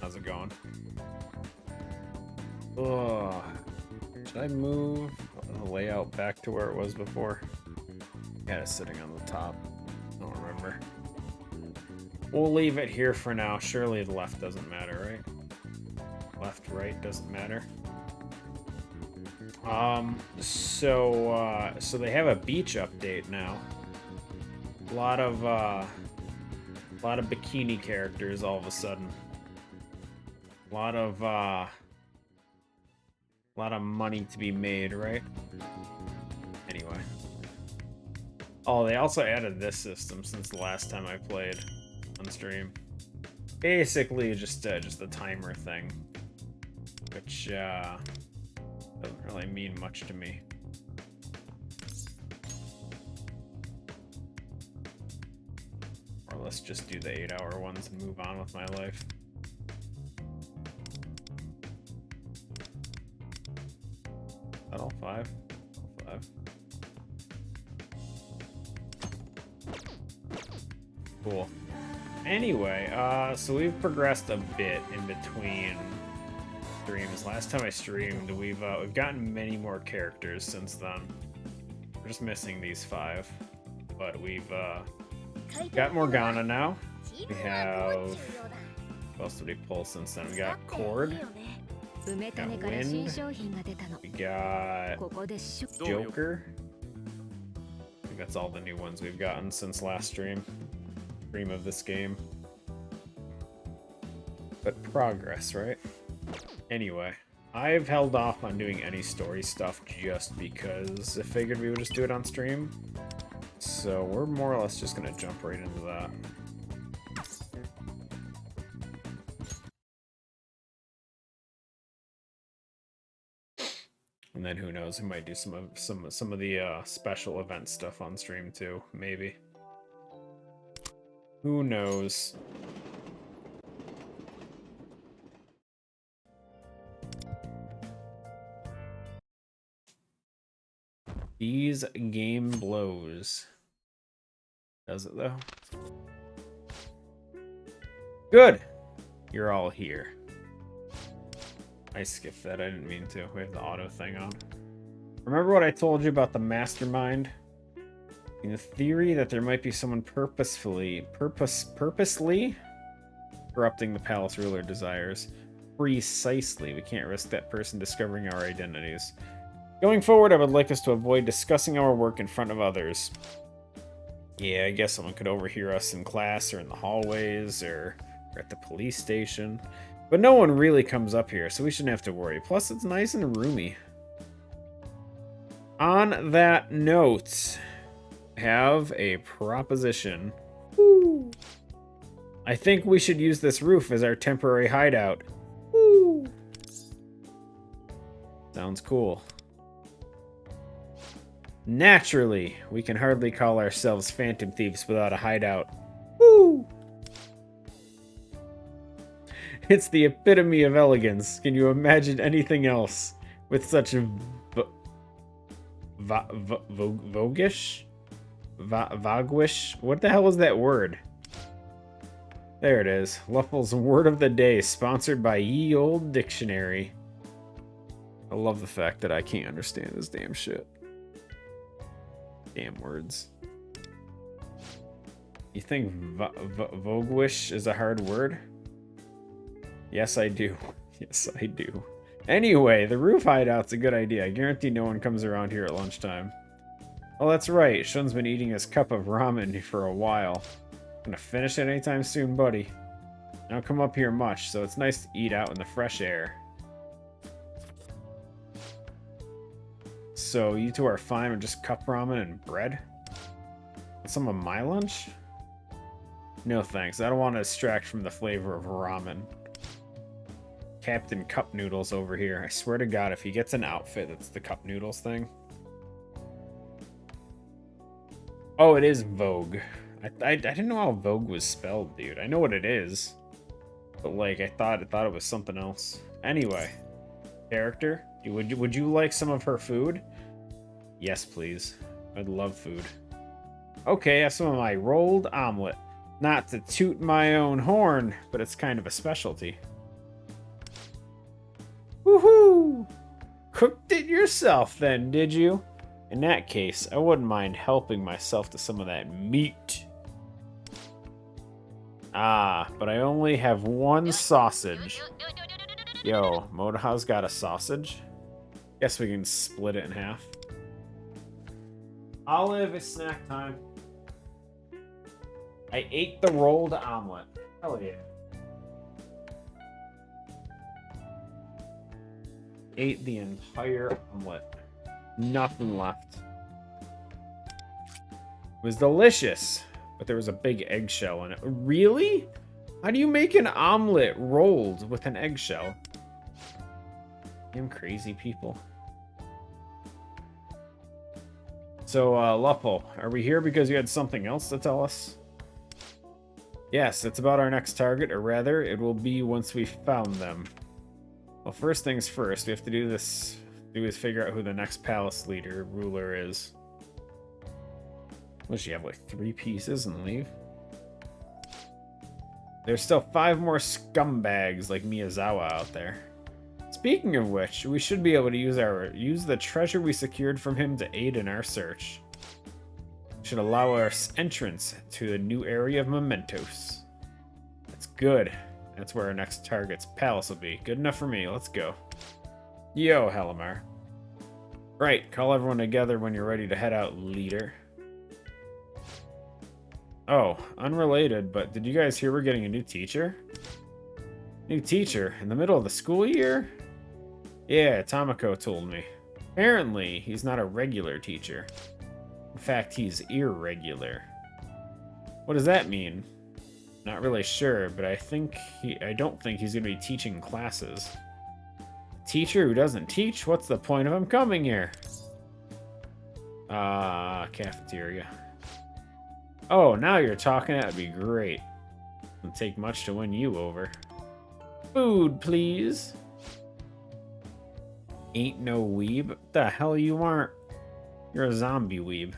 How's it going? Ugh. Should I move the layout back to where it was before? Yeah, it's sitting on the top. I don't remember. We'll leave it here for now. Surely the left doesn't matter, right? Left, right doesn't matter. So they have a beach update now. A lot of bikini characters all of a sudden. A lot of money to be made, right? Anyway. Oh, they also added this system since the last time I played on stream. Basically, just a timer thing, which doesn't really mean much to me. Or let's just do the 8-hour ones and move on with my life. Is that all 5? All 5. Cool. Anyway, so we've progressed a bit in between streams. Last time I streamed, we've gotten many more characters since then. We're just missing these 5, but we've got Morgana now. We have, what else did we pull since then? We got Cord. We got Wind. We got Joker. I think that's all the new ones we've gotten since last stream of this game. But progress, right? Anyway, I've held off on doing any story stuff just because I figured we would just do it on stream. So we're more or less just gonna jump right into that. And then who knows, we might do some of the special event stuff on stream too, maybe. Who knows? These game blows. Does it though? Good! You're all here. I skipped that, I didn't mean to. We have the auto thing on. Remember what I told you about the mastermind? In the theory that there might be someone purposely corrupting the palace ruler desires. Precisely. We can't risk that person discovering our identities. Going forward, I would like us to avoid discussing our work in front of others. Yeah, I guess someone could overhear us in class or in the hallways or at the police station. But no one really comes up here, so we shouldn't have to worry. Plus, it's nice and roomy. On that note, I have a proposition. Woo. I think we should use this roof as our temporary hideout. Woo. Sounds cool. Naturally, we can hardly call ourselves phantom thieves without a hideout. Woo! It's the epitome of elegance. Can you imagine anything else with such a voguish? Vaguish? What the hell is that word? There it is. Luffle's word of the day, sponsored by Ye Olde Dictionary. I love the fact that I can't understand this damn shit. Damn words. You think voguish is a hard word? Yes, I do. Yes, I do. Anyway, the roof hideout's a good idea. I guarantee no one comes around here at lunchtime. Oh, that's right. Shun's been eating his cup of ramen for a while. Gonna finish it anytime soon, buddy. I don't come up here much, so it's nice to eat out in the fresh air. So you two are fine with just cup ramen and bread? Some of my lunch? No thanks. I don't want to distract from the flavor of ramen. Captain Cup Noodles over here. I swear to God, if he gets an outfit that's the Cup Noodles thing. Oh, it is Vogue. I didn't know how Vogue was spelled, dude. I know what it is. But, like, I thought it was something else. Anyway. Character? Would you like some of her food? Yes, please. I'd love food. Okay, I have some of my rolled omelet. Not to toot my own horn, but it's kind of a specialty. Woohoo! Cooked it yourself then, did you? In that case, I wouldn't mind helping myself to some of that meat. Ah, but I only have one sausage. Yo, Modaha's got a sausage? Guess we can split it in half. Olive, it's snack time. I ate the rolled omelet. Hell yeah. Ate the entire omelet. Nothing left. It was delicious, but there was a big eggshell in it. Really? How do you make an omelet rolled with an eggshell? Damn crazy people. So, Lupo, are we here because you had something else to tell us? Yes, it's about our next target, or rather, it will be once we've found them. Well, first things first, we have to do is figure out who the next palace ruler is. What, she have like 3 pieces and leave? There's still 5 more scumbags like Miyazawa out there. Speaking of which, we should be able to use the treasure we secured from him to aid in our search. Should allow us entrance to the new area of mementos. That's good. That's where our next target's palace will be. Good enough for me. Let's go. Yo, Halimar. Right, call everyone together when you're ready to head out, leader. Oh, unrelated, but did you guys hear we're getting a new teacher? New teacher? In the middle of the school year? Yeah, Tomoko told me. Apparently, he's not a regular teacher. In fact, he's irregular. What does that mean? Not really sure, but I don't think he's going to be teaching classes. A teacher who doesn't teach? What's the point of him coming here? Cafeteria. Oh, now you're talking. That'd be great. Doesn't take much to win you over. Food, please. Ain't no weeb. What the hell you aren't? You're a zombie weeb.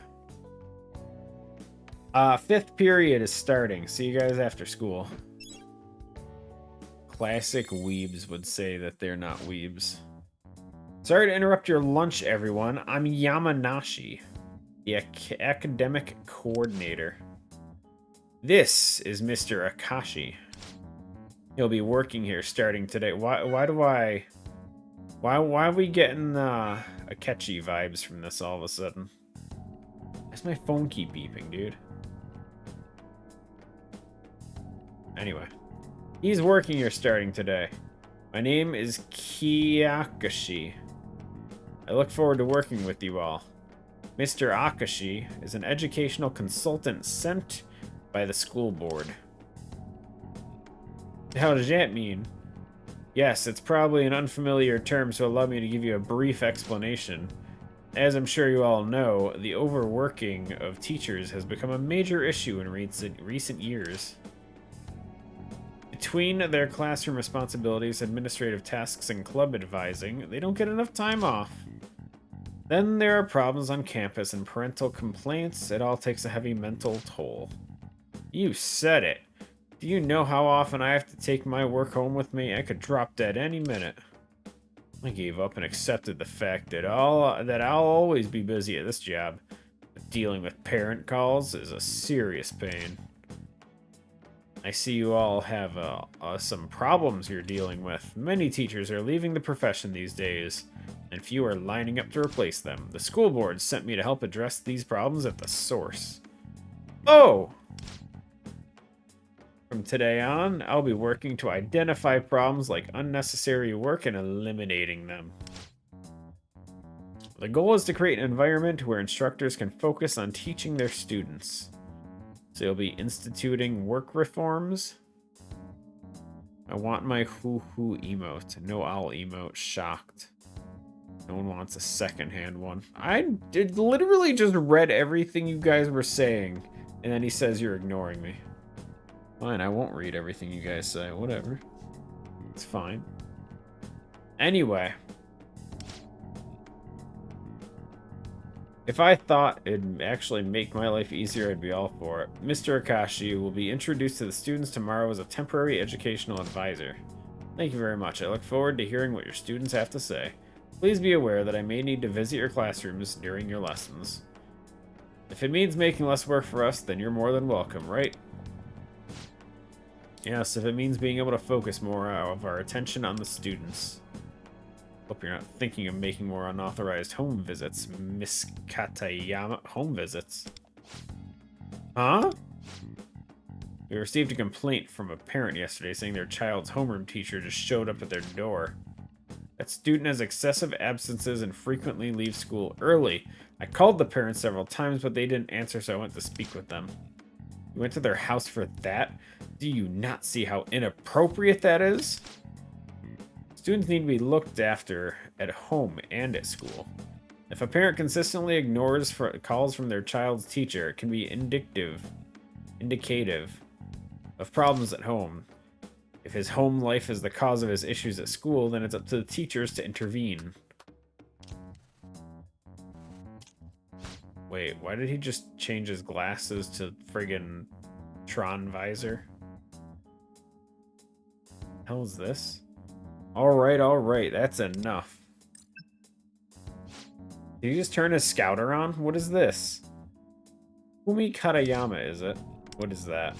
5th period is starting. See you guys after school. Classic weebs would say that they're not weebs. Sorry to interrupt your lunch, everyone. I'm Yamanashi, the academic coordinator. This is Mr. Akashi. He'll be working here starting today. Why are we getting Akechi vibes from this all of a sudden? Why does my phone keep beeping, dude? Anyway, he's working here starting today. My name is Kiyakashi. I look forward to working with you all. Mr. Akashi is an educational consultant sent by the school board. How does that mean? Yes, it's probably an unfamiliar term, so allow me to give you a brief explanation. As I'm sure you all know, the overworking of teachers has become a major issue in recent years. Between their classroom responsibilities, administrative tasks, and club advising, they don't get enough time off. Then there are problems on campus and parental complaints. It all takes a heavy mental toll. You said it. Do you know how often I have to take my work home with me? I could drop dead any minute. I gave up and accepted the fact that I'll always be busy at this job. But dealing with parent calls is a serious pain. I see you all have some problems you're dealing with. Many teachers are leaving the profession these days, and few are lining up to replace them. The school board sent me to help address these problems at the source. Oh! From today on, I'll be working to identify problems like unnecessary work and eliminating them. The goal is to create an environment where instructors can focus on teaching their students. So you'll be instituting work reforms. I want my hoo-hoo emote. No owl emote. Shocked. No one wants a secondhand one. I literally just read everything you guys were saying, and then he says you're ignoring me. Fine, I won't read everything you guys say. Whatever. It's fine. Anyway. If I thought it'd actually make my life easier, I'd be all for it. Mr. Akashi will be introduced to the students tomorrow as a temporary educational advisor. Thank you very much. I look forward to hearing what your students have to say. Please be aware that I may need to visit your classrooms during your lessons. If it means making less work for us, then you're more than welcome, right? Yes, if it means being able to focus more of our attention on the students. Hope you're not thinking of making more unauthorized home visits, Miss Katayama. Home visits? Huh? We received a complaint from a parent yesterday saying their child's homeroom teacher just showed up at their door. That student has excessive absences and frequently leaves school early. I called the parents several times, but they didn't answer, so I went to speak with them. You went to their house for that? Do you not see how inappropriate that is? Students need to be looked after at home and at school. If a parent consistently ignores calls from their child's teacher, it can be indicative of problems at home. If his home life is the cause of his issues at school, then it's up to the teachers to intervene. Wait, why did he just change his glasses to friggin' Tron visor? The hell is this? Alright, that's enough. Did he just turn his scouter on? What is this? Umi Katayama, is it? What is that?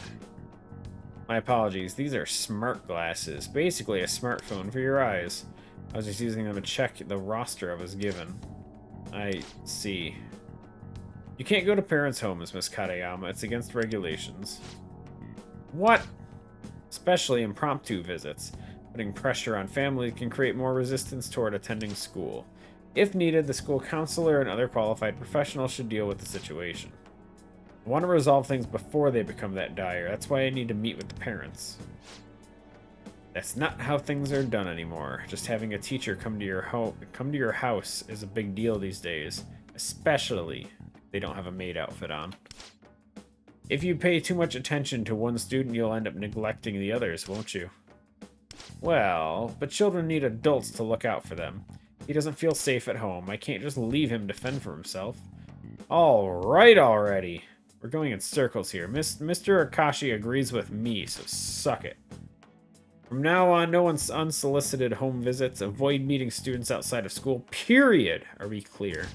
My apologies, these are smart glasses. Basically a smartphone for your eyes. I was just using them to check the roster I was given. I see. You can't go to parents' homes, Miss Katayama. It's against regulations. What? Especially impromptu visits. Putting pressure on families can create more resistance toward attending school. If needed, the school counselor and other qualified professionals should deal with the situation. I want to resolve things before they become that dire. That's why I need to meet with the parents. That's not how things are done anymore. Just having a teacher come to your house is a big deal these days, especially if they don't have a maid outfit on. If you pay too much attention to one student, you'll end up neglecting the others, won't you? Well, but children need adults to look out for them. He doesn't feel safe at home. I can't just leave him to fend for himself. Alright already. We're going in circles here. Mr. Akashi agrees with me, so suck it. From now on, no one's unsolicited home visits. Avoid meeting students outside of school, period. Are we clear?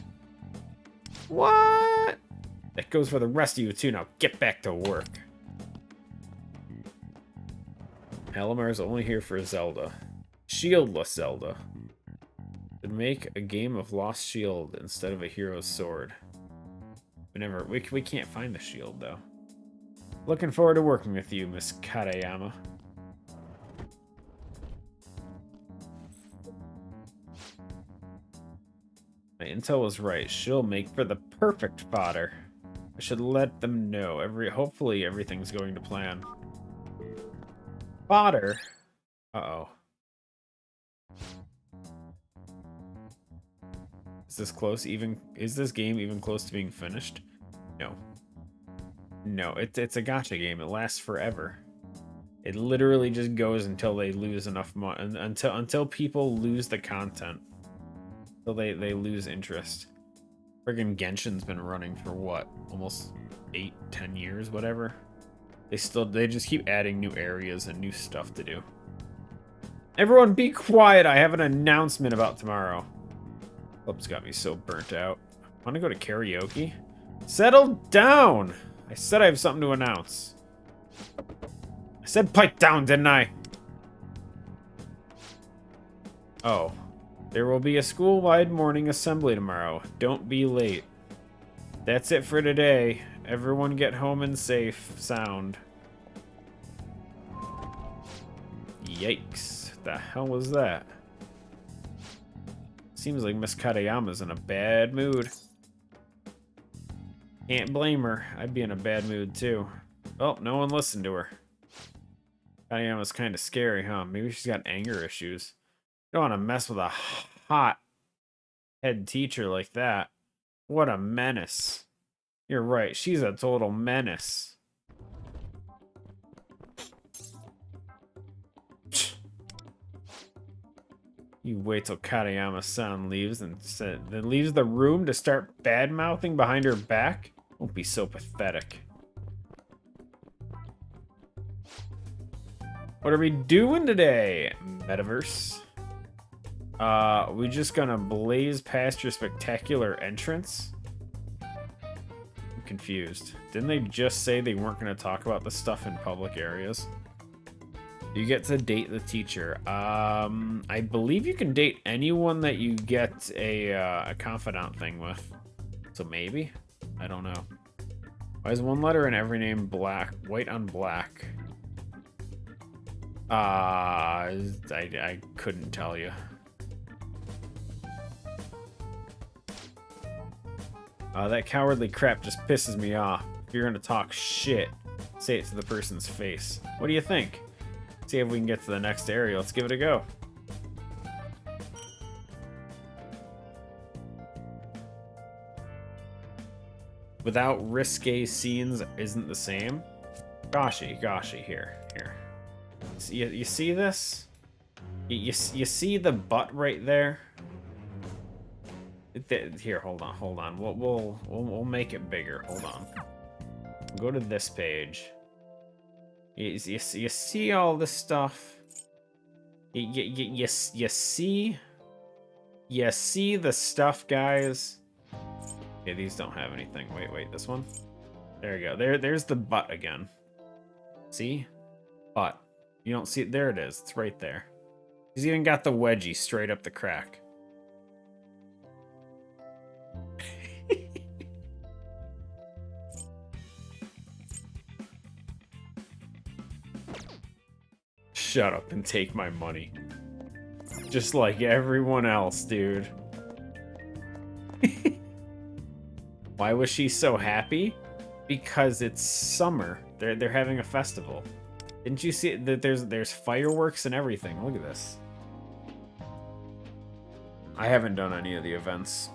What? That goes for the rest of you too. Now get back to work. Halamar's only here for Zelda. Shieldless Zelda. Should make a game of Lost Shield instead of a hero's sword. We can't find the shield though. Looking forward to working with you, Miss Katayama. My intel was right. She'll make for the perfect fodder. I should let them know. Hopefully everything's going to plan. Fodder? Uh-oh. Is this close? Is this game even close to being finished? No. No, it's a gacha game. It lasts forever. It literally just goes until they lose enough money, until people lose the content. Until they lose interest. Friggin' Genshin's been running for what? Almost 8-10 years, whatever. They just keep adding new areas and new stuff to do. Everyone be quiet. I have an announcement about tomorrow. Club's got me so burnt out. Want to go to karaoke? Settle down! I said I have something to announce. I said pipe down, didn't I? Oh. There will be a school-wide morning assembly tomorrow. Don't be late. That's it for today. Everyone get home and safe. Sound. Yikes. The hell was that? Seems like Miss Katayama's in a bad mood. Can't blame her. I'd be in a bad mood too. Oh, no one listened to her. Katayama's kind of scary, huh? Maybe she's got anger issues. Don't want to mess with a hot head teacher like that. What a menace. You're right, she's a total menace. You wait till Katayama-san leaves and then leaves the room to start bad-mouthing behind her back? Don't be so pathetic. What are we doing today, Metaverse? We just gonna blaze past your spectacular entrance? I'm confused. Didn't they just say they weren't gonna talk about this stuff in public areas? You get to date the teacher. I believe you can date anyone that you get a confidant thing with. So maybe? I don't know. Why is one letter in every name black, white on black? I couldn't tell you. That cowardly crap just pisses me off. If you're gonna talk shit, say it to the person's face. What do you think? See if we can get to the next area. Let's give it a go. Without risque scenes isn't the same. Goshy, here. You see this? You see the butt right there? Here, hold on. We'll make it bigger. Hold on. Go to this page. You see all this stuff? You see the stuff, guys? Okay, these don't have anything. Wait, this one? There you go. There's the butt again. See? Butt. You don't see it? There it is. It's right there. He's even got the wedgie straight up the crack. Shut up and take my money. Just like everyone else, dude. Why was she so happy? Because it's summer. They're having a festival. Didn't you see that there's fireworks and everything? Look at this. I haven't done any of the events.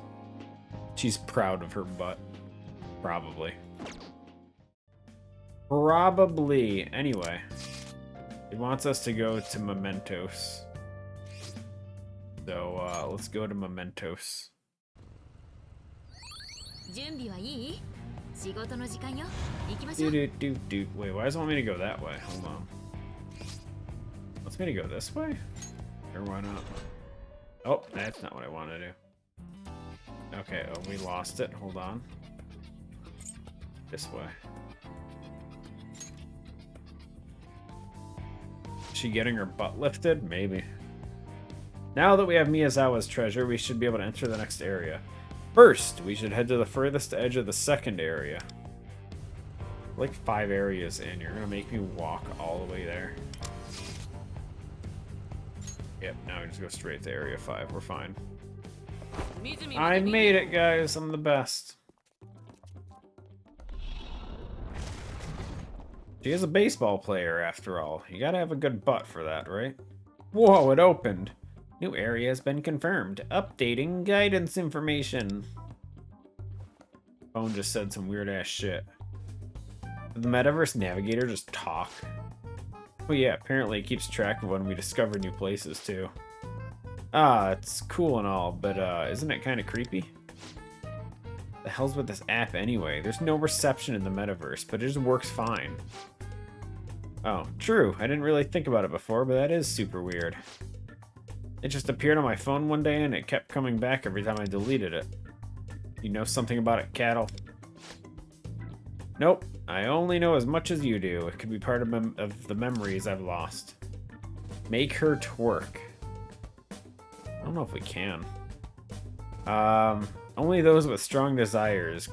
She's proud of her butt. Probably. Anyway. It wants us to go to Mementos. So, let's go to Mementos. Wait, why does it want me to go that way? Hold on. Wants me to go this way? Or why not? Oh, that's not what I want to do. Okay, oh, we lost it. Hold on. This way. Is she getting her butt lifted? Maybe. Now that we have Miyazawa's treasure, we should be able to enter the next area. First, we should head to the furthest edge of the second area. Like 5 areas in. You're gonna make me walk all the way there. Yep, now we just go straight to area 5. We're fine. I made it, guys. I'm the best. She is a baseball player, after all. You gotta have a good butt for that, right? Whoa, it opened. New area has been confirmed. Updating guidance information. Phone just said some weird-ass shit. Did the Metaverse Navigator just talk? Oh yeah, apparently it keeps track of when we discover new places, too. Ah, it's cool and all, but isn't it kind of creepy? The hell's with this app anyway? There's no reception in the Metaverse, but it just works fine. Oh, true. I didn't really think about it before, but that is super weird. It just appeared on my phone one day and it kept coming back every time I deleted it. You know something about it, Cattle? Nope. I only know as much as you do. It could be part of the memories I've lost. Make her twerk. I don't know if we can. Only those with strong desires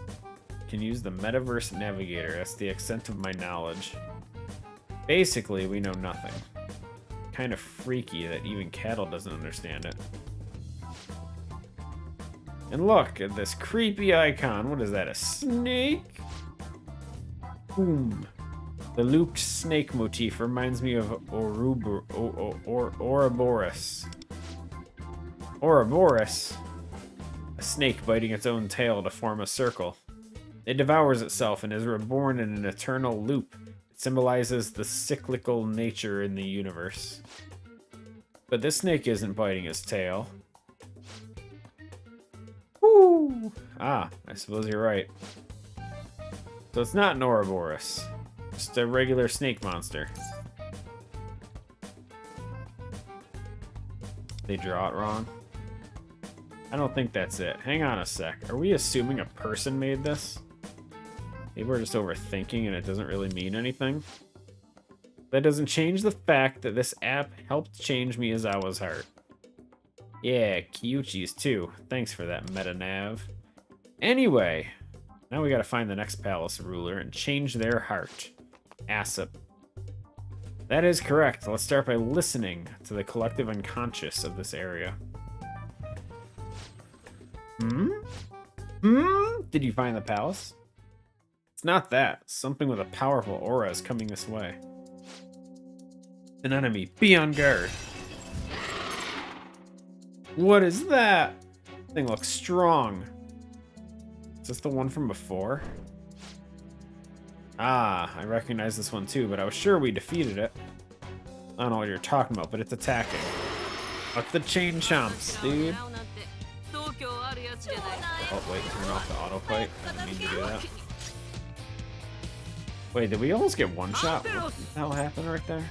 can use the Metaverse Navigator. That's the extent of my knowledge. Basically, we know nothing. Kind of freaky that even Cattle doesn't understand it. And look at this creepy icon. What is that, a snake? Boom. The looped snake motif reminds me of Ouroboros. Ouroboros? A snake biting its own tail to form a circle. It devours itself and is reborn in an eternal loop. It symbolizes the cyclical nature in the universe. But this snake isn't biting his tail. Woo! Ah, I suppose you're right. So it's not an Ouroboros. Just a regular snake monster. They draw it wrong. I don't think that's it. Hang on a sec. Are we assuming a person made this? Maybe we're just overthinking and it doesn't really mean anything. That doesn't change the fact that this app helped change Miyazawa's heart. Yeah, Kyuchi's too. Thanks for that, MetaNav. Anyway, now we gotta find the next palace ruler and change their heart. ASAP. That is correct. Let's start by listening to the collective unconscious of this area. Did you find the palace? It's not that. Something with a powerful aura is coming this way. An enemy. Be on guard. What is that? Thing looks strong. Is this the one from before? Ah, I recognize this one too, but I was sure we defeated it. I don't know what you're talking about, but it's attacking. Fuck the chain chomps, dude. Oh, wait, turn off the auto fight. I didn't mean to do that. Wait, did we almost get one shot? What the hell happened right there?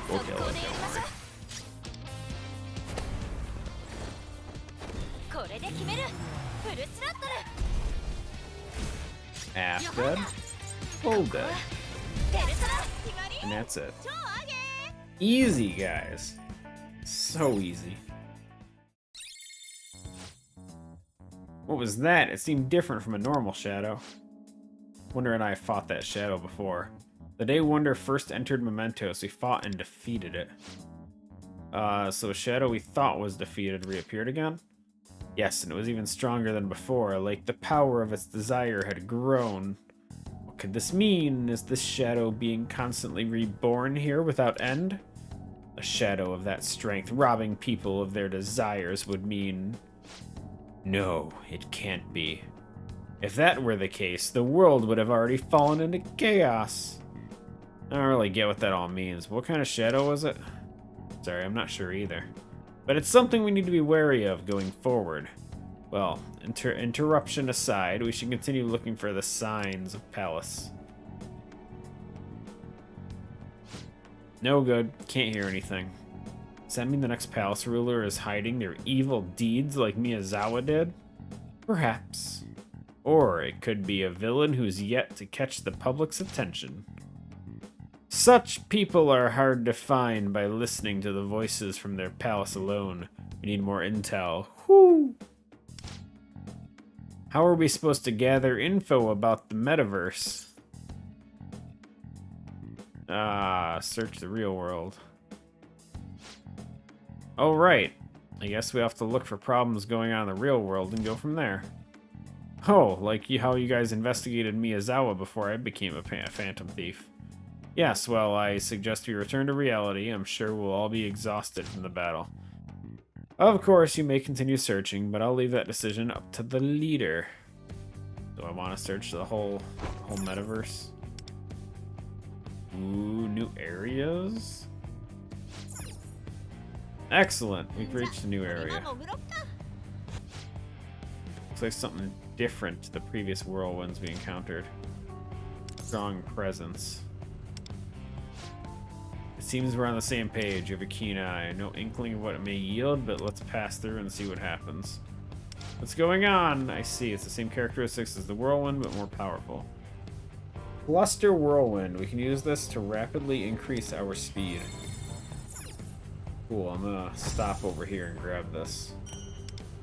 We'll kill it, don't worry. Half dead. Full dead. And that's it. Easy, guys. So easy. What was that? It seemed different from a normal shadow. Wonder and I fought that shadow before. The day Wonder first entered Mementos, we fought and defeated it. So a shadow we thought was defeated reappeared again? Yes, and it was even stronger than before, like the power of its desire had grown. What could this mean? Is this shadow being constantly reborn here without end? A shadow of that strength robbing people of their desires would mean... No, it can't be. If that were the case, the world would have already fallen into chaos. I don't really get what that all means. What kind of shadow was it? Sorry, I'm not sure either. But it's something we need to be wary of going forward. Well, interruption aside, we should continue looking for the signs of Palace. No good. Can't hear anything. Does that mean the next Palace ruler is hiding their evil deeds like Miyazawa did? Perhaps. Or it could be a villain who's yet to catch the public's attention. Such people are hard to find by listening to the voices from their palace alone. We need more intel. Whoo! How are we supposed to gather info about the metaverse? Search the real world. Oh, right. I guess we have to look for problems going on in the real world and go from there. Oh, like how you guys investigated Miyazawa before I became a phantom thief. Yes, well, I suggest we return to reality. I'm sure we'll all be exhausted from the battle. Of course, you may continue searching, but I'll leave that decision up to the leader. Do I want to search the whole metaverse? Ooh, new areas? Excellent, we've reached a new area. Looks like something different to the previous whirlwinds we encountered. Strong presence. It seems we're on the same page. You have a keen eye. No inkling of what it may yield, but let's pass through and see what happens. What's going on? I see. It's the same characteristics as the whirlwind, but more powerful. Cluster whirlwind. We can use this to rapidly increase our speed. Cool. I'm gonna stop over here and grab this.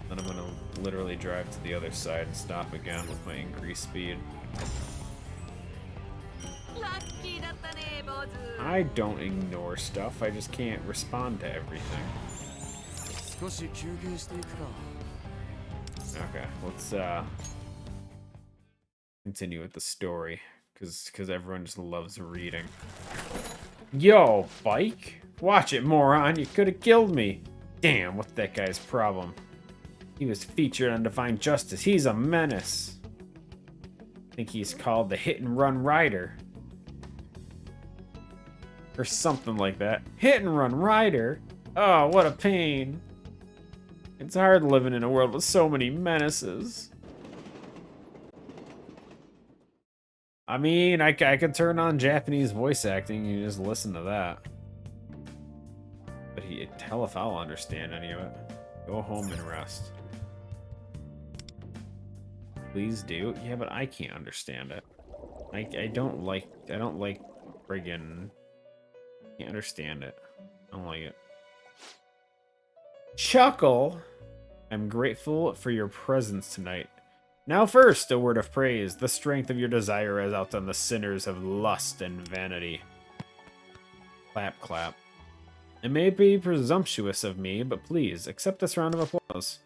Then I'm gonna literally drive to the other side and stop again with my increased speed. I don't ignore stuff, I just can't respond to everything. Okay, let's continue with the story, because everyone just loves reading. Yo, bike? Watch it, moron, you could have killed me. Damn, what's that guy's problem? He was featured on Divine Justice, he's a menace. I think he's called the Hit and Run Rider. Or something like that. Hit and Run Rider? Oh, what a pain. It's hard living in a world with so many menaces. I mean, I could turn on Japanese voice acting and just listen to that. But hell if I'll understand any of it. Go home and rest. Please do. Yeah, but I can't understand it. I don't like friggin'... Can't understand it. I don't like it. Chuckle! I'm grateful for your presence tonight. Now first, a word of praise. The strength of your desire has outdone the sinners of lust and vanity. Clap, clap. It may be presumptuous of me, but please, accept this round of applause.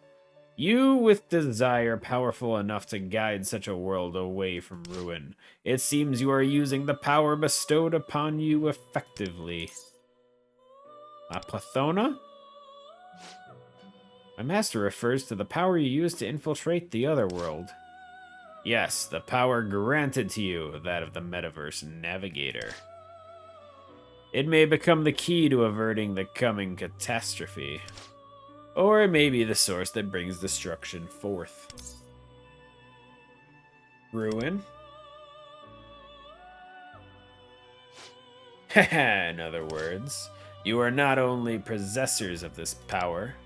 You with desire powerful enough to guide such a world away from ruin. It seems you are using the power bestowed upon you effectively. Apathona? My master refers to the power you use to infiltrate the other world. Yes, the power granted to you, that of the Metaverse Navigator. It may become the key to averting the coming catastrophe. Or it may be the source that brings destruction forth. Ruin? Haha, in other words, you are not only possessors of this power.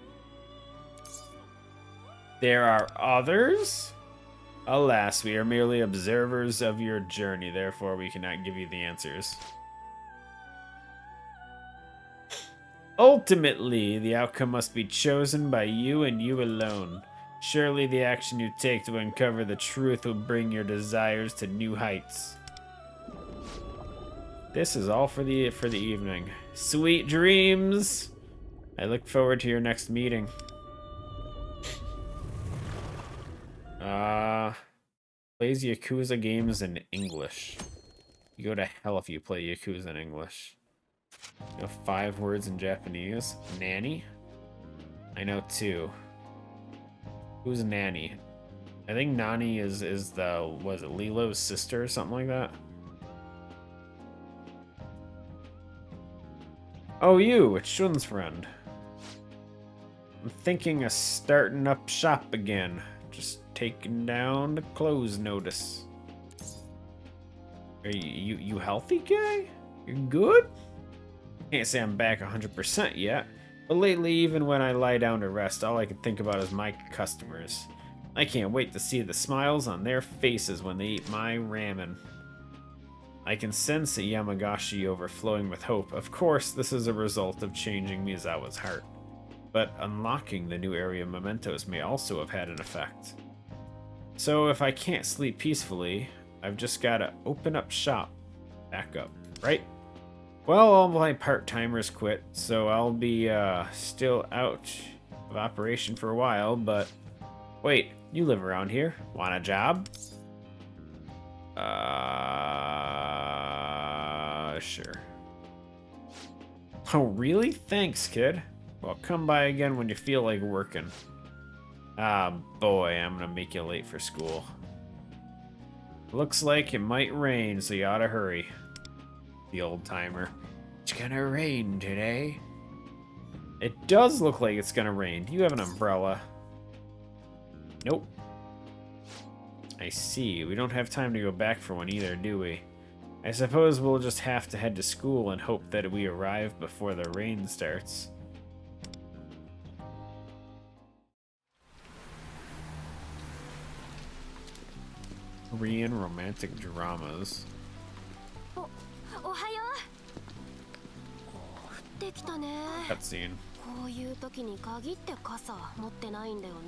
There are others? Alas, we are merely observers of your journey, therefore we cannot give you the answers. Ultimately, the outcome must be chosen by you and you alone. Surely the action you take to uncover the truth will bring your desires to new heights. This is all for the evening. Sweet dreams! I look forward to your next meeting. Plays Yakuza games in English. You go to hell if you play Yakuza in English. You know 5 words in Japanese. Nanny? I know 2. Who's Nanny? I think Nani is the, was it Lilo's sister or something like that? Oh, you, it's Shun's friend. I'm thinking of starting up shop again. Just taking down the close notice. Are you healthy, guy? You're good? Can't say I'm back 100% yet, but lately, even when I lie down to rest, all I can think about is my customers. I can't wait to see the smiles on their faces when they eat my ramen. I can sense a Yamagashi overflowing with hope. Of course, this is a result of changing Miyazawa's heart. But unlocking the new area mementos may also have had an effect. So if I can't sleep peacefully, I've just gotta open up shop back up, right? Well, all my part-timers quit, so I'll be still out of operation for a while, but wait, you live around here? Want a job? Sure. Oh, really? Thanks, kid. Well, come by again when you feel like working. Ah, boy, I'm gonna make you late for school. Looks like it might rain, so you ought to hurry. The old timer. It's gonna rain today. It does look like it's gonna rain. Do you have an umbrella? Nope. I see. We don't have time to go back for one either, do we? I suppose we'll just have to head to school and hope that we arrive before the rain starts. Korean romantic dramas. Cutscene. こういう時に限って傘持ってないんだよね。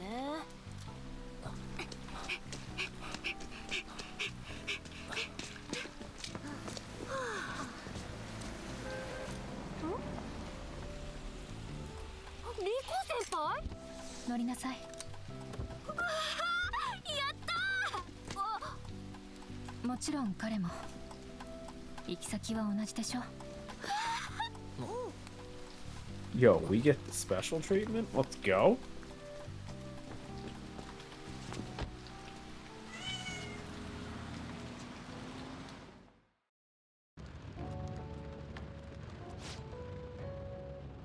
リコ先輩？乗りなさい。やったー！もちろん彼も行き先は同じでしょ。Yo, we get the special treatment? Let's go.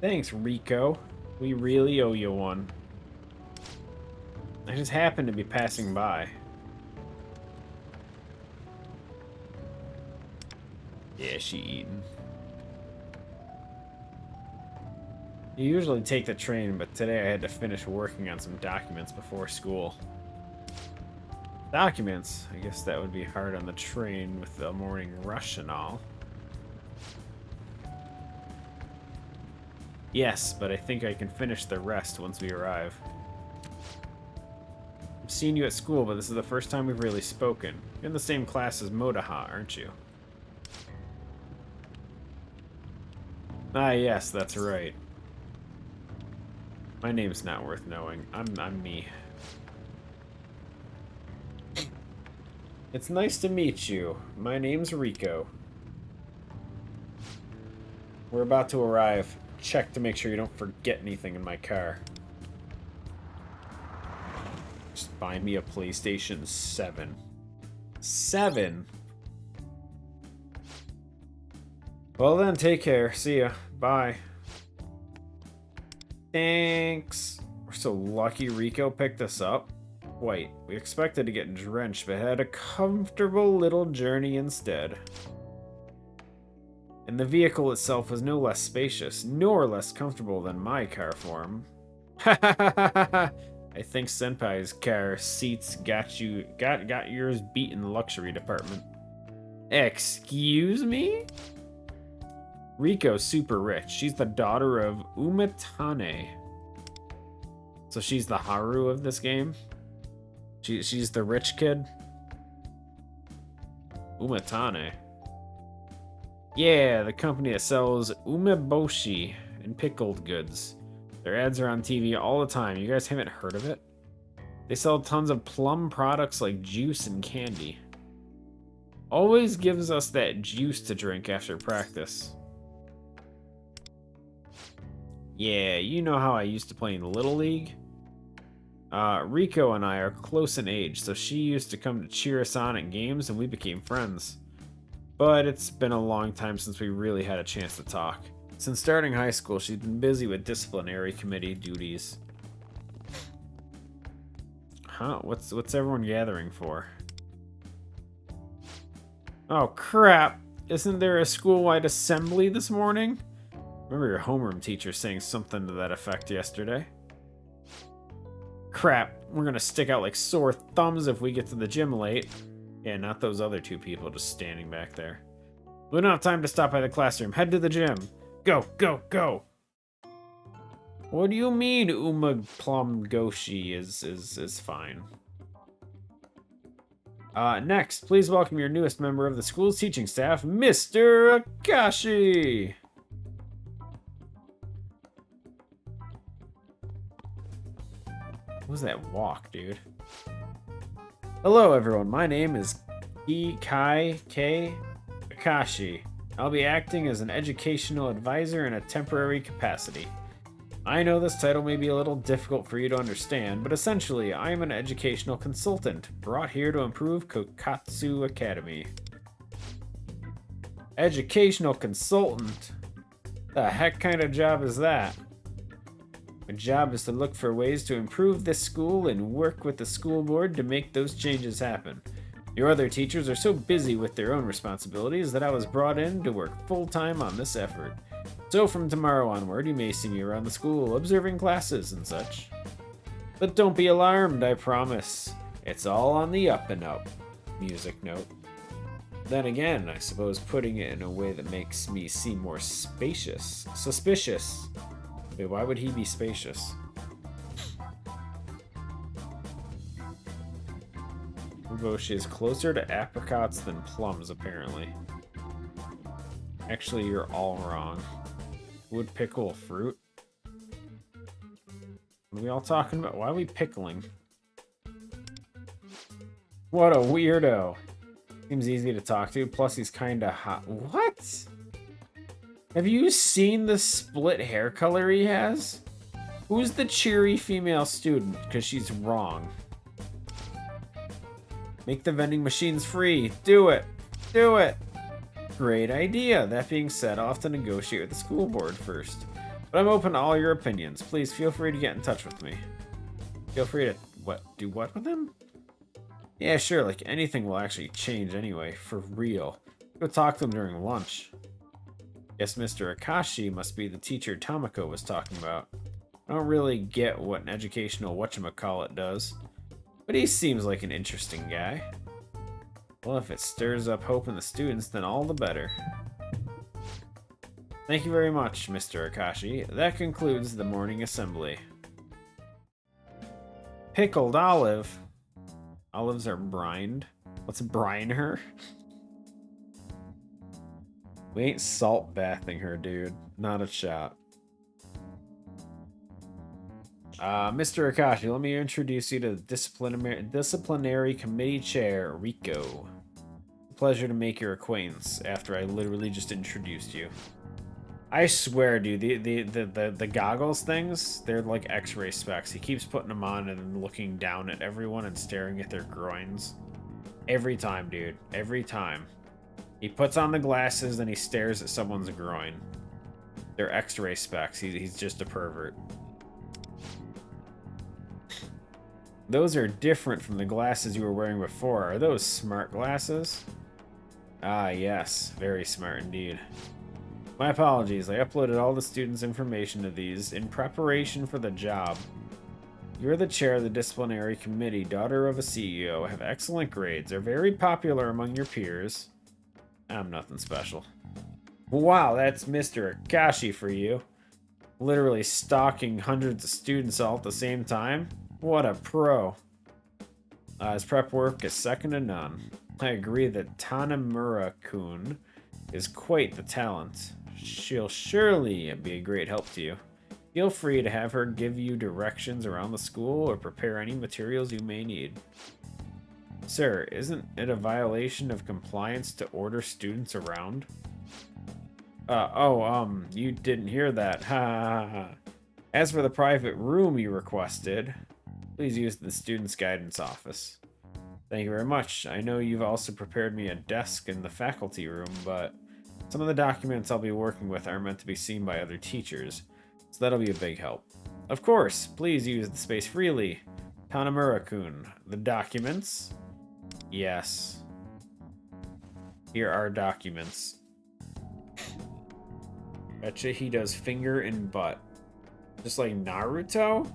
Thanks, Rico. We really owe you one. I just happened to be passing by. Yeah, she eating. You usually take the train, but today I had to finish working on some documents before school. Documents? I guess that would be hard on the train with the morning rush and all. Yes, but I think I can finish the rest once we arrive. I've seen you at school, but this is the first time we've really spoken. You're in the same class as Modaha, aren't you? Ah, yes, that's right. My name's not worth knowing. I'm me. It's nice to meet you. My name's Rico. We're about to arrive. Check to make sure you don't forget anything in my car. Just buy me a PlayStation 7. 7? Well then, take care. See ya. Bye. Thanks. We're so lucky Rico picked us up. Wait, we expected to get drenched, but had a comfortable little journey instead. And the vehicle itself was no less spacious, nor less comfortable than my car form. I think Senpai's car seats got yours beat in the luxury department. Excuse me? Riko's super rich. She's the daughter of Umatane. So she's the Haru of this game? She's the rich kid? Umatane. Yeah, the company that sells umeboshi and pickled goods. Their ads are on TV all the time. You guys haven't heard of it? They sell tons of plum products like juice and candy. Always gives us that juice to drink after practice. Yeah, you know how I used to play in Little League? Rico and I are close in age, so she used to come to cheer us on at games and we became friends. But it's been a long time since we really had a chance to talk. Since starting high school, she's been busy with disciplinary committee duties. Huh? What's everyone gathering for? Oh crap! Isn't there a school-wide assembly this morning? Remember your homeroom teacher saying something to that effect yesterday. Crap, we're gonna stick out like sore thumbs if we get to the gym late. Yeah, not those other two people just standing back there. We don't have time to stop by the classroom. Head to the gym. Go, go, go! What do you mean Uma Plum Goshi is fine? Next, please welcome your newest member of the school's teaching staff, Mr. Akashi! What was that walk, dude? Hello, everyone. My name is Kai K. Akashi. I'll be acting as an educational advisor in a temporary capacity. I know this title may be a little difficult for you to understand, but essentially, I am an educational consultant brought here to improve Kokatsu Academy. Educational consultant? The heck kind of job is that? My job is to look for ways to improve this school and work with the school board to make those changes happen. Your other teachers are so busy with their own responsibilities that I was brought in to work full-time on this effort. So from tomorrow onward, you may see me around the school, observing classes and such. But don't be alarmed, I promise. It's all on the up and up. Music note. Then again, I suppose putting it in a way that makes me seem more spacious. Suspicious. Wait, why would he be spacious? Uboshi is closer to apricots than plums, apparently. Actually, you're all wrong. Would pickle fruit? What are we all talking about? Why are we pickling? What a weirdo. Seems easy to talk to, plus he's kinda hot. What? Have you seen the split hair color he has? Who's the cheery female student? Because she's wrong. Make the vending machines free. Do it. Do it. Great idea. That being said, I'll have to negotiate with the school board first. But I'm open to all your opinions. Please feel free to get in touch with me. Feel free to do what with him? Yeah, sure, like anything will actually change anyway, for real. Go talk to him during lunch. Guess Mr. Akashi must be the teacher Tomoko was talking about. I don't really get what an educational whatchamacallit does, but he seems like an interesting guy. Well, if it stirs up hope in the students, then all the better. Thank you very much, Mr. Akashi. That concludes the morning assembly. Pickled olive? Olives are brined? Let's brine her? We ain't salt bathing her, dude. Not a shot. Mr. Akashi, let me introduce you to the disciplinary committee chair, Rico. Pleasure to make your acquaintance after I literally just introduced you. I swear, dude, the goggles things, they're like X-ray specs. He keeps putting them on and then looking down at everyone and staring at their groins. Every time, dude. Every time. He puts on the glasses and he stares at someone's groin. They're X-ray specs. He's just a pervert. Those are different from the glasses you were wearing before. Are those smart glasses? Ah, yes. Very smart indeed. My apologies. I uploaded all the students' information to these in preparation for the job. You're the chair of the disciplinary committee, daughter of a CEO, have excellent grades, are very popular among your peers. I'm nothing special. Wow, that's Mr. Akashi for you. Literally stalking hundreds of students all at the same time? What a pro. His prep work is second to none. I agree that Tanamura-kun is quite the talent. She'll surely be a great help to you. Feel free to have her give you directions around the school or prepare any materials you may need. Sir, isn't it a violation of compliance to order students around? You didn't hear that. Ha ha ha. As for the private room you requested, please use the student's guidance office. Thank you very much. I know you've also prepared me a desk in the faculty room, but some of the documents I'll be working with aren't meant to be seen by other teachers, so that'll be a big help. Of course, please use the space freely. Tanamura-kun, the documents? Yes. Here are documents. Betcha he does finger and butt. Just like Naruto?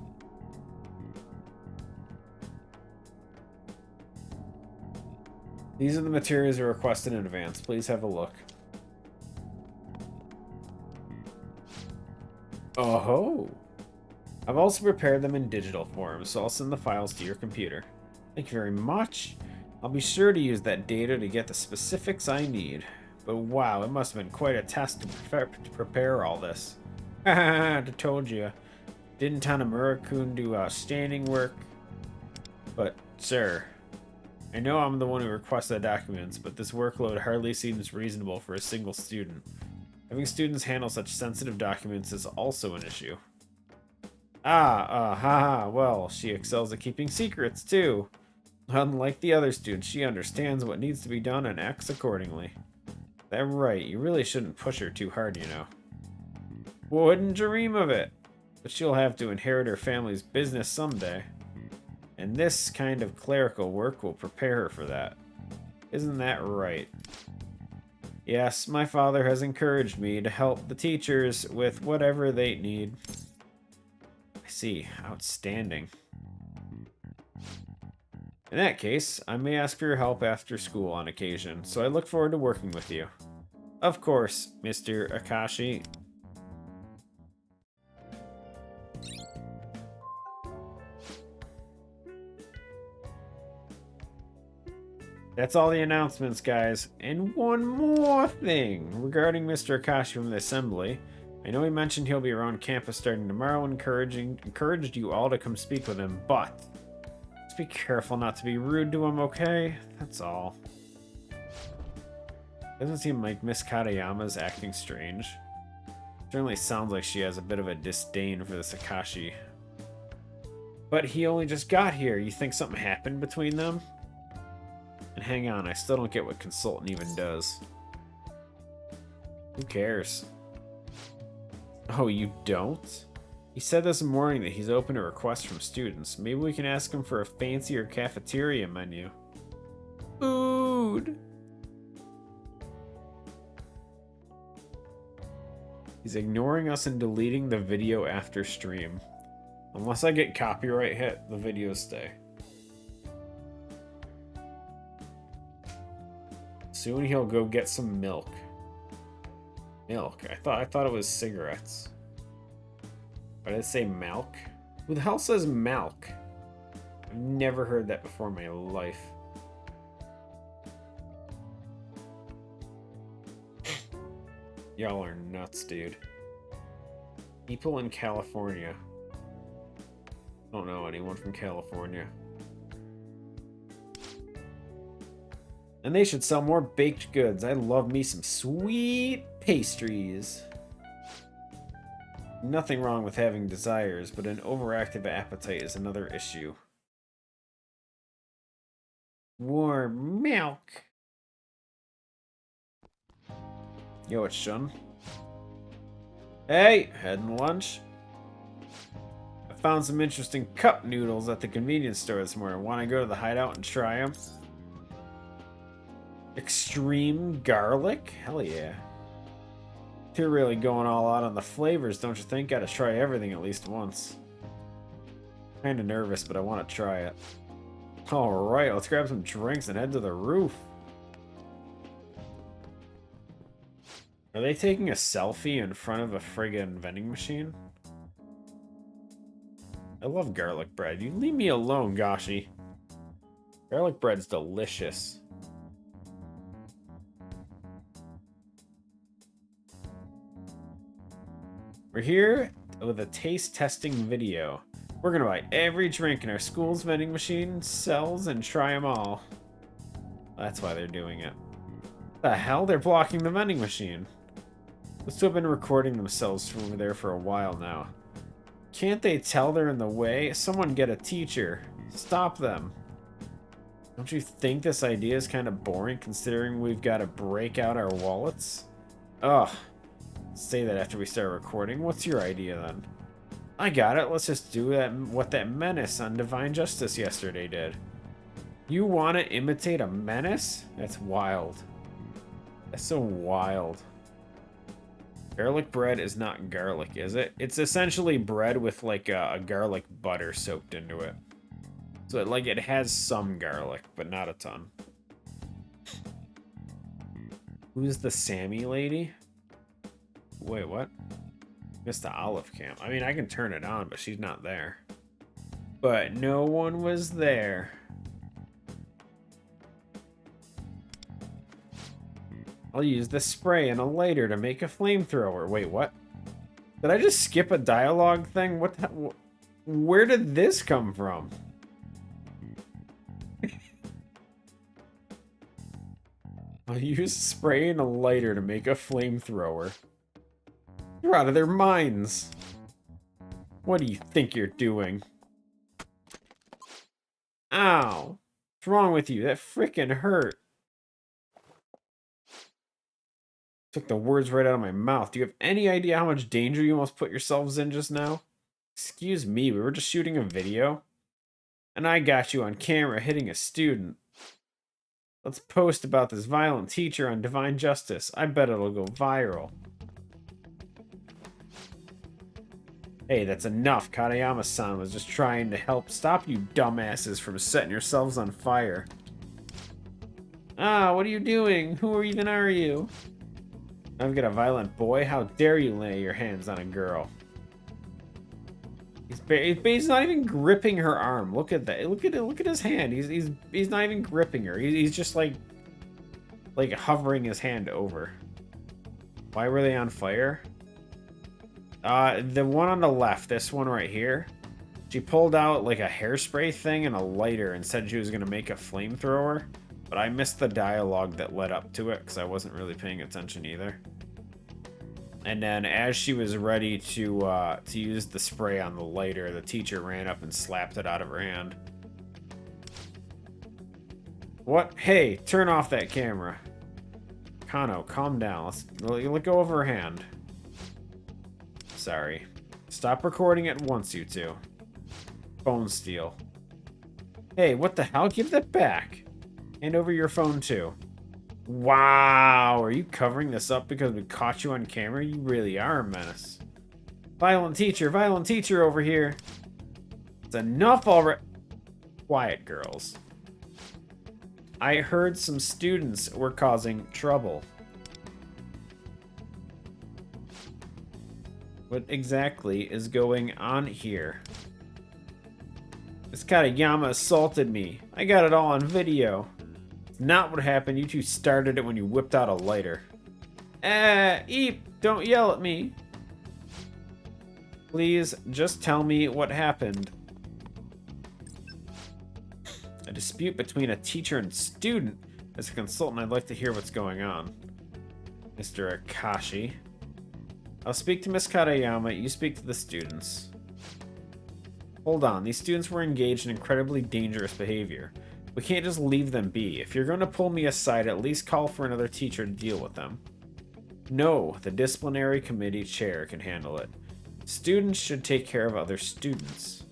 These are the materials you requested in advance. Please have a look. Oh-ho! I've also prepared them in digital form, so I'll send the files to your computer. Thank you very much. I'll be sure to use that data to get the specifics I need. But wow, it must have been quite a test to prepare all this. Haha, I told you. Didn't Tanamura-kun do outstanding work? But, sir, I know I'm the one who requested the documents, but this workload hardly seems reasonable for a single student. Having students handle such sensitive documents is also an issue. Well, she excels at keeping secrets, too. Unlike the other students, she understands what needs to be done and acts accordingly. That's right, you really shouldn't push her too hard, you know. Wouldn't dream of it. But she'll have to inherit her family's business someday. And this kind of clerical work will prepare her for that. Isn't that right? Yes, my father has encouraged me to help the teachers with whatever they need. I see. Outstanding. In that case, I may ask for your help after school on occasion, so I look forward to working with you. Of course, Mr. Akashi. That's all the announcements, guys. And one more thing regarding Mr. Akashi from the assembly. I know he mentioned he'll be around campus starting tomorrow, encouraged you all to come speak with him, but just be careful not to be rude to him, okay? That's all. Doesn't seem like Miss Katayama's acting strange. Certainly sounds like she has a bit of a disdain for this Akashi. But he only just got here. You think something happened between them? And hang on, I still don't get what consultant even does. Who cares? Oh, you don't? He said this morning that he's open to requests from students. Maybe we can ask him for a fancier cafeteria menu. Food! He's ignoring us and deleting the video after stream. Unless I get copyright hit, the videos stay. Soon he'll go get some milk. Milk? I thought it was cigarettes. Why did it say milk? Who the hell says milk? I've never heard that before in my life. Y'all are nuts, dude. People in California. Don't know anyone from California. And they should sell more baked goods. I love me some sweet pastries. Nothing wrong with having desires, but an overactive appetite is another issue. Warm milk. Yo, it's Shun. Hey, heading lunch? I found some interesting cup noodles at the convenience store this morning. Want to go to the hideout and try them? Extreme garlic? Hell yeah. You're really going all out on the flavors, don't you think? Gotta try everything at least once. Kinda nervous, but I want to try it. Alright, let's grab some drinks and head to the roof. Are they taking a selfie in front of a friggin' vending machine? I love garlic bread. You leave me alone, Gashi. Garlic bread's delicious. We're here with a taste testing video. We're gonna buy every drink in our school's vending machine sells and try them all. That's why they're doing it. The hell? They're blocking the vending machine. Looks to have been recording themselves from over there for a while now. Can't they tell they're in the way? Someone get a teacher. Stop them. Don't you think this idea is kind of boring considering we've got to break out our wallets? Ugh. Say that after we start recording. What's your idea then? I got it. Let's just do that. What that menace on Divine Justice yesterday did. You want to imitate a menace? That's wild. That's so wild. Garlic bread is not garlic, is it? It's essentially bread with like a garlic butter soaked into it. So it has some garlic, but not a ton. Who's the Sammy lady? Wait, what? Missed the olive camp. I mean, I can turn it on, but she's not there. But no one was there. I'll use the spray and a lighter to make a flamethrower. Wait, what? Did I just skip a dialogue thing? What? Where did this come from? I'll use spray and a lighter to make a flamethrower. You're out of their minds. What do you think you're doing? Ow. What's wrong with you? That frickin' hurt. Took the words right out of my mouth. Do you have any idea how much danger you almost put yourselves in just now? Excuse me, we were just shooting a video. And I got you on camera hitting a student. Let's post about this violent teacher on Divine Justice. I bet it'll go viral. Hey, that's enough. Katayama-san was just trying to help stop you dumbasses from setting yourselves on fire. Ah, what are you doing? Who even are you? I've got a violent boy. How dare you lay your hands on a girl? He's not even gripping her arm. Look at that. Look at his hand. He's not even gripping her. He's just like hovering his hand over. Why were they on fire? The one on the left, this one right here. She pulled out like a hairspray thing and a lighter and said she was gonna make a flamethrower. But I missed the dialogue that led up to it because I wasn't really paying attention either. And then as she was ready to use the spray on the lighter, the teacher ran up and slapped it out of her hand. What? Hey, turn off that camera. Kano, calm down. Let's let go of her hand. Sorry. Stop recording at once, you two. Phone steal. Hey, what the hell? Give that back. Hand over your phone, too. Wow, are you covering this up because we caught you on camera? You really are a menace. Violent teacher over here. It's enough already. Quiet, girls. I heard some students were causing trouble. What exactly is going on here? This Katayama assaulted me. I got it all on video. It's not what happened. You two started it when you whipped out a lighter. Eep, don't yell at me. Please, just tell me what happened. A dispute between a teacher and student. As a consultant, I'd like to hear what's going on. Mr. Akashi. I'll speak to Miss Katayama, you speak to the students. Hold on, these students were engaged in incredibly dangerous behavior. We can't just leave them be. If you're going to pull me aside, at least call for another teacher to deal with them. No, the disciplinary committee chair can handle it. Students should take care of other students.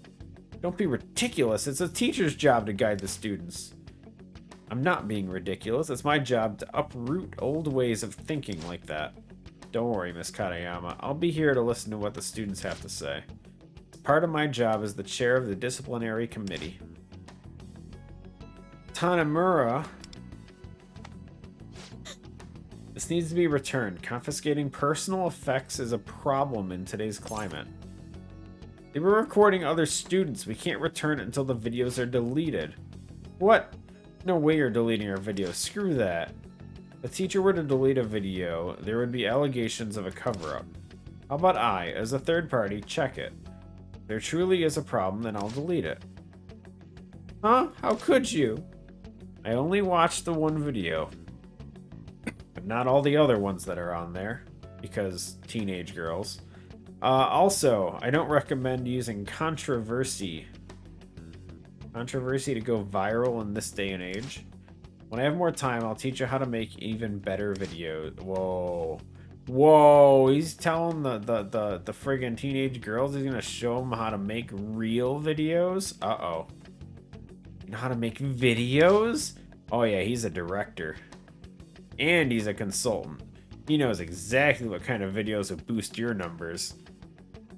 Don't be ridiculous. It's a teacher's job to guide the students. I'm not being ridiculous. It's my job to uproot old ways of thinking like that. Don't worry, Miss Katayama. I'll be here to listen to what the students have to say. It's part of my job as the chair of the disciplinary committee. Tanamura. This needs to be returned. Confiscating personal effects is a problem in today's climate. They were recording other students. We can't return it until the videos are deleted. What? No way you're deleting our videos. Screw that. If a teacher were to delete a video, there would be allegations of a cover-up. How about I, as a third party, check it? If there truly is a problem, then I'll delete it. Huh? How could you? I only watched the one video. But not all the other ones that are on there. Because teenage girls. Also, I don't recommend using controversy to go viral in this day and age. When I have more time, I'll teach you how to make even better videos. Whoa. Whoa, he's telling the friggin' teenage girls he's gonna show them how to make real videos? Uh-oh. You know how to make videos? Oh yeah, he's a director. And he's a consultant. He knows exactly what kind of videos will boost your numbers.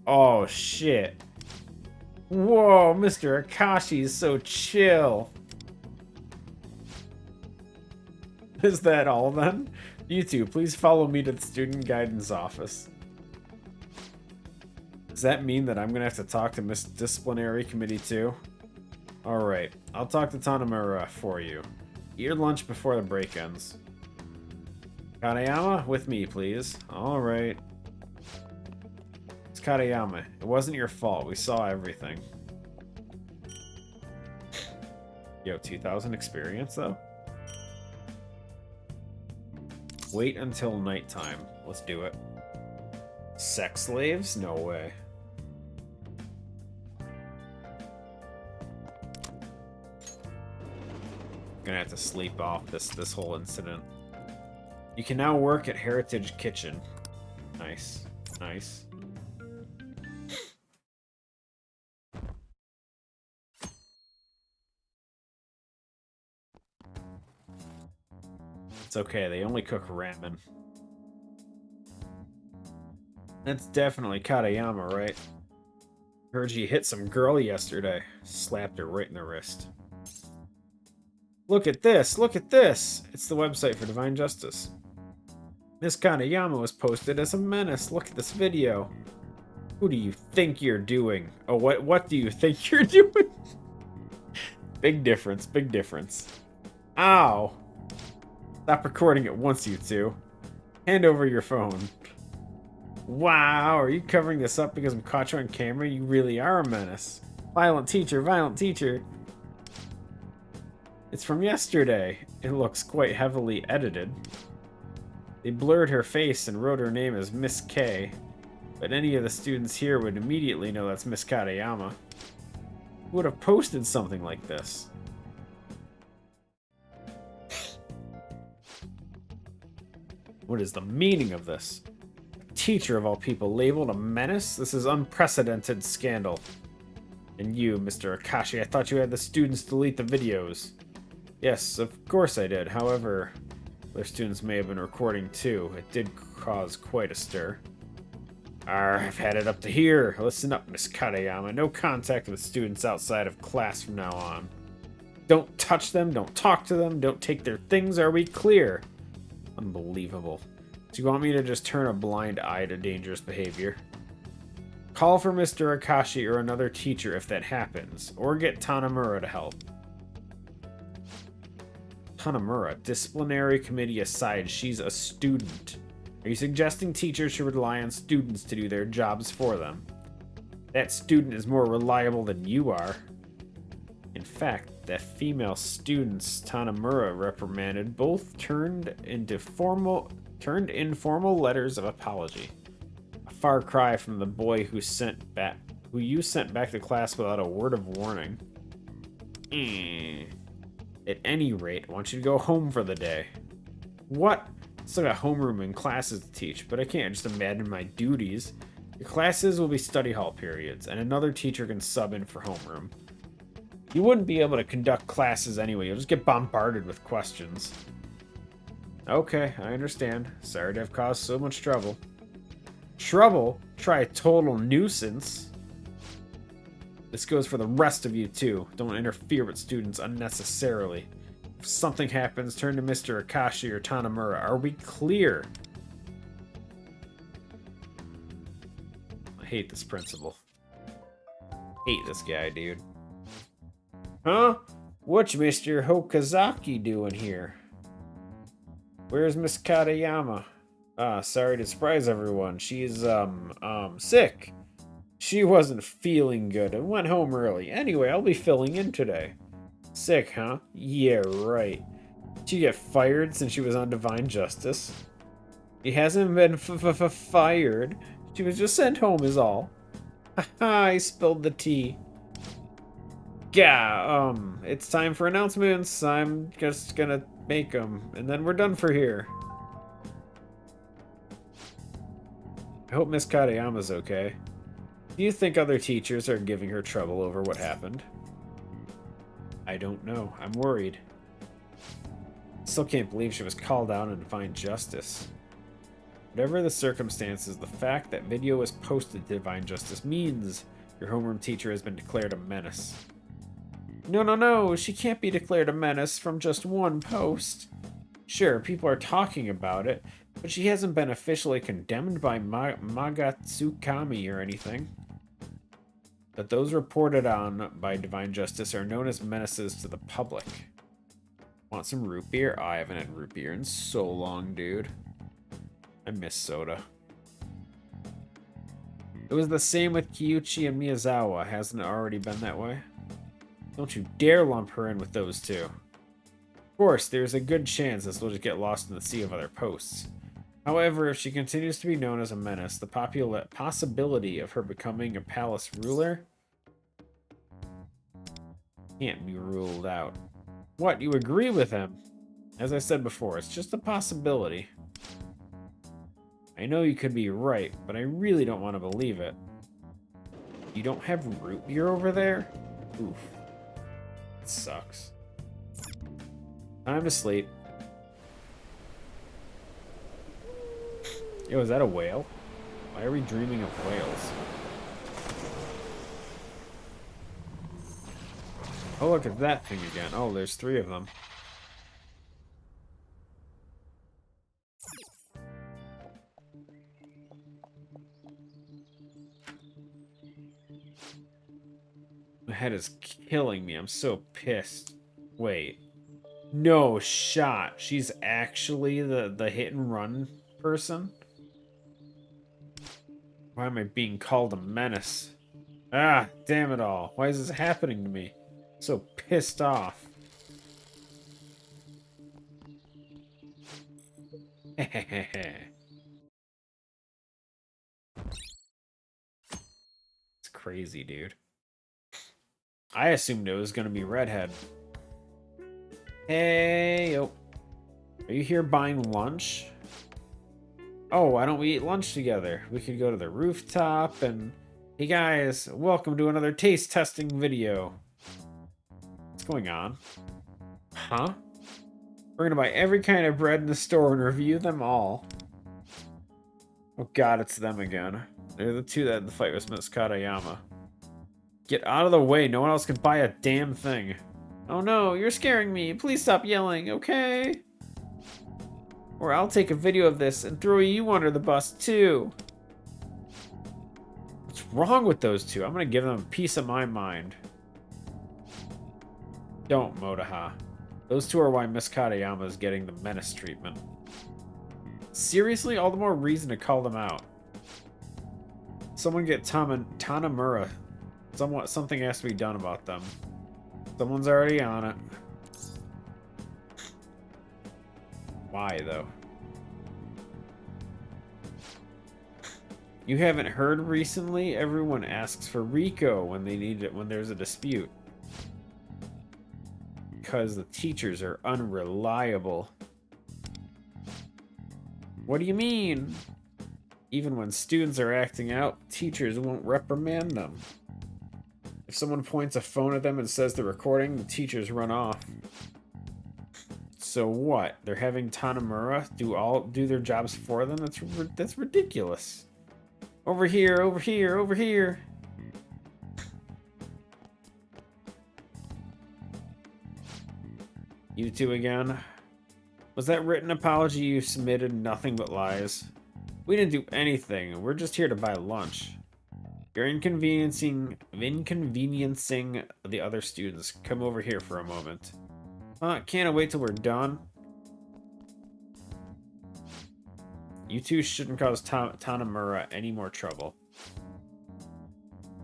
Oh, shit. Whoa, Mr. Akashi is so chill. Is that all then? You two, please follow me to the student guidance office. Does that mean that I'm gonna have to talk to Miss Disciplinary Committee too? Alright, I'll talk to Tanamura for you. Eat your lunch before the break ends. Katayama, with me, please. Alright. It's Katayama. It wasn't your fault. We saw everything. Yo, 2,000 experience, though? Wait until nighttime. Let's do it. Sex slaves? No way. Gonna have to sleep off this whole incident. You can now work at Heritage Kitchen. Nice. Nice. It's okay, they only cook ramen. That's definitely Katayama, right? Heard you hit some girl yesterday. Slapped her right in the wrist. Look at this! Look at this! It's the website for Divine Justice. This Katayama was posted as a menace. Look at this video. Who do you think you're doing? Oh, what do you think you're doing? Big difference, big difference. Ow! Stop recording at once, you two. Hand over your phone. Wow, are you covering this up because I'm caught you on camera? You really are a menace. Violent teacher, violent teacher. It's from yesterday. It looks quite heavily edited. They blurred her face and wrote her name as Miss K, but any of the students here would immediately know that's Miss Katayama. Who would have posted something like this? What is the meaning of this? A teacher of all people labeled a menace? This is unprecedented scandal. And you, Mr. Akashi, I thought you had the students delete the videos. Yes, of course I did. However, other students may have been recording too. It did cause quite a stir. I've had it up to here. Listen up, Miss Katayama. No contact with students outside of class from now on. Don't touch them, don't talk to them, don't take their things. Are we clear? Unbelievable. Do you want me to just turn a blind eye to dangerous behavior? Call for Mr. Akashi or another teacher if that happens, or get Tanamura to help. Tanamura, disciplinary committee aside, she's a student. Are you suggesting teachers should rely on students to do their jobs for them? That student is more reliable than you are. In fact, the female students Tanamura reprimanded both turned in formal letters of apology. A far cry from the boy who you sent back to class without a word of warning. At any rate, I want you to go home for the day. What? Still got homeroom and classes to teach, but I can't just abandon my duties. Your classes will be study hall periods, and another teacher can sub in for homeroom. You wouldn't be able to conduct classes anyway. You'll just get bombarded with questions. Okay, I understand. Sorry to have caused so much trouble. Trouble? Try a total nuisance. This goes for the rest of you too. Don't interfere with students unnecessarily. If something happens, turn to Mr. Akashi or Tanamura. Are we clear? I hate this principal. Hate this guy, dude. Huh? What's Mr. Hokazaki doing here? Where's Miss Katayama? Sorry to surprise everyone. She's, sick. She wasn't feeling good and went home early. Anyway, I'll be filling in today. Sick, huh? Yeah, right. Did she get fired since she was on Divine Justice? She hasn't been fired. She was just sent home is all. Haha, I spilled the tea. Yeah, it's time for announcements. I'm just gonna make them, and then we're done for here. I hope Miss Katayama's okay. Do you think other teachers are giving her trouble over what happened? I don't know. I'm worried. Still can't believe she was called out in Divine Justice. Whatever the circumstances, the fact that video was posted to Divine Justice means your homeroom teacher has been declared a menace. No, she can't be declared a menace from just one post. Sure, people are talking about it, but she hasn't been officially condemned by Magatsukami or anything. But those reported on by Divine Justice are known as menaces to the public. Want some root beer? I haven't had root beer in so long, dude. I miss soda. It was the same with Kyuchi and Miyazawa. Hasn't it already been that way? Don't you dare lump her in with those two. Of course, there's a good chance this will just get lost in the sea of other posts. However, if she continues to be known as a menace, the possibility of her becoming a palace ruler can't be ruled out. What, you agree with him? As I said before, it's just a possibility. I know you could be right, but I really don't want to believe it. You don't have root beer over there? Oof. It sucks. Time to sleep. Yo, is that a whale? Why are we dreaming of whales? Oh, look at that thing again. Oh, there's 3 of them. My head is killing me. I'm so pissed. Wait. No shot. She's actually the hit and run person? Why am I being called a menace? Ah, damn it all. Why is this happening to me? I'm so pissed off. It's crazy, dude. I assumed it was gonna be Redhead. Hey, yo. Are you here buying lunch? Oh, why don't we eat lunch together? We could go to the rooftop and... Hey guys, welcome to another taste testing video. What's going on? Huh? We're gonna buy every kind of bread in the store and review them all. Oh god, it's them again. They're the two that had the fight with Miss Katayama. Get out of the way, no one else can buy a damn thing. Oh no, you're scaring me. Please stop yelling, okay? Or I'll take a video of this and throw you under the bus too. What's wrong with those two? I'm gonna give them a piece of my mind. Don't, Motoha. Those two are why Miss Katayama is getting the menace treatment. Seriously? All the more reason to call them out. Someone get Tanamura. Something has to be done about them. Someone's already on it. Why, though? You haven't heard recently? Everyone asks for Rico when they need it when there's a dispute. Because the teachers are unreliable. What do you mean? Even when students are acting out, teachers won't reprimand them. If someone points a phone at them and says they're recording, the teachers run off. So what? They're having Tanamura do their jobs for them? That's ridiculous. Over here, over here, over here. You two again? Was that written apology you submitted nothing but lies? We didn't do anything. We're just here to buy lunch. You're inconveniencing the other students. Come over here for a moment. Can't I wait till we're done? You two shouldn't cause Tanamura any more trouble.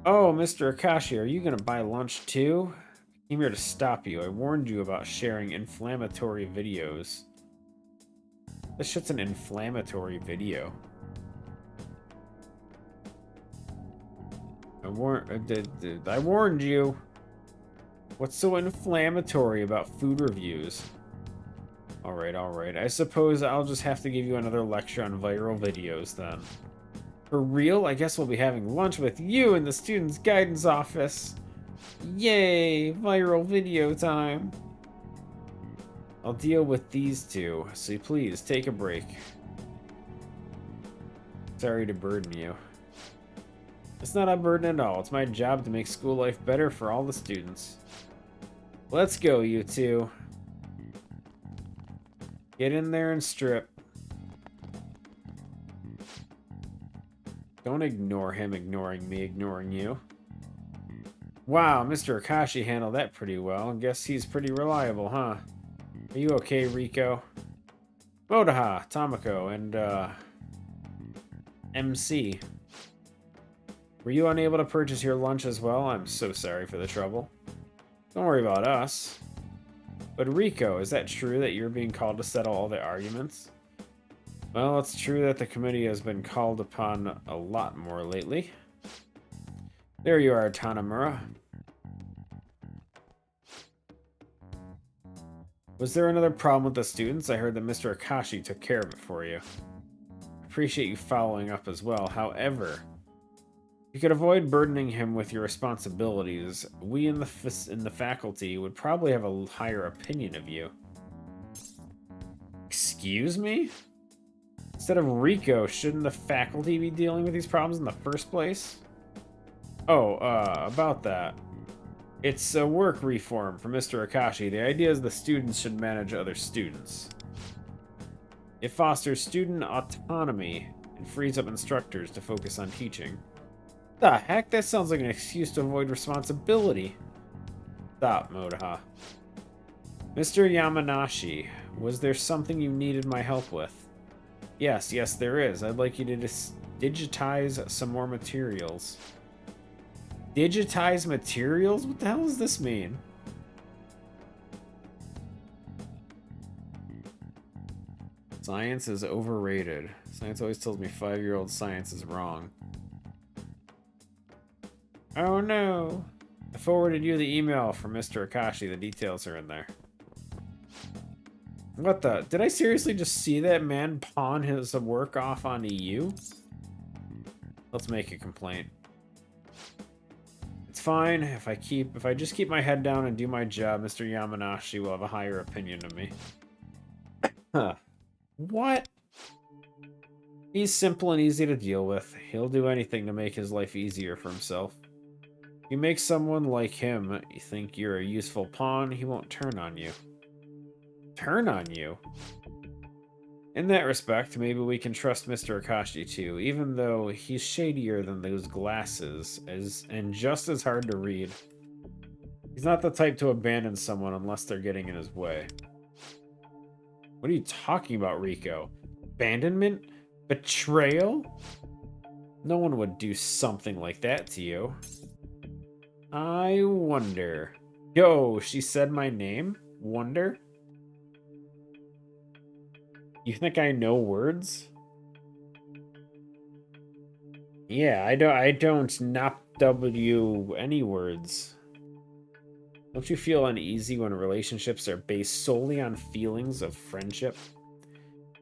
Oh, Mr. Akashi, are you gonna buy lunch too? I came here to stop you. I warned you about sharing inflammatory videos. This shit's an inflammatory video. I warned you. What's so inflammatory about food reviews? Alright. I suppose I'll just have to give you another lecture on viral videos then. For real? I guess we'll be having lunch with you in the student's guidance office. Yay! Viral video time. I'll deal with these two, so please take a break. Sorry to burden you. It's not a burden at all. It's my job to make school life better for all the students. Let's go, you two. Get in there and strip. Don't ignore him ignoring me ignoring you. Wow, Mr. Akashi handled that pretty well. Guess he's pretty reliable, huh? Are you okay, Rico? Motoha, Tamako, and, MC. Were you unable to purchase your lunch as well? I'm so sorry for the trouble. Don't worry about us. But Rico, is that true that you're being called to settle all the arguments? Well, it's true that the committee has been called upon a lot more lately. There you are, Tanamura. Was there another problem with the students? I heard that Mr. Akashi took care of it for you. Appreciate you following up as well. However, you could avoid burdening him with your responsibilities. We in the faculty would probably have a higher opinion of you. Excuse me? Instead of Rico, shouldn't the faculty be dealing with these problems in the first place? Oh, about that. It's a work reform for Mr. Akashi. The idea is the students should manage other students. It fosters student autonomy and frees up instructors to focus on teaching. The heck? That sounds like an excuse to avoid responsibility. Stop, Motoha. Mr. Yamanashi, was there something you needed my help with? Yes, there is. I'd like you to digitize some more materials. Digitize materials? What the hell does this mean? Science is overrated. Science always tells me 5-year-old science is wrong. Oh no! I forwarded you the email from Mr. Akashi. The details are in there. What the? Did I seriously just see that man pawn his work off onto you? Let's make a complaint. It's fine if I just keep my head down and do my job, Mr. Yamanashi will have a higher opinion of me. Huh. What? He's simple and easy to deal with. He'll do anything to make his life easier for himself. If you make someone like him you think you're a useful pawn, he won't turn on you. Turn on you? In that respect, maybe we can trust Mr. Akashi too, even though he's shadier than those glasses and just as hard to read. He's not the type to abandon someone unless they're getting in his way. What are you talking about, Rico? Abandonment? Betrayal? No one would do something like that to you. I wonder. Yo, she said my name? Wonder? You think I know words? Yeah, I don't not W any words. Don't you feel uneasy when relationships are based solely on feelings of friendship?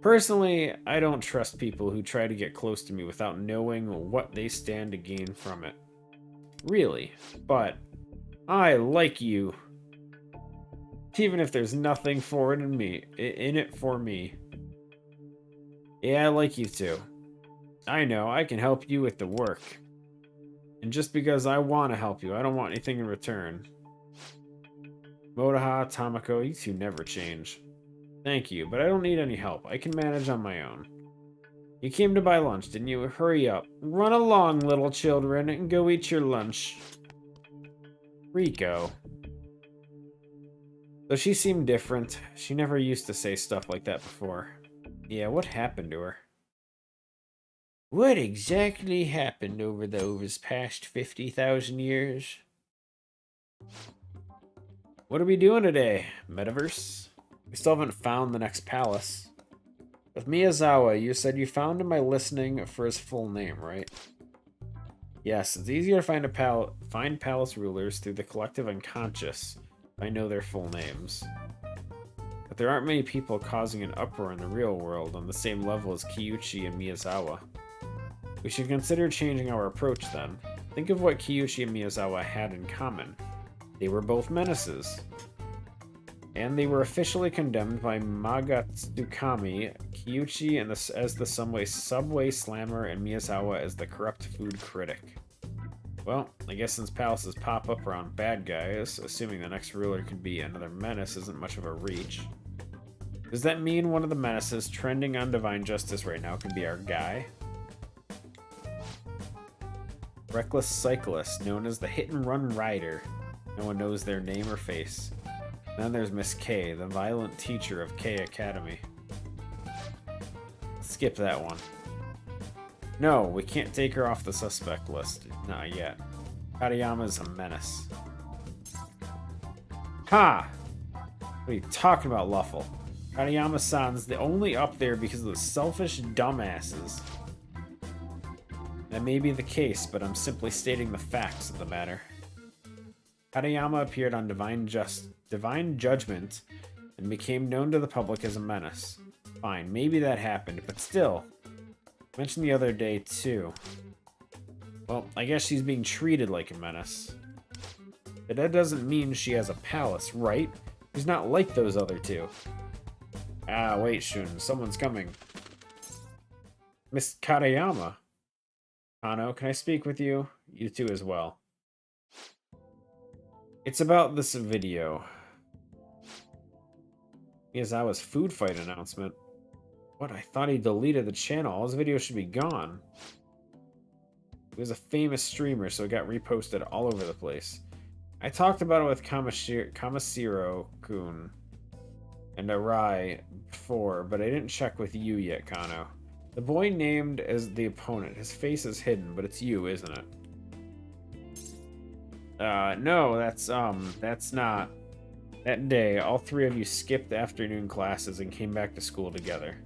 Personally, I don't trust people who try to get close to me without knowing what they stand to gain from it. Really, but I like you. Even if there's nothing for it in it for me. Yeah, I like you too. I know, I can help you with the work. And just because I want to help you, I don't want anything in return. Motoha, Tamako, you two never change. Thank you, but I don't need any help. I can manage on my own. You came to buy lunch, didn't you? Hurry up. Run along, little children, and go eat your lunch. Rico. Though she seemed different, she never used to say stuff like that before. Yeah, what happened to her? What exactly happened over those past 50,000 years? What are we doing today, Metaverse? We still haven't found the next palace. With Miyazawa, you said you found him by listening for his full name, right? Yes, it's easier to find palace rulers through the collective unconscious if I know their full names. But there aren't many people causing an uproar in the real world on the same level as Kyuchi and Miyazawa. We should consider changing our approach then. Think of what Kyuchi and Miyazawa had in common. They were both menaces. And they were officially condemned by Magatsukami, Kyuchi as the subway slammer, and Miyazawa as the corrupt food critic. Well, I guess since palaces pop up around bad guys, assuming the next ruler could be another menace isn't much of a reach. Does that mean one of the menaces trending on Divine Justice right now can be our guy? Reckless cyclist, known as the hit-and-run rider. No one knows their name or face. Then there's Miss K, the violent teacher of K Academy. Skip that one. No, we can't take her off the suspect list. Not yet. Katayama's a menace. Ha! What are you talking about, Luffle? Katayama-san's the only up there because of the selfish dumbasses. That may be the case, but I'm simply stating the facts of the matter. Katayama appeared on Divine Judgment and became known to the public as a menace. Fine, maybe that happened, but still. Mentioned the other day, too. Well, I guess she's being treated like a menace. But that doesn't mean she has a palace, right? She's not like those other two. Ah, wait, Shun, someone's coming. Miss Katayama. Kano, can I speak with you? You two as well. It's about this video. Miyazawa's food fight announcement. What? I thought he deleted the channel. All his videos should be gone. He was a famous streamer, so it got reposted all over the place. I talked about it with Kamasiro-kun and Arai before, but I didn't check with you yet, Kano. The boy named as the opponent. His face is hidden, but it's you, isn't it? No, that's not. That day, all three of you skipped afternoon classes and came back to school together.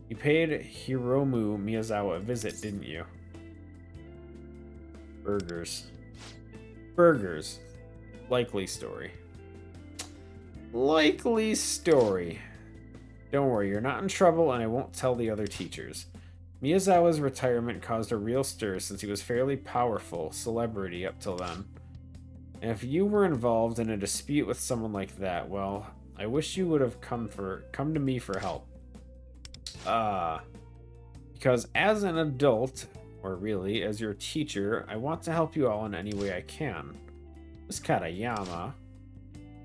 You paid Hiromu Miyazawa a visit, didn't you? Burgers. Burgers. Likely story. Likely story. Don't worry, you're not in trouble, and I won't tell the other teachers. Miyazawa's retirement caused a real stir since he was fairly powerful celebrity up till then. And if you were involved in a dispute with someone like that, well, I wish you would have come to me for help. Because as an adult, or really as your teacher, I want to help you all in any way I can. Miss Katayama,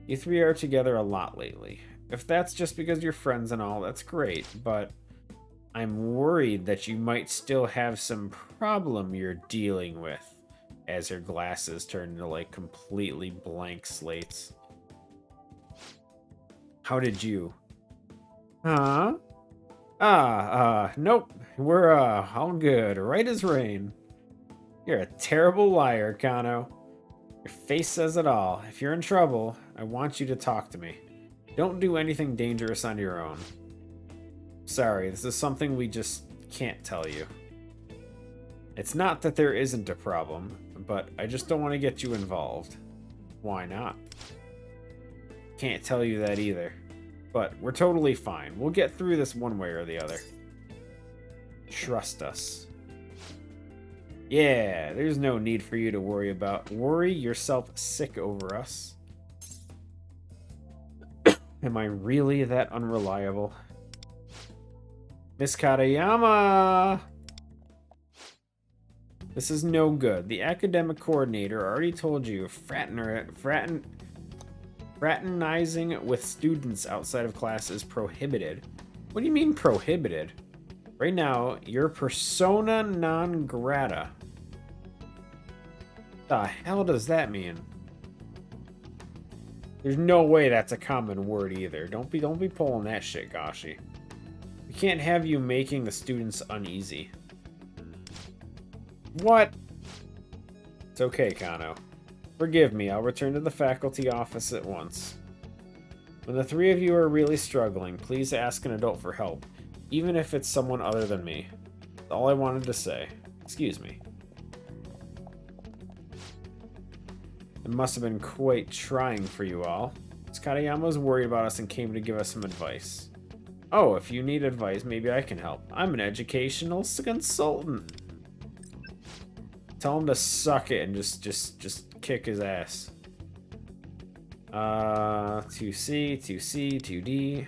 you three are together a lot lately. If that's just because you're friends and all, that's great, but I'm worried that you might still have some problem you're dealing with. As her glasses turn into like completely blank slates. How did you? Huh? Nope. We're, all good. Right as rain. You're a terrible liar, Kano. Your face says it all. If you're in trouble, I want you to talk to me. Don't do anything dangerous on your own. Sorry, this is something we just can't tell you. It's not that there isn't a problem, but I just don't want to get you involved. Why not? Can't tell you that either. But we're totally fine. We'll get through this one way or the other. Trust us. Yeah, there's no need for you to worry yourself sick over us. Am I really that unreliable? Miss Katayama! This is no good. The academic coordinator already told you fraternizing with students outside of class is prohibited. What do you mean prohibited? Right now, you're persona non grata. The hell does that mean? There's no way that's a common word either. Don't be pulling that shit, Gashi. We can't have you making the students uneasy. What? It's okay, Kano. Forgive me, I'll return to the faculty office at once. When the three of you are really struggling, please ask an adult for help, even if it's someone other than me. That's all I wanted to say. Excuse me. It must have been quite trying for you all. Katayama was worried about us and came to give us some advice. Oh, if you need advice, maybe I can help. I'm an educational consultant. Tell him to suck it and just kick his ass. 2C, 2C, 2D.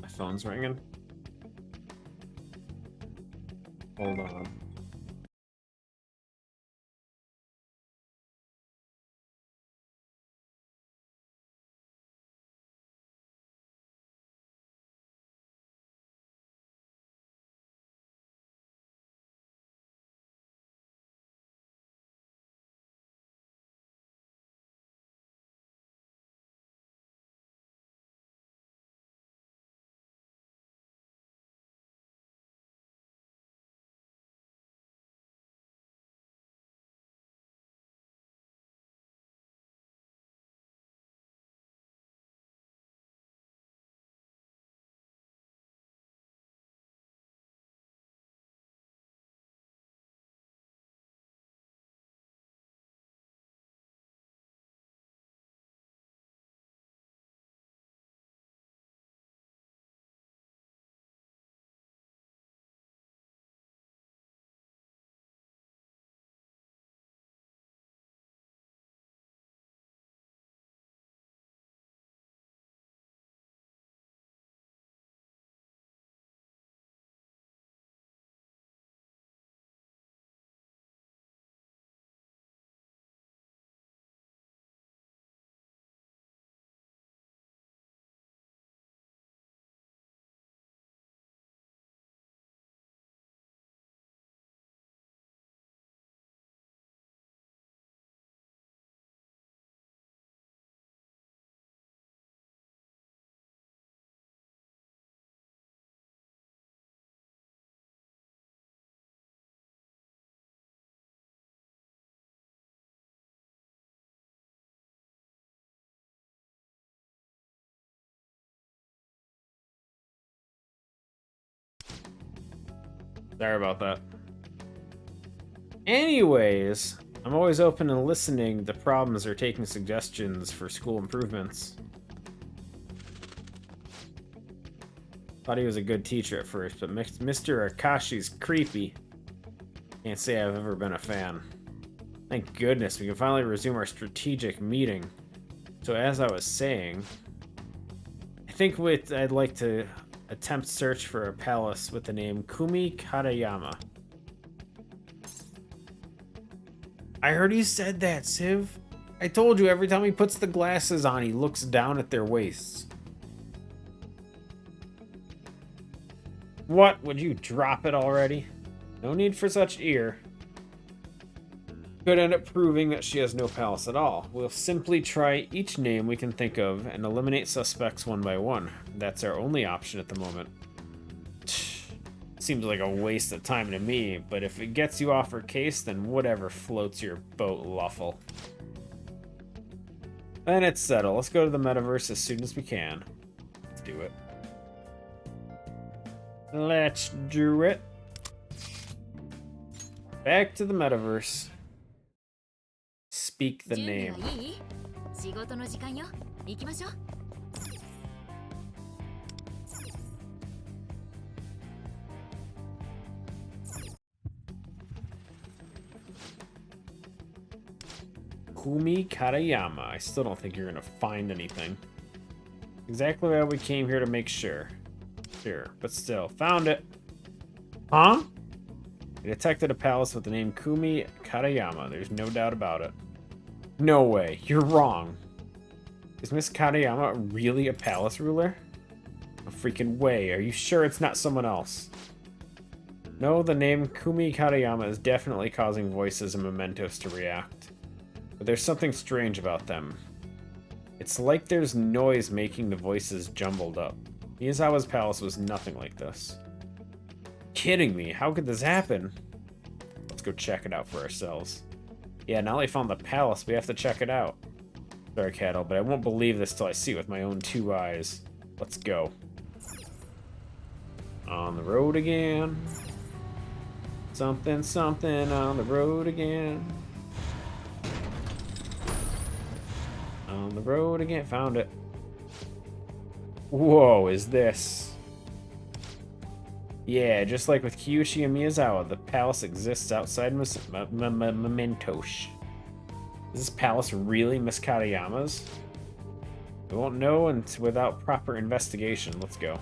My phone's ringing. Hold on. Sorry about that. Anyways, I'm always open to listening to problems or taking suggestions for school improvements. Thought he was a good teacher at first, but Mr. Akashi's creepy. Can't say I've ever been a fan. Thank goodness we can finally resume our strategic meeting. So as I was saying, I think I'd like to attempt search for a palace with the name Kumi Katayama. I heard you said that, Civ. I told you every time he puts the glasses on, he looks down at their waists. What? Would you drop it already? No need for such ear. Could end up proving that she has no palace at all. We'll simply try each name we can think of and eliminate suspects one by one. That's our only option at the moment. Seems like a waste of time to me, but if it gets you off her case, then whatever floats your boat, Luffle. Then it's settled. Let's go to the metaverse as soon as we can. Let's do it. Let's do it. Back to the metaverse. Speak the name. Kumi Katayama. I still don't think you're gonna find anything. Exactly why we came here to make sure. Sure, but still. Found it. Huh? We detected a palace with the name Kumi Katayama. There's no doubt about it. No way. You're wrong. Is Miss Katayama really a palace ruler? No freaking way. Are you sure it's not someone else? No, the name Kumi Katayama is definitely causing voices and mementos to react. But there's something strange about them. It's like there's noise making the voices jumbled up. Miyazawa's palace was nothing like this. Kidding me? How could this happen? Let's go check it out for ourselves. Yeah, now they found the palace, we have to check it out. Sorry, Cattle, but I won't believe this till I see it with my own two eyes. Let's go. On the road again. Something, something on the road again. On the road again. Found it. Whoa, is this? Yeah, just like with Kyushi and Miyazawa, the palace exists outside Mementos. Is this palace really Miss Katayama's? We won't know without proper investigation. Let's go.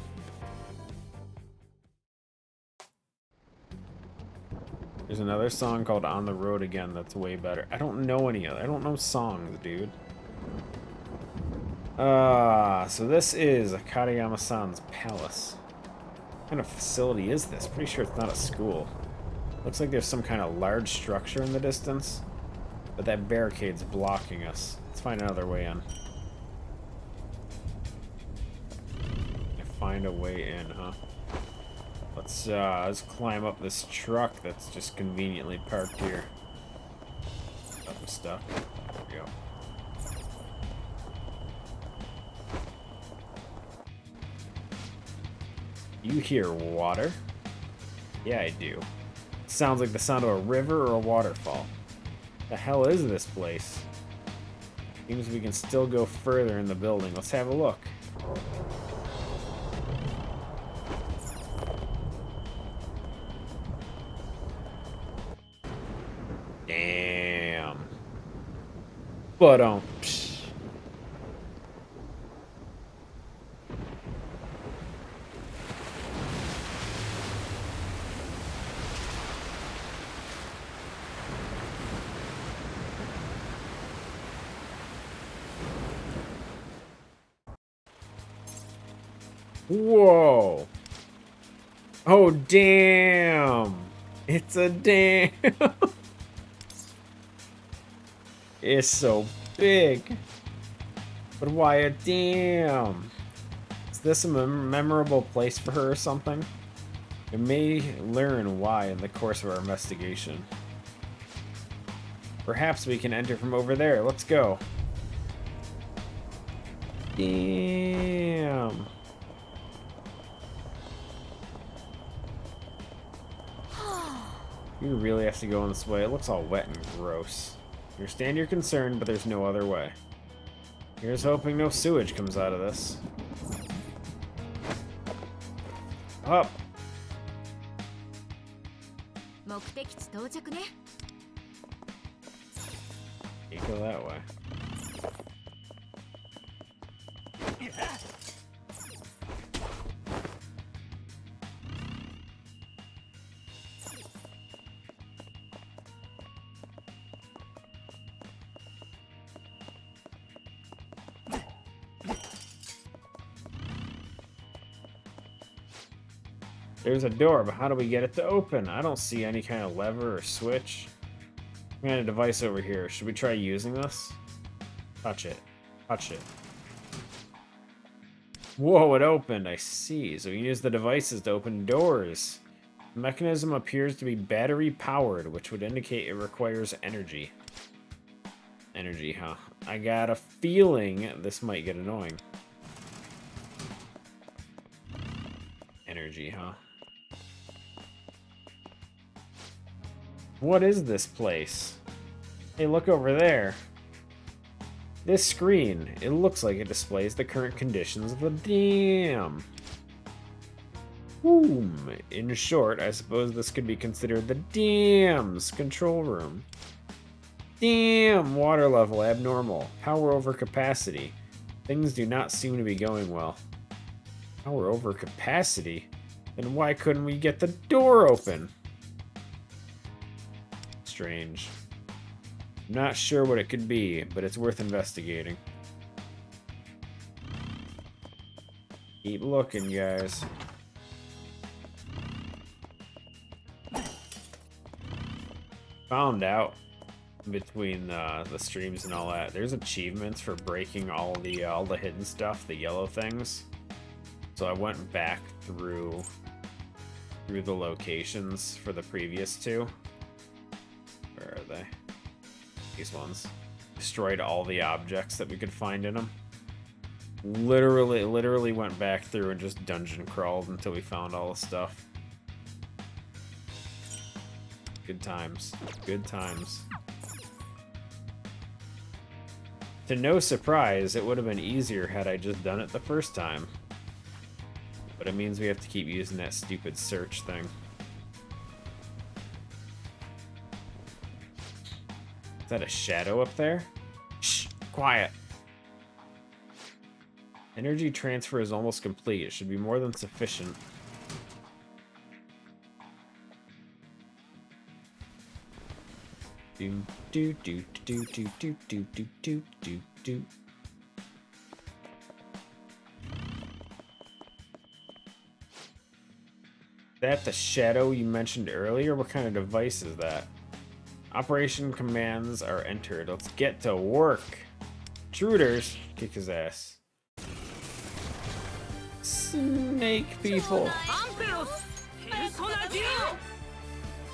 There's another song called On the Road Again that's way better. I don't know any of it. I don't know songs, dude. So this is Katayama-san's palace. What kind of facility is this? Pretty sure it's not a school. Looks like there's some kind of large structure in the distance, but that barricade's blocking us. Let's find another way in. Find a way in, huh? Let's climb up this truck that's just conveniently parked here. Up with stuff. There we go. You hear water? Yeah, I do. Sounds like the sound of a river or a waterfall. The hell is this place? Seems we can still go further in the building. Let's have a look. Damn. But whoa. Oh, damn. It's a dam. It's so big. But why a dam? Is this a memorable place for her or something? We may learn why in the course of our investigation. Perhaps we can enter from over there. Let's go. Damn. You really have to go in this way. It looks all wet and gross. I understand your concern, but there's no other way. Here's hoping no sewage comes out of this. Up. 目的地到着ね。 You go that way. There's a door, but how do we get it to open? I don't see any kind of lever or switch. We got a device over here. Should we try using this? Touch it. Touch it. Whoa, it opened. I see. So we can use the devices to open doors. The mechanism appears to be battery powered, which would indicate it requires energy. Energy, huh? I got a feeling this might get annoying. Energy, huh? What is this place? Hey, look over there. This screen, it looks like it displays the current conditions of the dam. Boom. In short, I suppose this could be considered the dam's control room. Dam! Water level abnormal. Power over capacity. Things do not seem to be going well. Power over capacity? Then why couldn't we get the door open? Strange. I'm not sure what it could be, but it's worth investigating. Keep looking, guys. Found out between the streams and all that, there's achievements for breaking all the hidden stuff, the yellow things. So I went back through the locations for the previous two. Where are they? These ones. Destroyed all the objects that we could find in them. Literally went back through and just dungeon crawled until we found all the stuff. Good times. Good times. To no surprise, it would have been easier had I just done it the first time. But it means we have to keep using that stupid search thing. Is that a shadow up there? Shh, quiet. Energy transfer is almost complete. It should be more than sufficient. Do do do do do do do do do do do. That the shadow you mentioned earlier? What kind of device is that? Operation commands are entered. Let's get to work. Intruders, kick his ass. Snake people.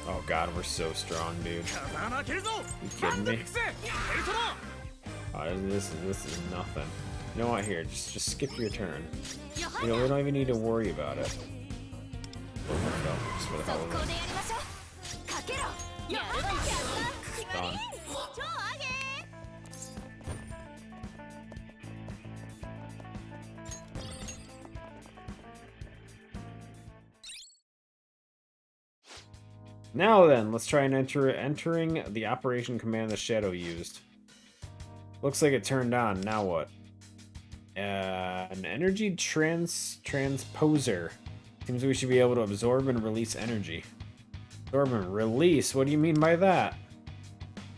Oh god, we're so strong, dude. You kidding me? Oh, this is nothing. You know what? Here, just skip your turn. You know, we don't even need to worry about it. Just for the hell of it. Done. Now then, let's try and entering the operation command the shadow used. Looks like it turned on. Now what? An energy transposer. Seems we should be able to absorb and release energy. Absorb and release? What do you mean by that?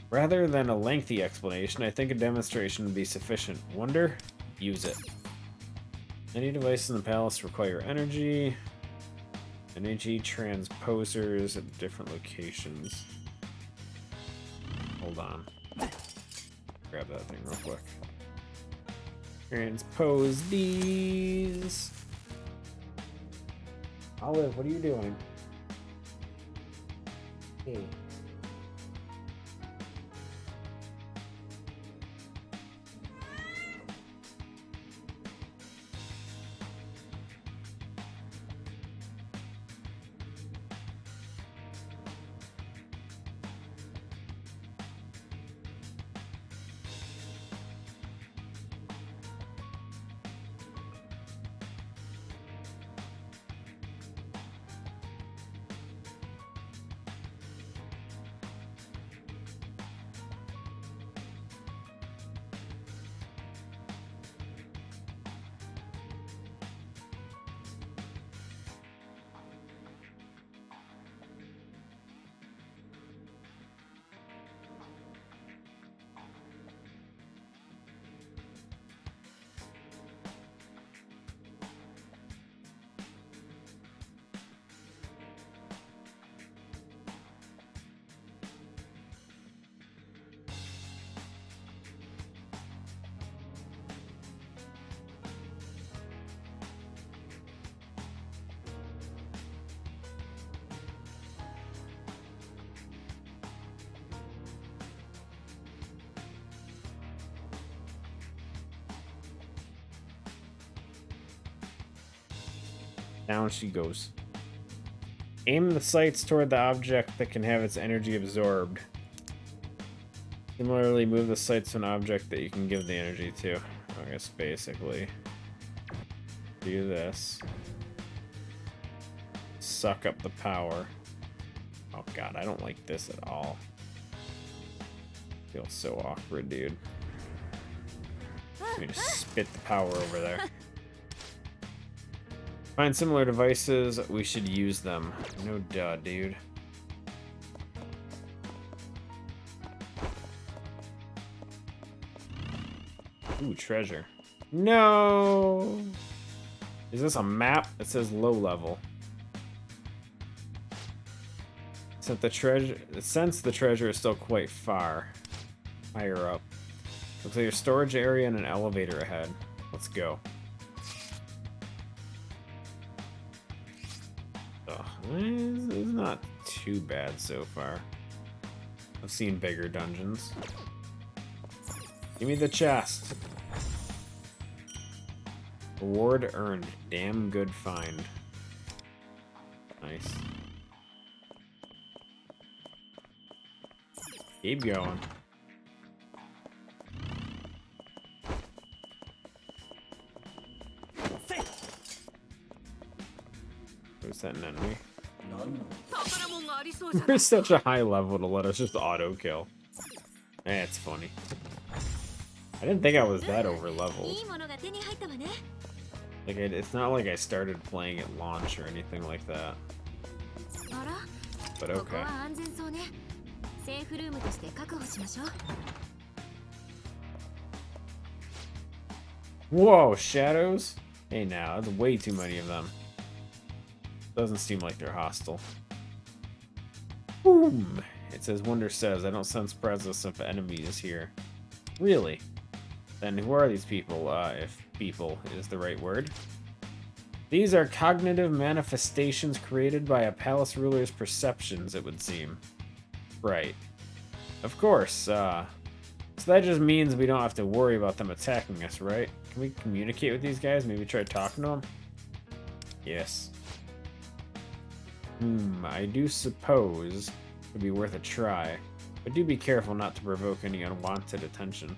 Rather than a lengthy explanation, I think a demonstration would be sufficient. Wonder? Use it. Any devices in the palace require energy. Energy transposers at different locations. Hold on. Grab that thing real quick. Transpose these. Olive, what are you doing? Hey. Down she goes. Aim the sights toward the object that can have its energy absorbed. Similarly, move the sights to an object that you can give the energy to. I guess basically do this. Suck up the power. Oh god, I don't like this at all. Feels so awkward, dude. Let me just spit the power over there. Find similar devices, we should use them. No duh, dude. Ooh, treasure. No! Is this a map? It says low level. Since the treasure is still quite far. Higher up. Looks like your storage area and an elevator ahead. Let's go. Oh, it's not too bad so far. I've seen bigger dungeons. Give me the chest. Award earned. Damn good find. Nice. Keep going. Was that an enemy? We're such a high level to let us just auto kill. It's funny. I didn't think I was that over leveled. Like it's not like I started playing at launch or anything like that. But okay. Whoa, shadows? Hey now, that's way too many of them. Doesn't seem like they're hostile. Boom! It says, Wonder says, I don't sense presence of enemies here. Really? Then who are these people, if people is the right word? These are cognitive manifestations created by a palace ruler's perceptions, it would seem. Right. Of course, so that just means we don't have to worry about them attacking us, right? Can we communicate with these guys? Maybe try talking to them? Yes. I do suppose it'd be worth a try, but do be careful not to provoke any unwanted attention.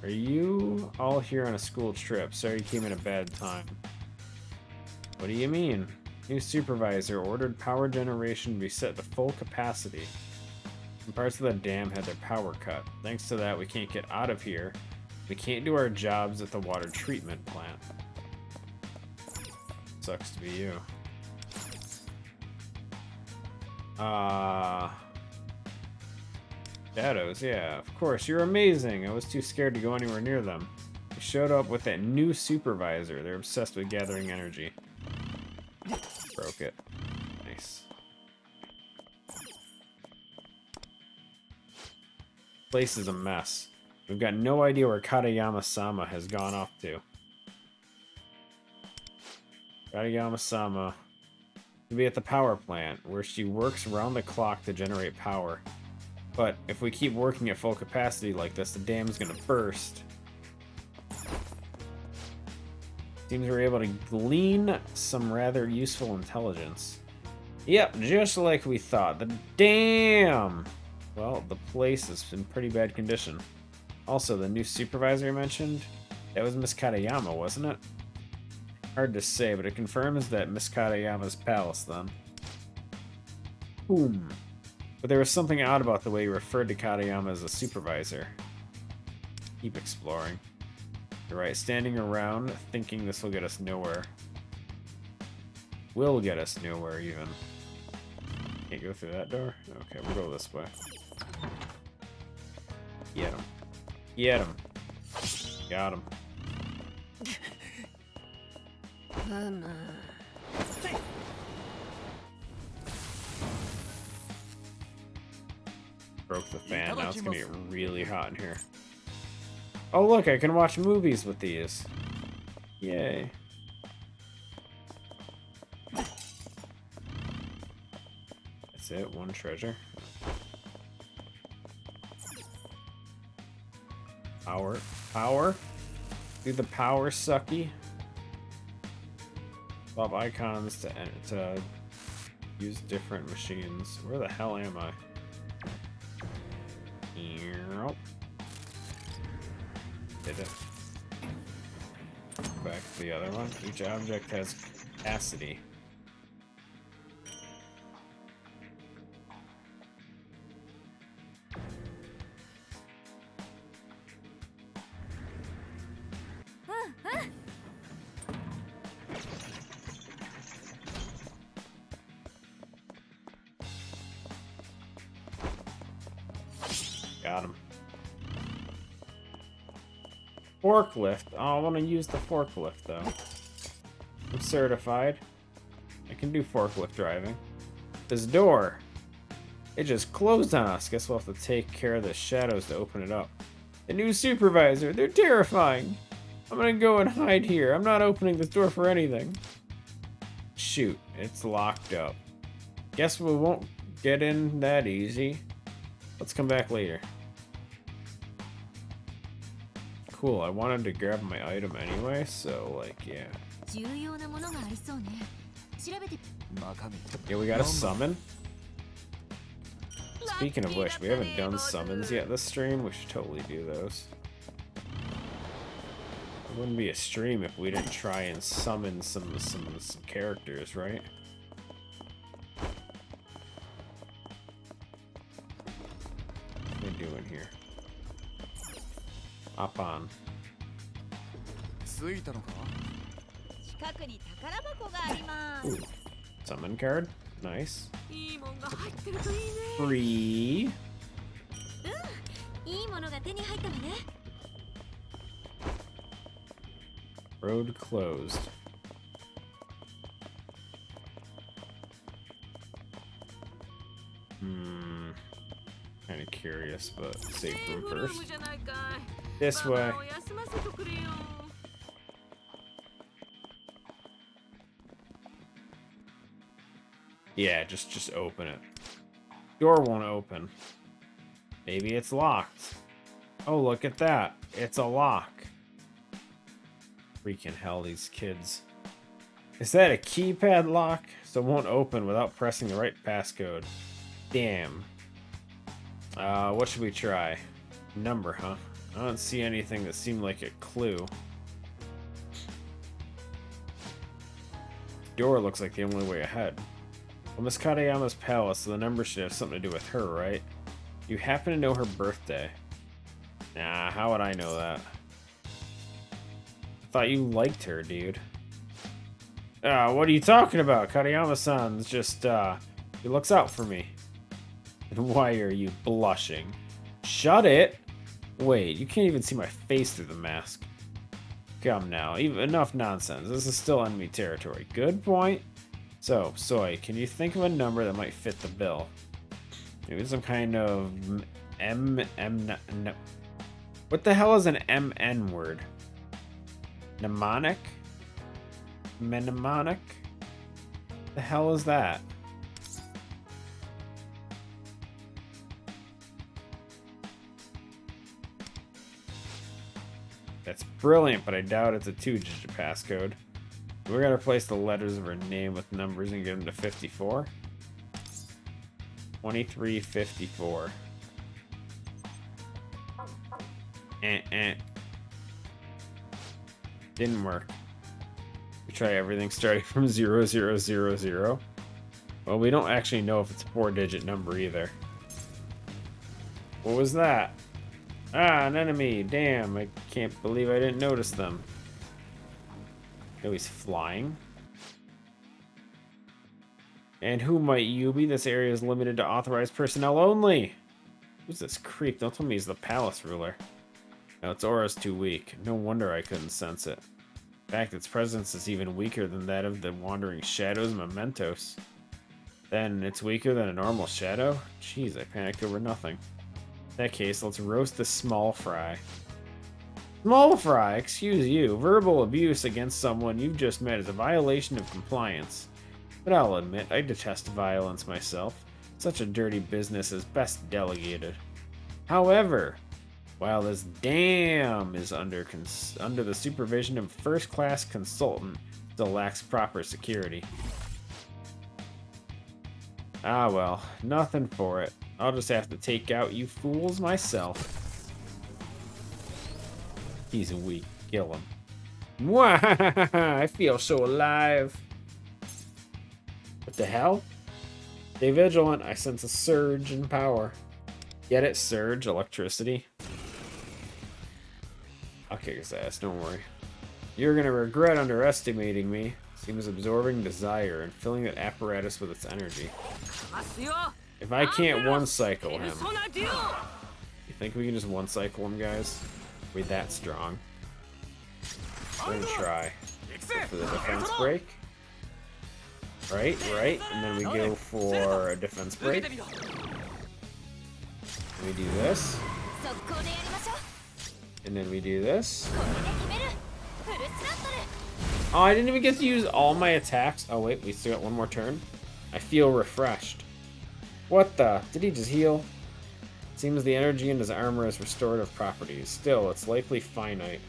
Are you all here on a school trip? Sorry you came at a bad time. What do you mean? New supervisor ordered power generation to be set to full capacity. Some parts of the dam had their power cut. Thanks to that, we can't get out of here. We can't do our jobs at the water treatment plant. Sucks to be you. Shadows, yeah, of course. You're amazing. I was too scared to go anywhere near them. They showed up with that new supervisor. They're obsessed with gathering energy. Broke it. Nice. Place is a mess. We've got no idea where Katayama-sama has gone off to. Katayama-sama to be at the power plant, where she works around the clock to generate power. But if we keep working at full capacity like this, the dam's gonna burst. Seems we're able to glean some rather useful intelligence. Yep, just like we thought. The dam! Well, the place is in pretty bad condition. Also, the new supervisor I mentioned, that was Miss Katayama, wasn't it? Hard to say, but it confirms that Miss Katayama's palace, then. Boom. But there was something odd about the way he referred to Katayama as a supervisor. Keep exploring. You're right, standing around thinking this will get us nowhere. Will get us nowhere, even. Can't go through that door? Okay, we'll go this way. Get him. Get him. Got him. Broke the fan, now it's gonna get really hot in here. Oh look, I can watch movies with these. Yay. That's it, one treasure. Power. Power? Do the power sucky. Swap icons to use different machines. Where the hell am I? Did it. Back to the other one. Each object has capacity. Got him. Forklift. Oh, I want to use the forklift though. I'm certified. I can do forklift driving. This door. It just closed on us. Guess we'll have to take care of the shadows to open it up. The new supervisor. They're terrifying. I'm gonna go and hide here. I'm not opening this door for anything. Shoot. It's locked up. Guess we won't get in that easy. Let's come back later. Cool, I wanted to grab my item anyway, so like, yeah. Yeah, we got a summon. Speaking of which, we haven't done summons yet this stream. We should totally do those. It wouldn't be a stream if we didn't try and summon some characters, right? What are we doing here? Hop on. Ooh. Summon card. Nice. Free. Road closed. Kind of curious, but safe room first. This way. Yeah, just open it. Door won't open. Maybe it's locked. Oh, look at that. It's a lock. Freaking hell, these kids. Is that a keypad lock? So it won't open without pressing the right passcode. Damn. What should we try? Number, huh? I don't see anything that seemed like a clue. Door looks like the only way ahead. Well, Miss Katayama's palace, so the number should have something to do with her, right? You happen to know her birthday. Nah, how would I know that? I thought you liked her, dude. What are you talking about? Katayama-san's just, he looks out for me. And why are you blushing? Shut it! Wait, you can't even see my face through the mask. Come now, enough nonsense. This is still enemy territory. Good point. So, Soy, can you think of a number that might fit the bill? Maybe some kind of no. What the hell is an MN word? Mnemonic? Mnemonic? The hell is that? That's brilliant, but I doubt it's a 2-digit passcode. We're gonna replace the letters of her name with numbers and get them to 54. 2354. Didn't work. We try everything starting from 0000. Well, we don't actually know if it's a 4-digit number either. What was that? Ah, an enemy. Damn, I can't believe I didn't notice them. Oh, he's flying. And who might you be? This area is limited to authorized personnel only. Who's this creep? Don't tell me he's the palace ruler. No, its aura's too weak. No wonder I couldn't sense it. In fact, its presence is even weaker than that of the wandering shadows and mementos. Then it's weaker than a normal shadow? Jeez, I panicked over nothing. In that case, let's roast this small fry. Small fry, excuse you. Verbal abuse against someone you've just met is a violation of compliance. But I'll admit, I detest violence myself. Such a dirty business is best delegated. However, While this dam is under the supervision of first-class consultant, still lacks proper security. Ah well, nothing for it. I'll just have to take out you fools myself. He's weak. Kill him. Mwah! I feel so alive. What the hell? Stay vigilant. I sense a surge in power. Get it? Surge? Electricity? I'll kick his ass, don't worry. You're gonna regret underestimating me. Seems absorbing desire and filling that apparatus with its energy. If I can't one-cycle him... You think we can just one-cycle him, guys? Are we that strong? We're gonna try. Go for the defense break. Right, and then we go for a defense break. We do this. And then we do this. Oh, I didn't even get to use all my attacks. Oh wait, we still got one more turn. I feel refreshed. What the? Did he just heal? Seems the energy in his armor has restorative properties. Still, it's likely finite.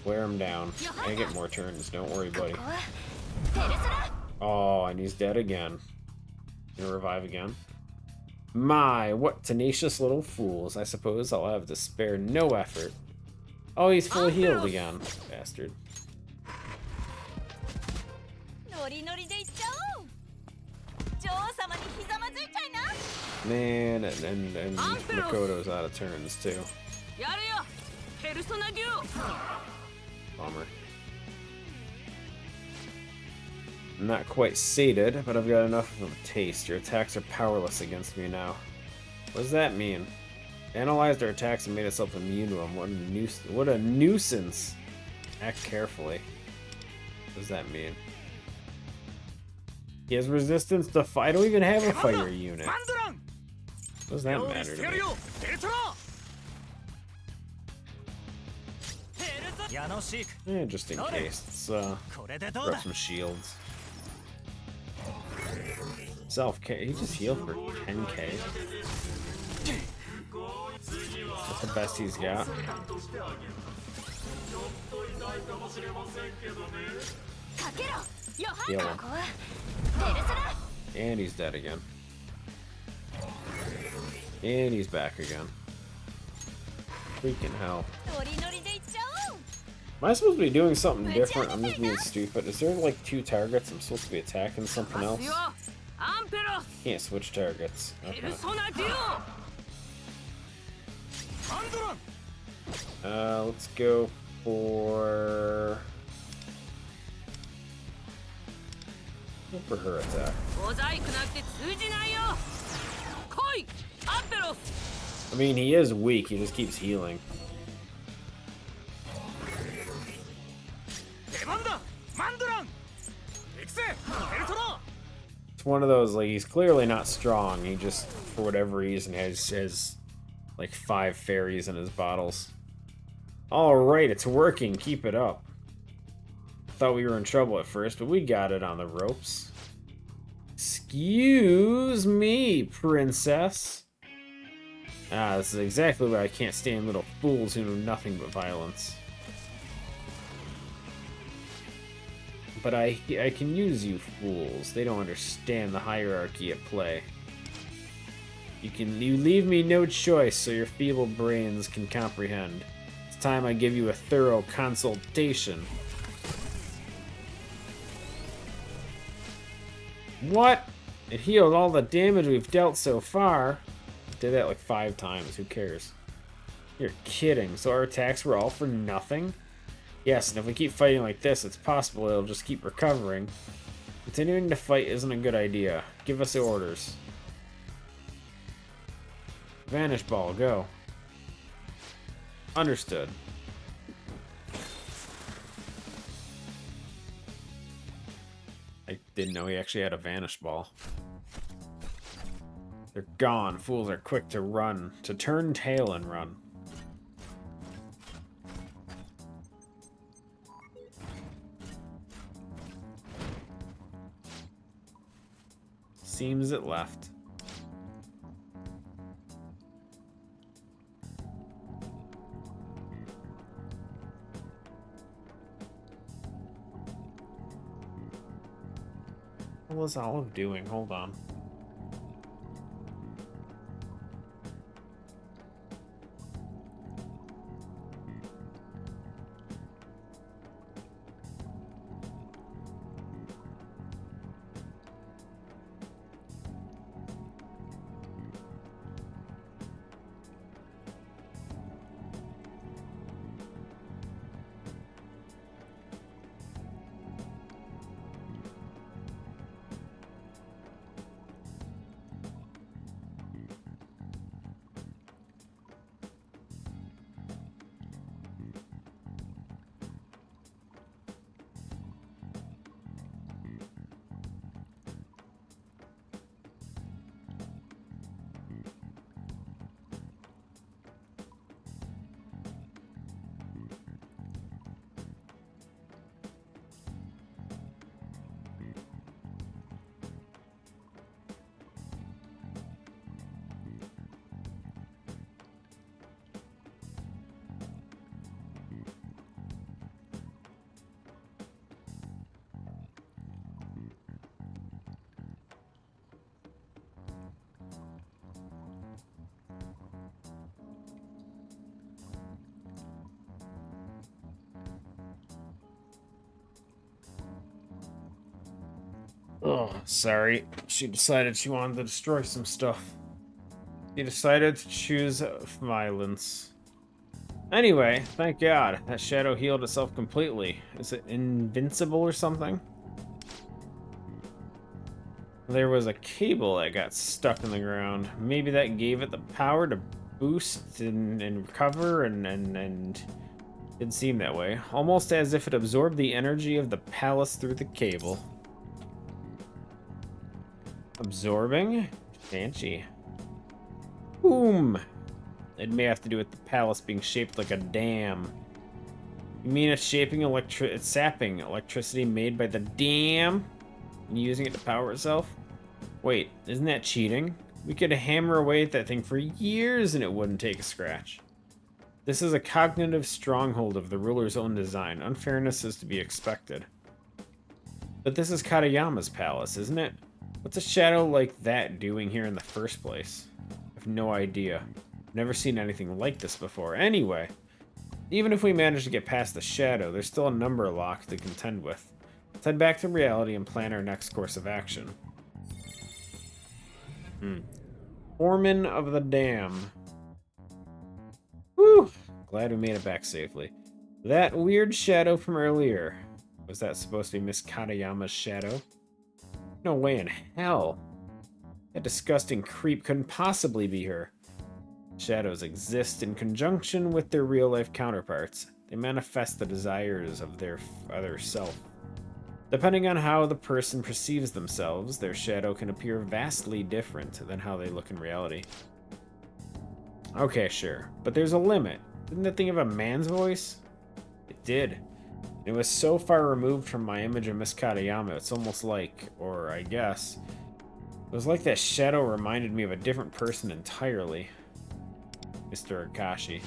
Wear him down. I get more turns, don't worry, buddy. Oh, and he's dead again. Gonna revive again. My, what tenacious little fools. I suppose I'll have to spare no effort. Oh, he's fully healed again. Bastard. Man, and Makoto's out of turns too. Bummer. I'm not quite sated, but I've got enough of a taste. Your attacks are powerless against me now. What does that mean? Analyzed our attacks and made itself immune to them. What a nuisance. Act carefully. What does that mean? He has resistance to fire. I don't even have a fire unit. What does that matter to me? Just in case. Let's throw some shields. Self-care. He just healed for 10k. That's the best he's got. Heal him. And he's dead again. And he's back again. Freaking hell. Am I supposed to be doing something different? I'm just being stupid. Is there like 2 targets? I'm supposed to be attacking something else? Can't switch targets. Okay. Let's go for... Go for her attack. I mean, he is weak. He just keeps healing. It's one of those, like, he's clearly not strong. He just, for whatever reason, has like 5 fairies in his bottles. Alright, it's working. Keep it up. Thought we were in trouble at first, but we got it on the ropes. Excuse me, princess. Ah, this is exactly why I can't stand little fools who know nothing but violence. But I can use you fools. They don't understand the hierarchy at play. You leave me no choice so your feeble brains can comprehend. It's time I give you a thorough consultation. What? It healed all the damage we've dealt so far. Did that like 5 times. Who cares? You're kidding. So our attacks were all for nothing? Yes, and if we keep fighting like this, it's possible it'll just keep recovering. Continuing to fight isn't a good idea. Give us the orders. Vanish ball, go. Understood. I didn't know he actually had a vanish ball. They're gone. Fools are quick to run. To turn tail and run. Seems it left. What was Olive doing? Hold on. Oh, sorry. She decided she wanted to destroy some stuff. She decided to choose violence. Anyway, thank God. That shadow healed itself completely. Is it invincible or something? There was a cable that got stuck in the ground. Maybe that gave it the power to boost and recover and it seemed that way. Almost as if it absorbed the energy of the palace through the cable. Absorbing? Fancy. Boom! It may have to do with the palace being shaped like a dam. You mean it's it's sapping electricity made by the dam and using it to power itself? Wait, isn't that cheating? We could hammer away at that thing for years and it wouldn't take a scratch. This is a cognitive stronghold of the ruler's own design. Unfairness is to be expected. But this is Katayama's palace, isn't it? What's a shadow like that doing here in the first place? I have no idea. Never seen anything like this before. Anyway, even if we manage to get past the shadow, there's still a number lock to contend with. Let's head back to reality and plan our next course of action. Foreman of the dam. Whew! Glad we made it back safely. That weird shadow from earlier. Was that supposed to be Miss Katayama's shadow? No way in hell. That disgusting creep couldn't possibly be her. Shadows exist in conjunction with their real-life counterparts. They manifest the desires of their other self. Depending on how the person perceives themselves, their shadow can appear vastly different than how they look in reality. Okay, sure, but there's a limit. Didn't that thing have a man's voice? It did. It was so far removed from my image of Miss Katayama, it's almost like, or I guess, it was like that shadow reminded me of a different person entirely. Mr. Akashi.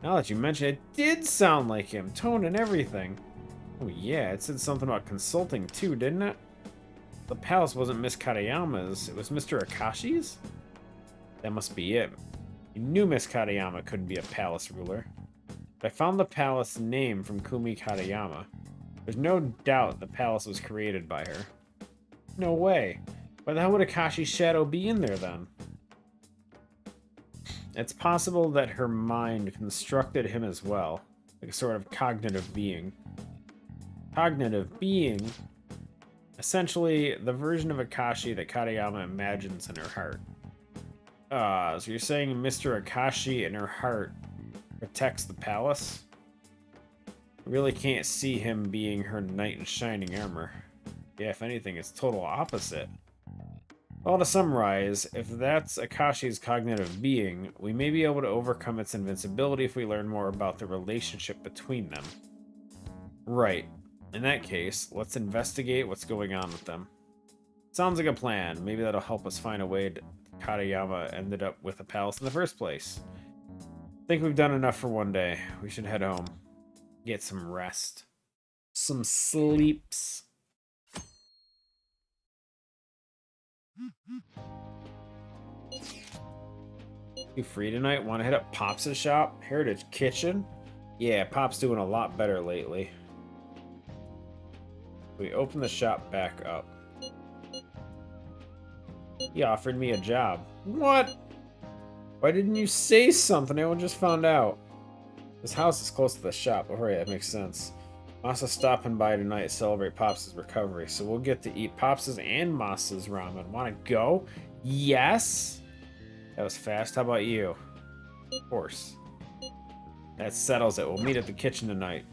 Now that you mention it, it did sound like him, tone and everything. Oh yeah, it said something about consulting too, didn't it? The palace wasn't Miss Katayama's, it was Mr. Akashi's? That must be it. You knew Miss Katayama couldn't be a palace ruler. But I found the palace name from Kumi Katayama. There's no doubt the palace was created by her. No way. Why the hell would Akashi's shadow be in there then? It's possible that her mind constructed him as well, like a sort of cognitive being. Cognitive being? Essentially, the version of Akashi that Katayama imagines in her heart. So you're saying Mr. Akashi in her heart protects the palace? I really can't see him being her knight in shining armor. Yeah, if anything, it's total opposite. Well, to summarize, if that's Akashi's cognitive being, we may be able to overcome its invincibility if we learn more about the relationship between them. Right. In that case, let's investigate what's going on with them. Sounds like a plan. Maybe that'll help us find a way Katayama ended up with a palace in the first place. I think we've done enough for one day. We should head home. Get some rest. Some sleeps. You free tonight? Want to hit up Pops' shop? Heritage Kitchen? Yeah, Pop's doing a lot better lately. We open the shop back up. He offered me a job. What? Why didn't you say something? I just found out. This house is close to the shop. Oh, right, that makes sense. Masa's stopping by tonight to celebrate Pops' recovery, so we'll get to eat Pops' and Masa's ramen. Want to go? Yes? That was fast. How about you? Of course. That settles it. We'll meet at the kitchen tonight.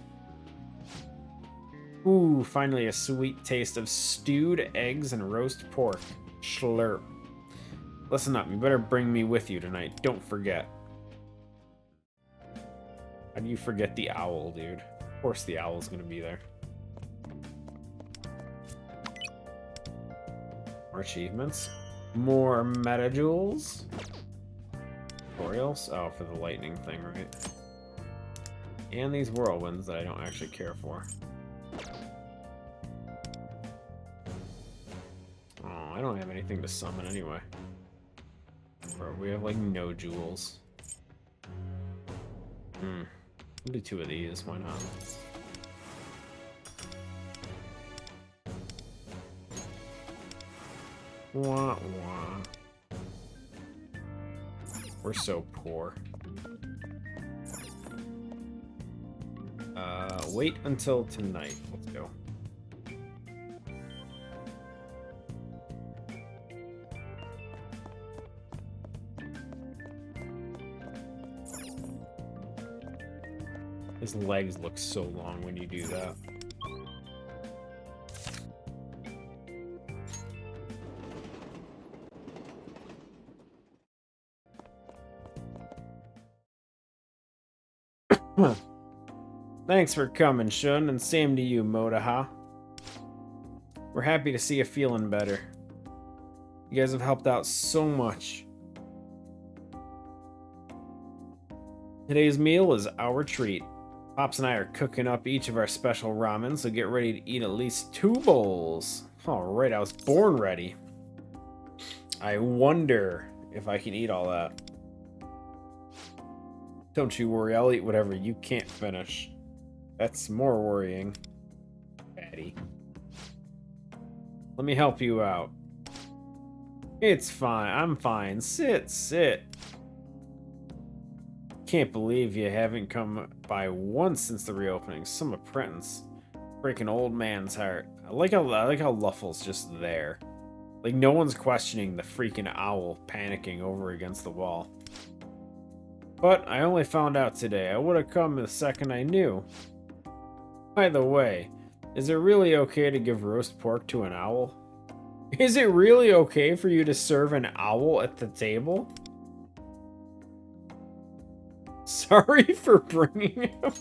Ooh, finally a sweet taste of stewed eggs and roast pork. Schlurp. Listen up, you better bring me with you tonight. Don't forget. How do you forget the owl, dude? Of course the owl's gonna be there. More achievements. More meta jewels. Tutorials? Oh, for the lightning thing, right? And these whirlwinds that I don't actually care for. Oh, I don't have anything to summon anyway. Bro, we have like no jewels. We'll do 2 of these, why not? Wah, wah. We're so poor. Wait until tonight. Let's go. His legs look so long when you do that. Thanks for coming, Shun, and same to you, Modaha. We're happy to see you feeling better. You guys have helped out so much. Today's meal is our treat. Pops and I are cooking up each of our special ramen, so get ready to eat at least 2 bowls. Alright, I was born ready. I wonder if I can eat all that. Don't you worry, I'll eat whatever you can't finish. That's more worrying. Fatty. Let me help you out. It's fine, I'm fine. Sit. Can't believe you haven't come by once since the reopening. Some apprentice. Breaking old man's heart. I like how Luffle's just there. Like no one's questioning the freaking owl panicking over against the wall. But I only found out today. I would have come the second I knew. By the way, is it really okay to give roast pork to an owl? Is it really okay for you to serve an owl at the table? Sorry for bringing him.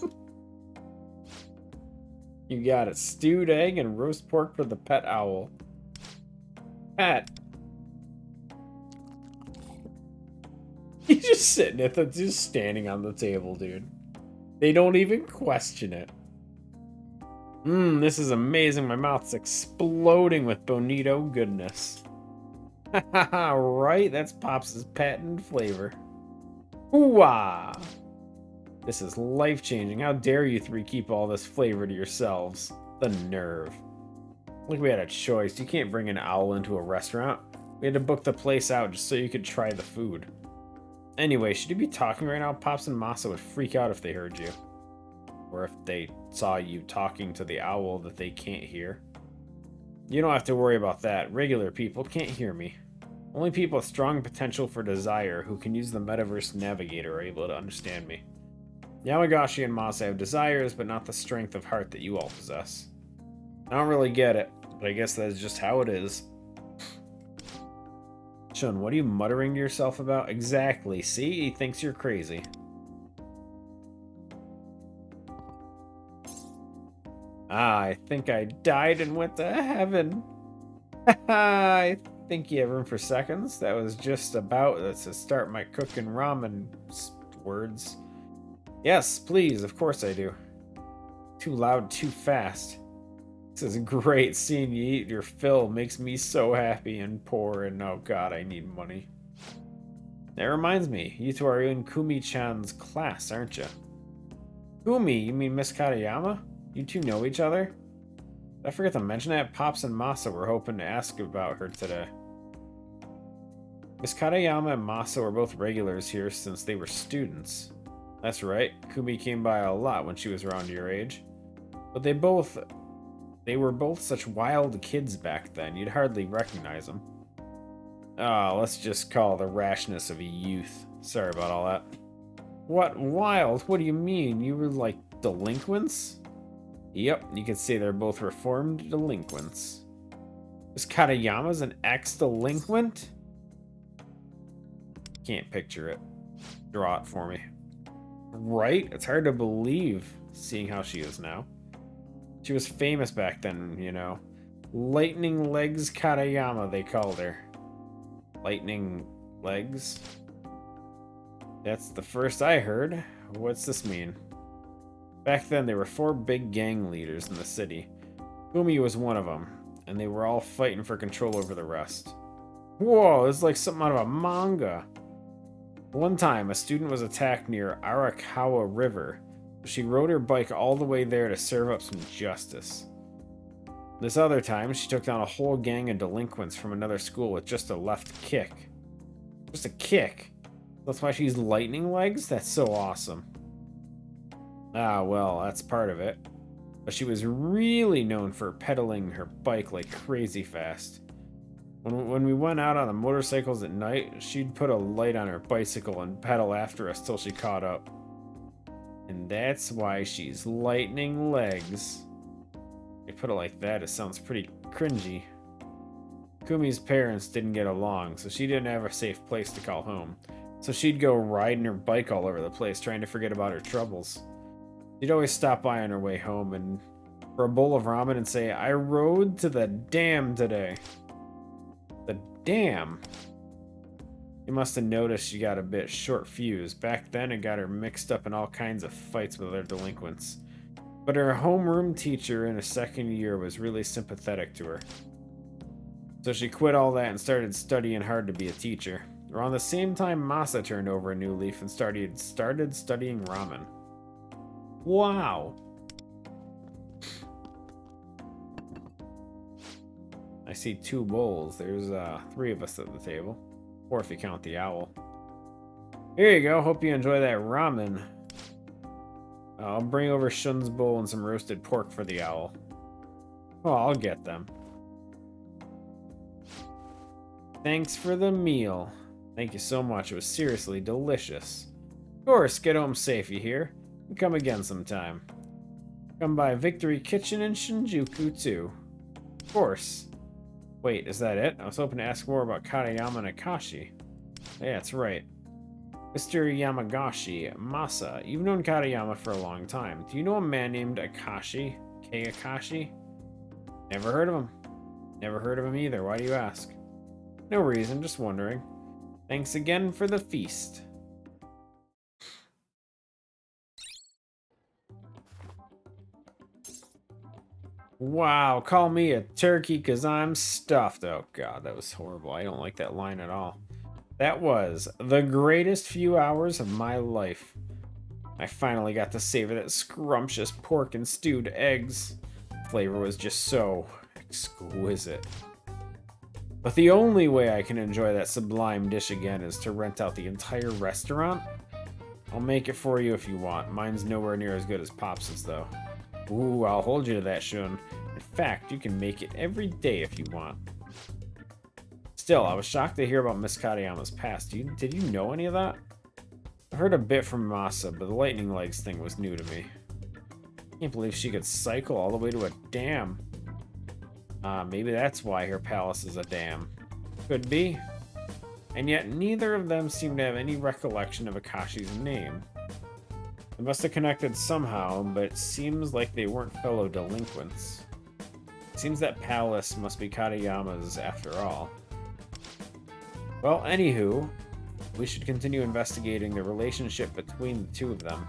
You got it. Stewed egg and roast pork for the pet owl. Pet. He's just sitting at the, just standing on the table, dude. They don't even question it. This is amazing. My mouth's exploding with bonito goodness. Haha, right? That's Pops' patent flavor. Ooh-ah! This is life-changing. How dare you 3 keep all this flavor to yourselves? The nerve. Like we had a choice. You can't bring an owl into a restaurant. We had to book the place out just so you could try the food. Anyway, should you be talking right now? Pops and Masa would freak out if they heard you. Or if they saw you talking to the owl that they can't hear. You don't have to worry about that. Regular people can't hear me. Only people with strong potential for desire who can use the Metaverse Navigator are able to understand me. Yamagashi and Masa have desires, but not the strength of heart that you all possess. I don't really get it, but I guess that's just how it is. Shun, what are you muttering to yourself about? Exactly. See? He thinks you're crazy. I think I died and went to heaven. I think you have room for seconds. That was just about to start my cooking ramen words. Yes, please. Of course I do. Too loud, too fast. This is great. Seeing you eat your fill makes me so happy and poor, and oh god, I need money. That reminds me, you two are in Kumi-chan's class, aren't you? Kumi, you mean Miss Katayama? You two know each other? Did I forget to mention that? Pops and Masa were hoping to ask about her today. Miss Katayama and Masa were both regulars here since they were students. That's right, Kumi came by a lot when she was around your age. But they were both such wild kids back then, you'd hardly recognize them. Oh, let's just call it the rashness of youth. Sorry about all that. What? Wild? What do you mean? You were like delinquents? Yep, you could say they're both reformed delinquents. Miss Katayama's an ex-delinquent? Can't picture it. Draw it for me. Right? It's hard to believe, seeing how she is now. She was famous back then, you know. Lightning Legs Katayama, they called her. Lightning Legs? That's the first I heard. What's this mean? Back then, there were 4 big gang leaders in the city. Kumi was one of them, and they were all fighting for control over the rest. Whoa, it's like something out of a manga. One time, a student was attacked near Arakawa River. She rode her bike all the way there to serve up some justice. This other time, she took down a whole gang of delinquents from another school with just a left kick. Just a kick? That's why she's Lightning Legs? That's so awesome. Ah, well, that's part of it. But she was really known for pedaling her bike like crazy fast. When we went out on the motorcycles at night, she'd put a light on her bicycle and pedal after us till she caught up. And that's why she's Lightning Legs. They put it like that, it sounds pretty cringy. Kumi's parents didn't get along, so she didn't have a safe place to call home. So she'd go riding her bike all over the place, trying to forget about her troubles. She'd always stop by on her way home and for a bowl of ramen and say, I rode to the dam today. The dam? You must have noticed she got a bit short fused. Back then, it got her mixed up in all kinds of fights with other delinquents. But her homeroom teacher in her second year was really sympathetic to her. So she quit all that and started studying hard to be a teacher. Around the same time, Masa turned over a new leaf and started studying ramen. Wow! I see 2 bowls. There's 3 of us at the table. 4 if you count the owl. Here you go. Hope you enjoy that ramen. I'll bring over Shun's bowl and some roasted pork for the owl. Oh, I'll get them. Thanks for the meal. Thank you so much. It was seriously delicious. Of course, get home safe, you hear? And come again sometime. Come by Victory Kitchen in Shinjuku, too. Of course. Wait, is that it? I was hoping to ask more about Katayama and Akashi. Yeah, that's right. Mr. Yamagashi, Masa, you've known Katayama for a long time. Do you know a man named Akashi? Kei Akashi? Never heard of him. Never heard of him either. Why do you ask? No reason, just wondering. Thanks again for the feast. Wow, call me a turkey because I'm stuffed. Oh god, that was horrible. I don't like that line at all. That was the greatest few hours of my life. I finally got to savor that scrumptious pork and stewed eggs. The flavor was just so exquisite. But the only way I can enjoy that sublime dish again is to rent out the entire restaurant. I'll make it for you if you want. Mine's nowhere near as good as Pops's though. Ooh, I'll hold you to that, Shun. In fact, you can make it every day if you want. Still, I was shocked to hear about Miss Katayama's past. Did you know any of that? I heard a bit from Masa, but the lightning legs thing was new to me. I can't believe she could cycle all the way to a dam. Maybe that's why her palace is a dam. Could be. And yet, neither of them seem to have any recollection of Akashi's name. They must have connected somehow, but it seems like they weren't fellow delinquents. It seems that palace must be Katayama's after all. Well, anywho, we should continue investigating the relationship between the two of them.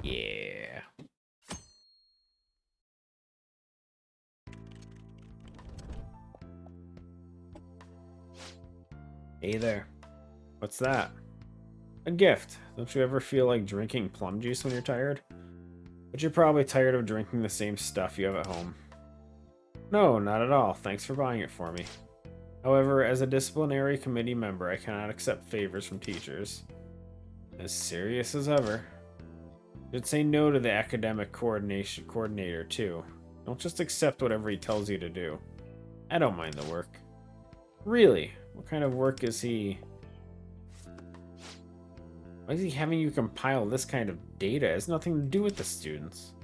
Yeah. Hey there. What's that? A gift. Don't you ever feel like drinking plum juice when you're tired? But you're probably tired of drinking the same stuff you have at home. No, not at all. Thanks for buying it for me. However, as a disciplinary committee member, I cannot accept favors from teachers. As serious as ever. Should say no to the academic coordinator too. Don't just accept whatever he tells you to do. I don't mind the work. Really? What kind of work is he? Why is he having you compile this kind of data? It has nothing to do with the students.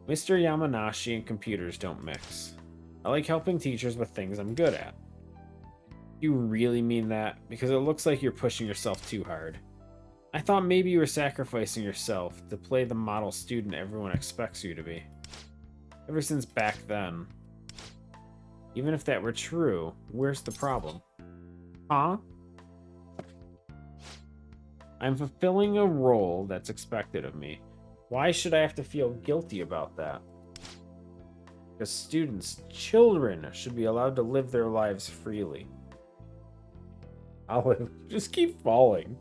Mr. Yamanashi and computers don't mix. I like helping teachers with things I'm good at. You really mean that? Because it looks like you're pushing yourself too hard. I thought maybe you were sacrificing yourself to play the model student everyone expects you to be. Ever since back then. Even if that were true, where's the problem? Huh? I'm fulfilling a role that's expected of me. Why should I have to feel guilty about that? Because students, children, should be allowed to live their lives freely. Olive, just keep falling.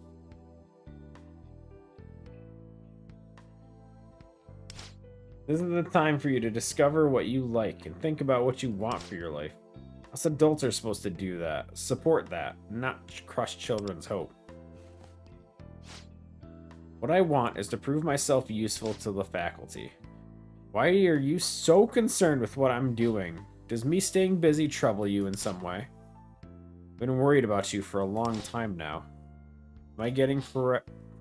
This is the time for you to discover what you like and think about what you want for your life. Us adults are supposed to do that, support that, not crush children's hope. What I want is to prove myself useful to the faculty. Why are you so concerned with what I'm doing? Does me staying busy trouble you in some way? I've been worried about you for a long time now. Am I getting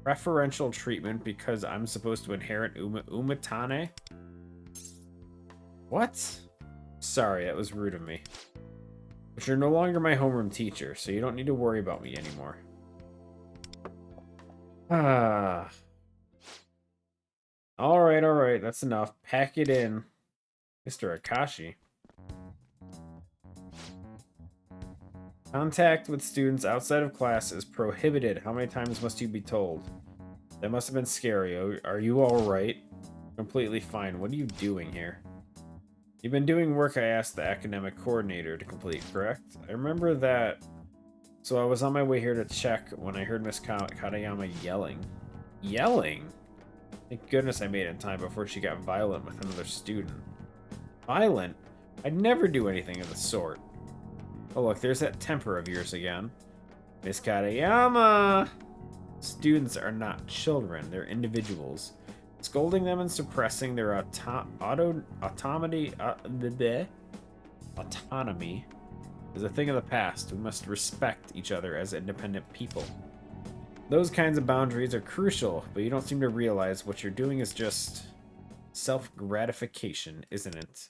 preferential treatment because I'm supposed to inherit Umatane? What? Sorry, that was rude of me. But you're no longer my homeroom teacher, so you don't need to worry about me anymore. Ah. Alright, that's enough. Pack it in. Mr. Akashi. Contact with students outside of class is prohibited. How many times must you be told? That must have been scary. Are you alright? Completely fine. What are you doing here? You've been doing work I asked the academic coordinator to complete, correct? I remember that. So I was on my way here to check when I heard Miss Katayama yelling. Yelling? Thank goodness I made it in time before she got violent with another student. Violent? I'd never do anything of the sort. Oh look, there's that temper of yours again. Miss Katayama! Students are not children, they're individuals. Scolding them and suppressing their autonomy is a thing of the past. We must respect each other as independent people. Those kinds of boundaries are crucial, but you don't seem to realize what you're doing is just self-gratification, isn't it?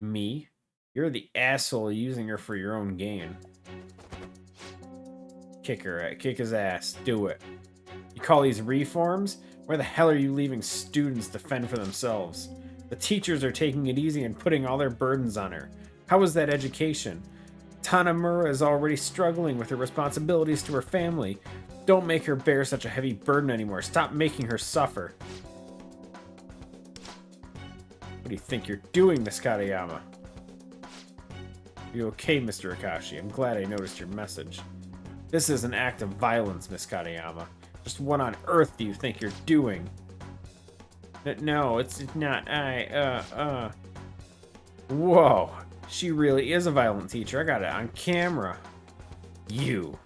Me? You're the asshole using her for your own gain. Kick his ass. Do it. You call these reforms? Where the hell are you leaving students to fend for themselves? The teachers are taking it easy and putting all their burdens on her. How is that education? Tanamura is already struggling with her responsibilities to her family. Don't make her bear such a heavy burden anymore. Stop making her suffer. What do you think you're doing, Miss Katayama? You okay, Mr. Akashi? I'm glad I noticed your message. This is an act of violence, Miss Katayama. Just what on earth do you think you're doing? No, it's not. Whoa. She really is a violent teacher. I got it on camera. You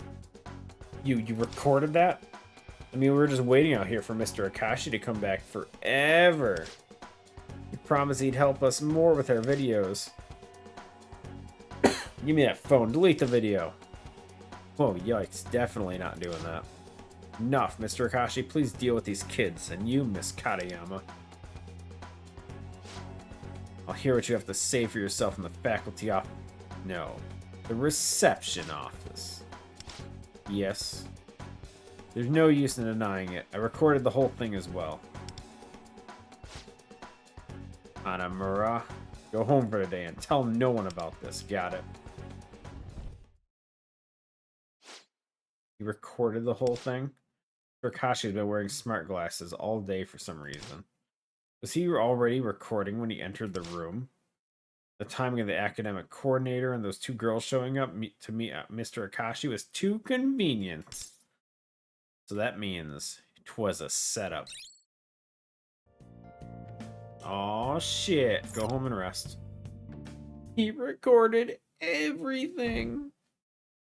recorded that? I mean, we were just waiting out here for Mr. Akashi to come back forever. He promised he'd help us more with our videos. Give me that phone. Delete the video. Oh, yikes. Definitely not doing that. Enough, Mr. Akashi. Please deal with these kids. And you, Miss Katayama. I'll hear what you have to say for yourself in the faculty office. No. The reception office. Yes. There's no use in denying it. I recorded the whole thing as well. Hanamura, go home for today and tell no one about this. Got it. You recorded the whole thing? Takashi's been wearing smart glasses all day for some reason. Was he already recording when he entered the room? The timing of the academic coordinator and those two girls showing up to meet Mr. Akashi was too convenient. So that means 'twas a setup. Oh shit. Go home and rest. He recorded everything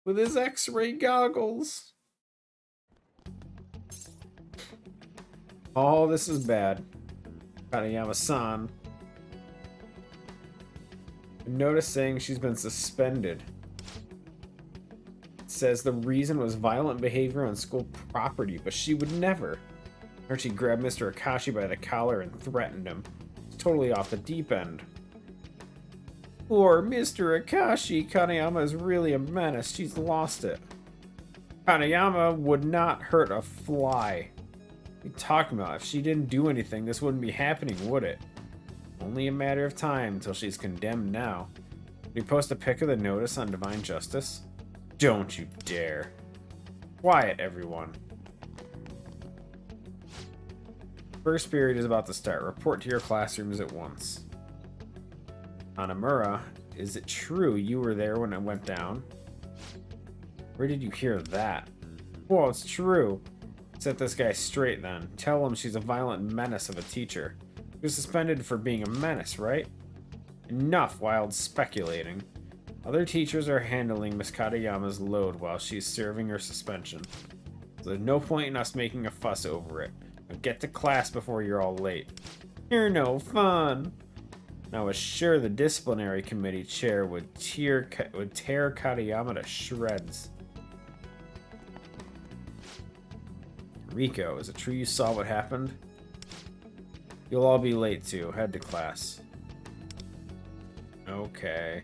with his X-ray goggles. Oh, this is bad. Kaneyama-san. Noticing she's been suspended. It says the reason was violent behavior on school property, but she would never. Archie grabbed Mr. Akashi by the collar and threatened him. It's totally off the deep end. Poor Mr. Akashi, Kaneyama is really a menace. She's lost it. Kaneyama would not hurt a fly. What are you talking about? If she didn't do anything, this wouldn't be happening, would it? Only a matter of time until she's condemned now. Did he post a pic of the notice on Divine Justice? Don't you dare. Quiet, everyone. First period is about to start. Report to your classrooms at once. Hanamura, is it true you were there when it went down? Where did you hear that? Well, it's true. Set this guy straight then. Tell him she's a violent menace of a teacher. She was suspended for being a menace, right? Enough wild speculating. Other teachers are handling Miss Katayama's load while she's serving her suspension. So there's no point in us making a fuss over it. Now get to class before you're all late. You're no fun. I was sure the disciplinary committee chair would tear Katayama to shreds. Rico, is it true you saw what happened? You'll all be late too. Head to class. Okay.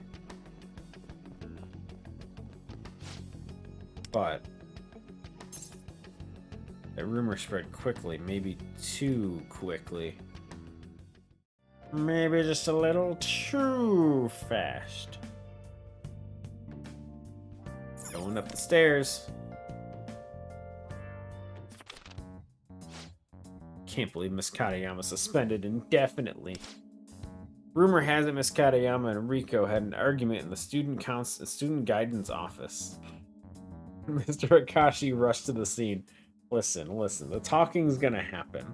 But that rumor spread quickly, maybe too quickly. Maybe just a little too fast. Going up the stairs. Can't believe Miss Katayama suspended indefinitely. Rumor has it Miss Katayama and Rico had an argument in the student guidance office. Mr. Akashi rushed to the scene. Listen, the talking's gonna happen.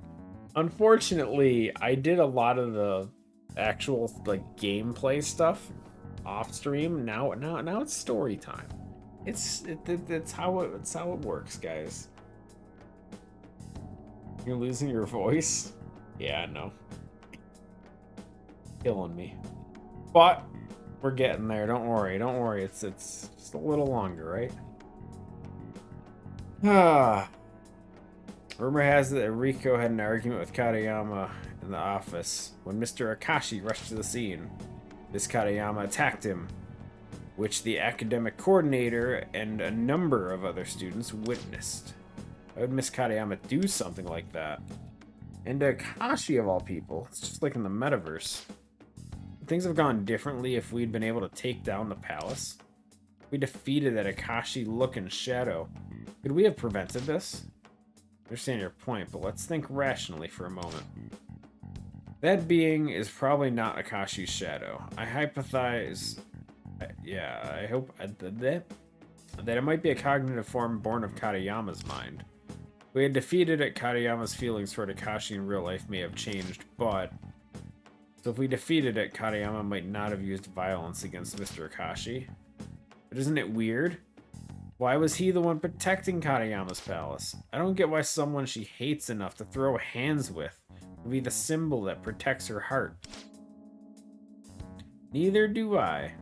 Unfortunately, I did a lot of the actual gameplay stuff off stream. Now it's story time. It's how it works, guys. You're losing your voice? Yeah, I know. Killing me. But we're getting there. Don't worry. It's just a little longer, right? Rumor has it that Rico had an argument with Katayama in the office. When Mr. Akashi rushed to the scene, Miss Katayama attacked him, which the academic coordinator and a number of other students witnessed. Why would Miss Katayama do something like that? And Akashi, of all people, it's just like in the metaverse. Things have gone differently if we'd been able to take down the palace. We defeated that Akashi-looking shadow. Could we have prevented this? I understand your point, but let's think rationally for a moment. That being is probably not Akashi's shadow. I hypothesize... I hope that it might be a cognitive form born of Katayama's mind. We had defeated it, Katayama's feelings toward Akashi in real life may have changed, but... So if we defeated it, Katayama might not have used violence against Mr. Akashi. But isn't it weird? Why was he the one protecting Katayama's palace? I don't get why someone she hates enough to throw hands with would be the symbol that protects her heart. Neither do I.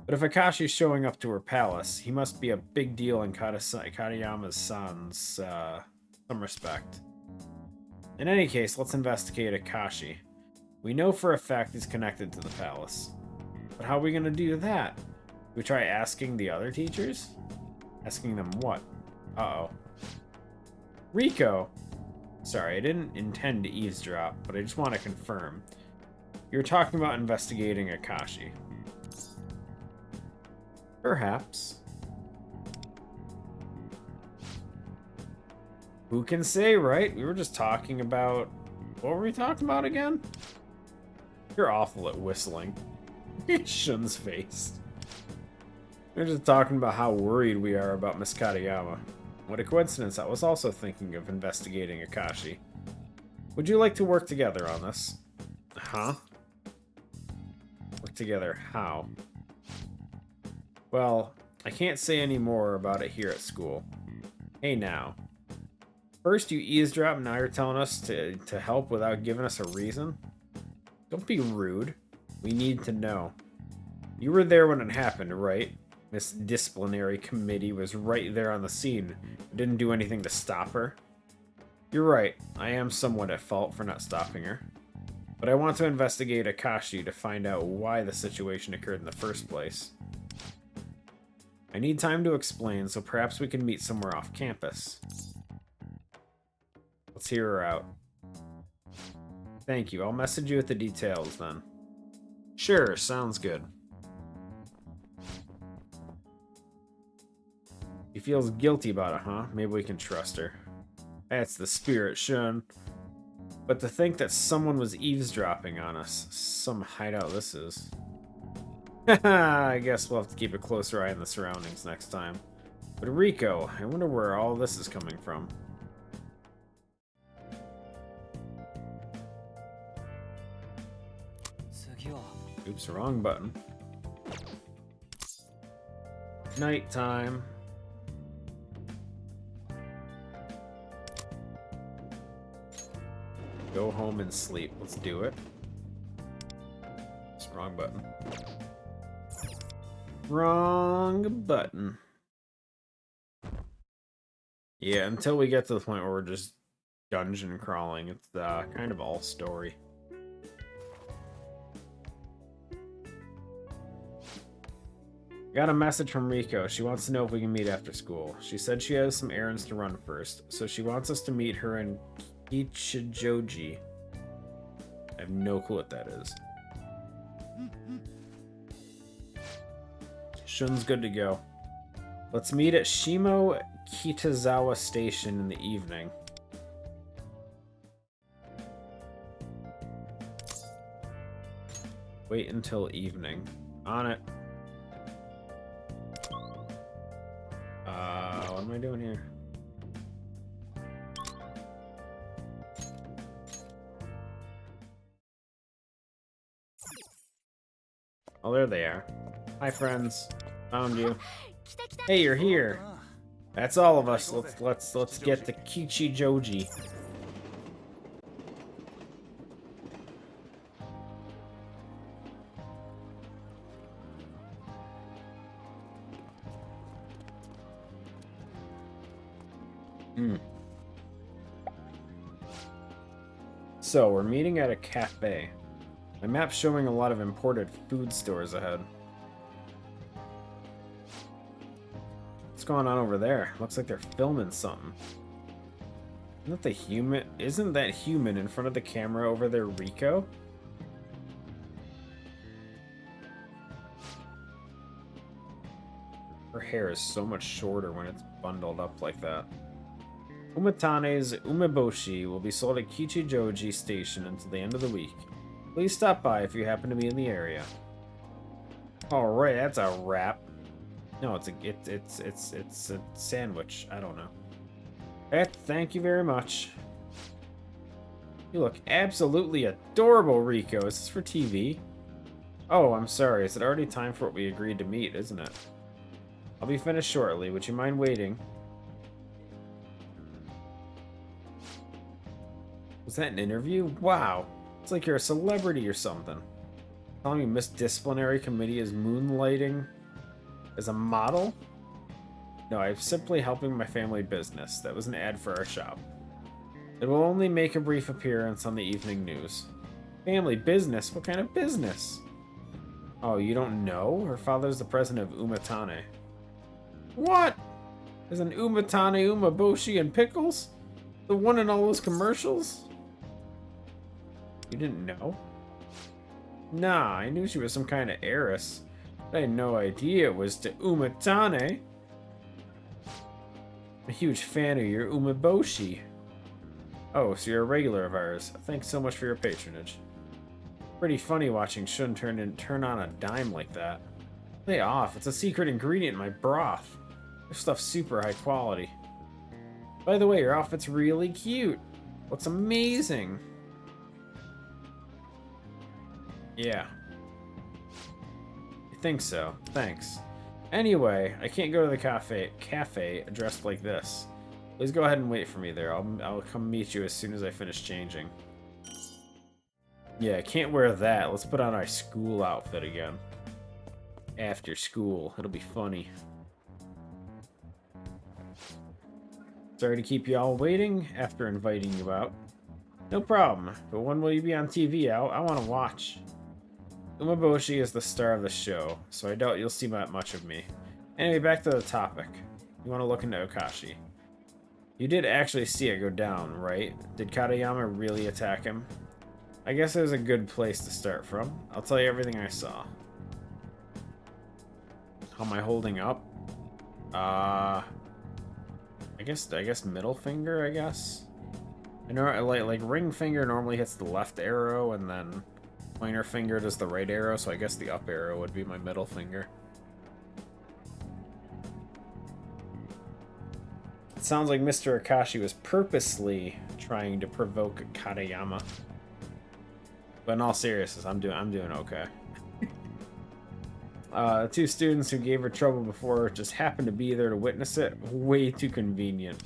But if Akashi's showing up to her palace, he must be a big deal in Katayama's son's some respect. In any case, let's investigate Akashi. We know for a fact he's connected to the palace. But how are we going to do that? We try asking the other teachers? Asking them what? Uh-oh. Rico! Sorry, I didn't intend to eavesdrop, but I just want to confirm. You were talking about investigating Akashi. Perhaps. Who can say, right? We were just talking about... What were we talking about again? You're awful at whistling. Shun's face. We're just talking about how worried we are about Miss Katayama. What a coincidence, I was also thinking of investigating Akashi. Would you like to work together on this? Huh? Work together how? Well, I can't say any more about it here at school. Hey now. First you eavesdrop, now you're telling us to help without giving us a reason? Don't be rude. We need to know. You were there when it happened, right? This disciplinary committee was right there on the scene. Didn't do anything to stop her. You're right. I am somewhat at fault for not stopping her. But I want to investigate Akashi to find out why the situation occurred in the first place. I need time to explain, so perhaps we can meet somewhere off campus. Let's hear her out. Thank you. I'll message you with the details then. Sure, sounds good. She feels guilty about it, huh? Maybe we can trust her. That's the spirit, Shun. But to think that someone was eavesdropping on us. Some hideout this is. Haha, I guess we'll have to keep a closer eye on the surroundings next time. But Rico, I wonder where all this is coming from. Oops, wrong button. Nighttime. Go home and sleep. Let's do it. It's wrong button. Wrong button. Yeah, until we get to the point where we're just dungeon crawling, it's kind of all story. Got a message from Riko. She wants to know if we can meet after school. She said she has some errands to run first, so she wants us to meet her in Kichijoji. I have no clue what that is. Shun's good to go. Let's meet at Shimo Kitazawa Station in the evening. Wait until evening. On it. What am I doing here? Oh, there they are. Hi, friends. Found you. Hey, you're here. That's all of us. Let's get to Kichijoji. So, we're meeting at a cafe. My map's showing a lot of imported food stores ahead. What's going on over there? Looks like they're filming something. Isn't that human in front of the camera over there, Rico? Her hair is so much shorter when it's bundled up like that. Umatane's umeboshi will be sold at Kichijoji Station until the end of the week. Please stop by if you happen to be in the area. Alright, that's a wrap. No, it's a sandwich. I don't know. Thank you very much. You look absolutely adorable, Rico. Is this for TV? Oh, I'm sorry. Is it already time for what we agreed to meet, isn't it? I'll be finished shortly. Would you mind waiting? Was that an interview? Wow. It's like you're a celebrity or something. Telling me Miss Disciplinary Committee is moonlighting as a model? No, I'm simply helping my family business. That was an ad for our shop. It will only make a brief appearance on the evening news. Family business? What kind of business? Oh, you don't know? Her father's the president of Umatane. What? There's an Umatane, Umeboshi, and Pickles? The one in all those commercials? You didn't know? Nah, I knew she was some kind of heiress. But I had no idea it was to Umatane. I'm a huge fan of your Umeboshi. Oh, so you're a regular of ours. Thanks so much for your patronage. Pretty funny watching Shun turn on a dime like that. Lay off, it's a secret ingredient in my broth. This stuff's super high quality. By the way, your outfit's really cute. Looks amazing. Yeah. I think so. Thanks. Anyway, I can't go to the cafe dressed like this. Please go ahead and wait for me there. I'll come meet you as soon as I finish changing. Yeah, I can't wear that. Let's put on our school outfit again. After school. It'll be funny. Sorry to keep you all waiting after inviting you out. No problem, but when will you be on TV? I want to watch. Umaboshi is the star of the show, so I doubt you'll see much of me. Anyway, back to the topic. You want to look into Akashi. You did actually see it go down, right? Did Katayama really attack him? I guess it was a good place to start from. I'll tell you everything I saw. How am I holding up? I guess middle finger, I guess. I know like ring finger normally hits the left arrow and then pointer finger does the right arrow, so I guess the up arrow would be my middle finger. It sounds like Mr. Akashi was purposely trying to provoke Katayama. But in all seriousness, I'm doing okay. Two students who gave her trouble before just happened to be there to witness it. Way too convenient.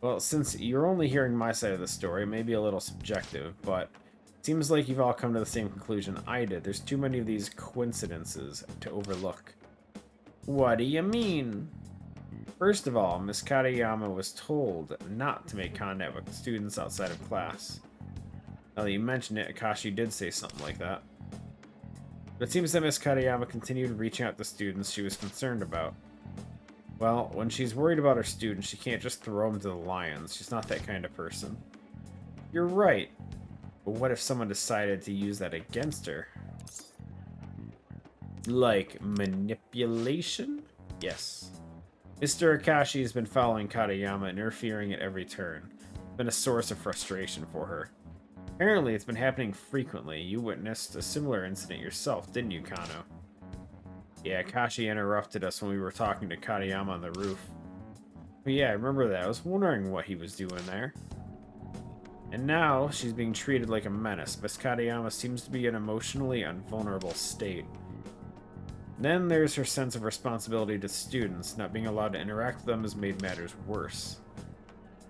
Well, since you're only hearing my side of the story, it may be a little subjective, but it seems like you've all come to the same conclusion I did. There's too many of these coincidences to overlook. What do you mean? First of all, Miss Katayama was told not to make contact with students outside of class. Now that you mention it, Akashi did say something like that. But it seems that Miss Katayama continued reaching out to students she was concerned about. Well, when she's worried about her students, she can't just throw them to the lions. She's not that kind of person. You're right. But what if someone decided to use that against her? Like manipulation? Yes. Mr. Akashi has been following Katayama and interfering at every turn. It's been a source of frustration for her. Apparently, it's been happening frequently. You witnessed a similar incident yourself, didn't you, Kano? Yeah, Akashi interrupted us when we were talking to Katayama on the roof. But yeah, I remember that. I was wondering what he was doing there. And now, she's being treated like a menace. Miss Katayama seems to be in an emotionally invulnerable state. Then there's her sense of responsibility to students. Not being allowed to interact with them has made matters worse.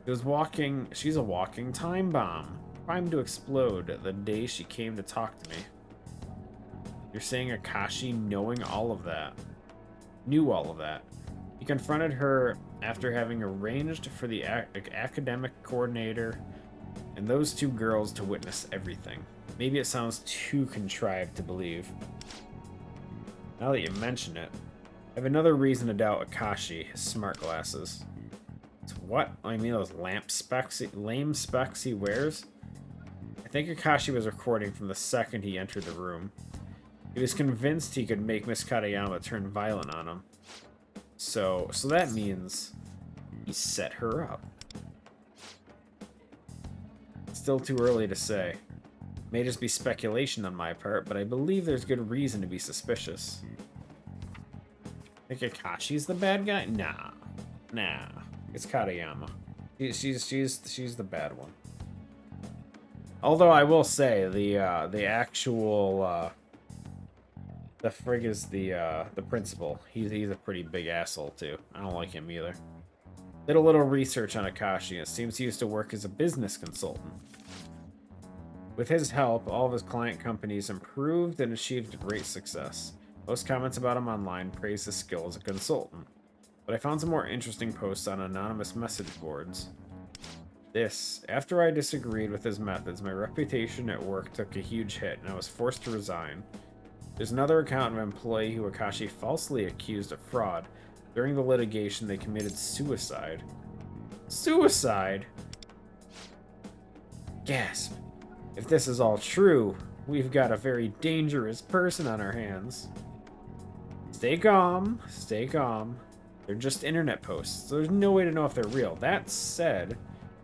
She's a walking time bomb. Primed to explode the day she came to talk to me. You're saying Akashi knew all of that. He confronted her after having arranged for the academic coordinator and those two girls to witness everything. Maybe it sounds too contrived to believe. Now that you mention it, I have another reason to doubt Akashi, his smart glasses. It's what? I mean those lame specs he wears? I think Akashi was recording from the second he entered the room. He was convinced he could make Miss Katayama turn violent on him. So that means he set her up. Still too early to say. May just be speculation on my part, but I believe there's good reason to be suspicious. Think Akashi's the bad guy? Nah. It's Katayama. She's the bad one. Although I will say the actual the frig is the principal. He's a pretty big asshole too. I don't like him either. Did a little research on Akashi. It seems he used to work as a business consultant. With his help, all of his client companies improved and achieved great success. Most comments about him online praise his skill as a consultant. But I found some more interesting posts on anonymous message boards. After I disagreed with his methods, my reputation at work took a huge hit and I was forced to resign. There's another account of an employee who Akashi falsely accused of fraud. During the litigation, they committed suicide. Suicide? Gasp. If this is all true, we've got a very dangerous person on our hands. Stay calm. They're just internet posts, so there's no way to know if they're real. That said,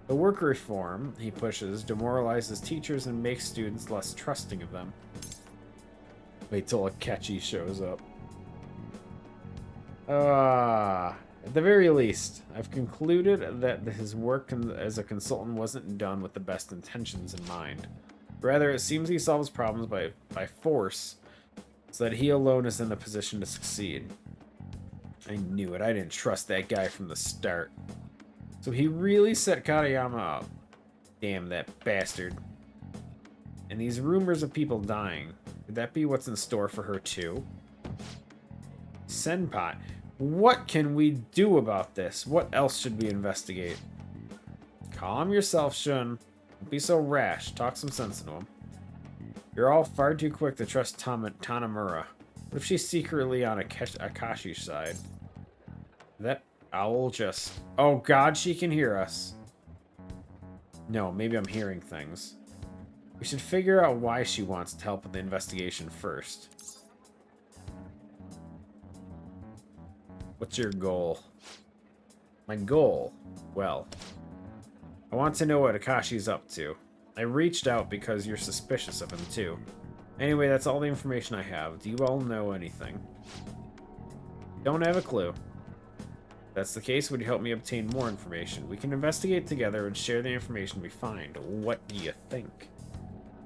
The work reform he pushes demoralizes teachers and makes students less trusting of them. Wait till Akechi shows up. At the very least, I've concluded that his work as a consultant wasn't done with the best intentions in mind. Rather, it seems he solves problems by force, so that he alone is in the position to succeed. I knew it. I didn't trust that guy from the start. So he really set Katayama up. Damn that bastard. And these rumors of people dying, could that be what's in store for her too? Senpai, what can we do about this? What else should we investigate? Calm yourself, Shun. Don't be so rash. Talk some sense into him. You're all far too quick to trust Tanamura. What if she's secretly on Akashi's side? That owl just... Oh god, she can hear us. No, maybe I'm hearing things. We should figure out why she wants to help with the investigation first. What's your goal? My goal? Well, I want to know what Akashi's up to. I reached out because you're suspicious of him too. Anyway, that's all the information I have. Do you all know anything? Don't have a clue. If that's the case, would you help me obtain more information? We can investigate together and share the information we find. What do you think?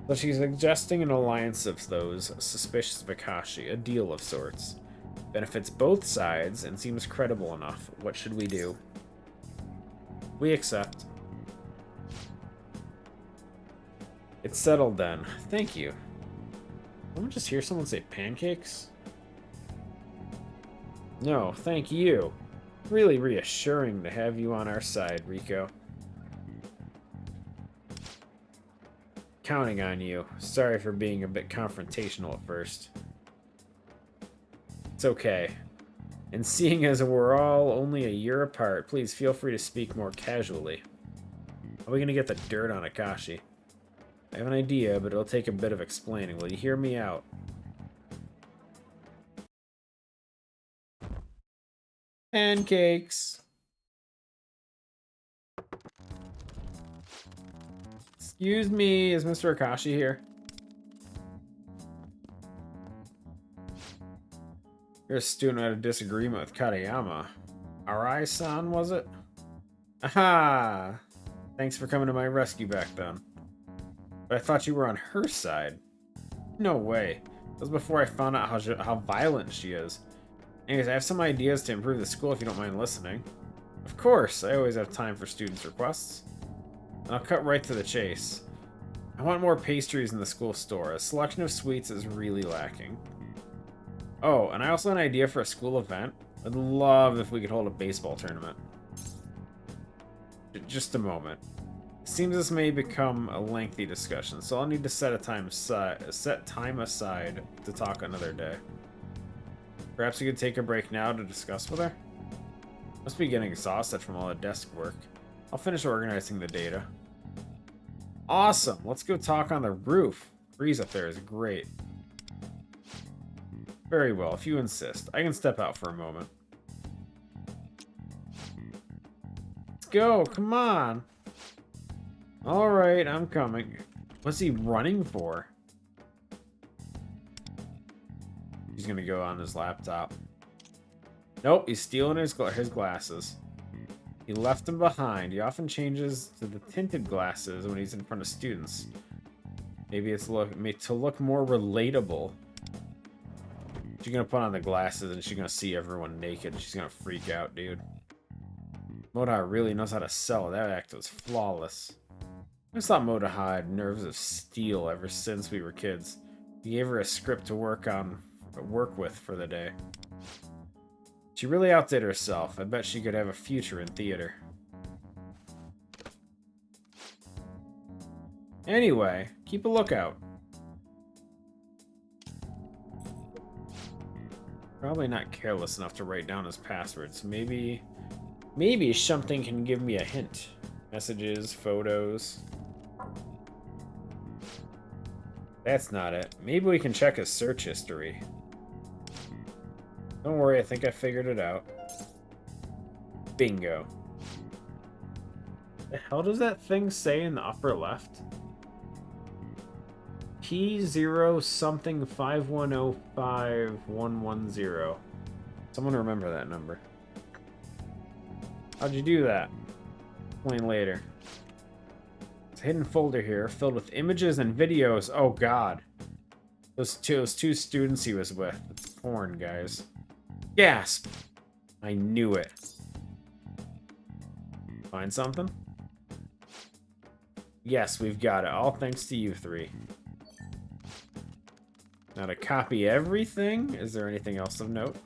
So she's suggesting an alliance of those suspicious of Akashi, a deal of sorts. Benefits both sides and seems credible enough. What should we do? We accept. It's settled then. Thank you. Did I just hear someone say pancakes? No, thank you. Really reassuring to have you on our side, Rico. Counting on you. Sorry for being a bit confrontational at first. It's okay. And seeing as we're all only a year apart, please feel free to speak more casually. How are we gonna get the dirt on Akashi? I have an idea, but it'll take a bit of explaining. Will you hear me out? Pancakes! Excuse me, is Mr. Akashi here? You're a student who had a disagreement with Katayama. Arai-san, was it? Aha! Thanks for coming to my rescue back then. But I thought you were on her side. No way. That was before I found out how violent she is. Anyways, I have some ideas to improve the school if you don't mind listening. Of course, I always have time for students' requests. And I'll cut right to the chase. I want more pastries in the school store. A selection of sweets is really lacking. Oh, and I also have an idea for a school event. I'd love if we could hold a baseball tournament. Just a moment. It seems this may become a lengthy discussion, so I'll need to set time aside to talk another day. Perhaps we could take a break now to discuss with her? Must be getting exhausted from all the desk work. I'll finish organizing the data. Awesome! Let's go talk on the roof. Breeze up there is great. Very well, if you insist. I can step out for a moment. Let's go, come on! Alright, I'm coming. What's he running for? He's gonna go on his laptop. Nope, he's stealing his glasses. He left them behind. He often changes to the tinted glasses when he's in front of students. Maybe it's to look more relatable. She's gonna put on the glasses and she's gonna see everyone naked. She's gonna freak out, dude. Moda really knows how to sell. That act was flawless. I just thought Moda had nerves of steel ever since we were kids. He gave her a script to work with for the day. She really outdid herself. I bet she could have a future in theater. Anyway, keep a lookout. Probably not careless enough to write down his password, so maybe something can give me a hint. Messages, photos. That's not it. Maybe we can check his search history. Don't worry, I think I figured it out. Bingo. The hell does that thing say in the upper left? P0 something 5105110. Someone remember that number. How'd you do that? Explain later. There's a hidden folder here filled with images and videos. Oh god. Those two students he was with. It's porn, guys. Gasp! I knew it. Find something? Yes, we've got it. All thanks to you three. Now to copy everything, is there anything else of note?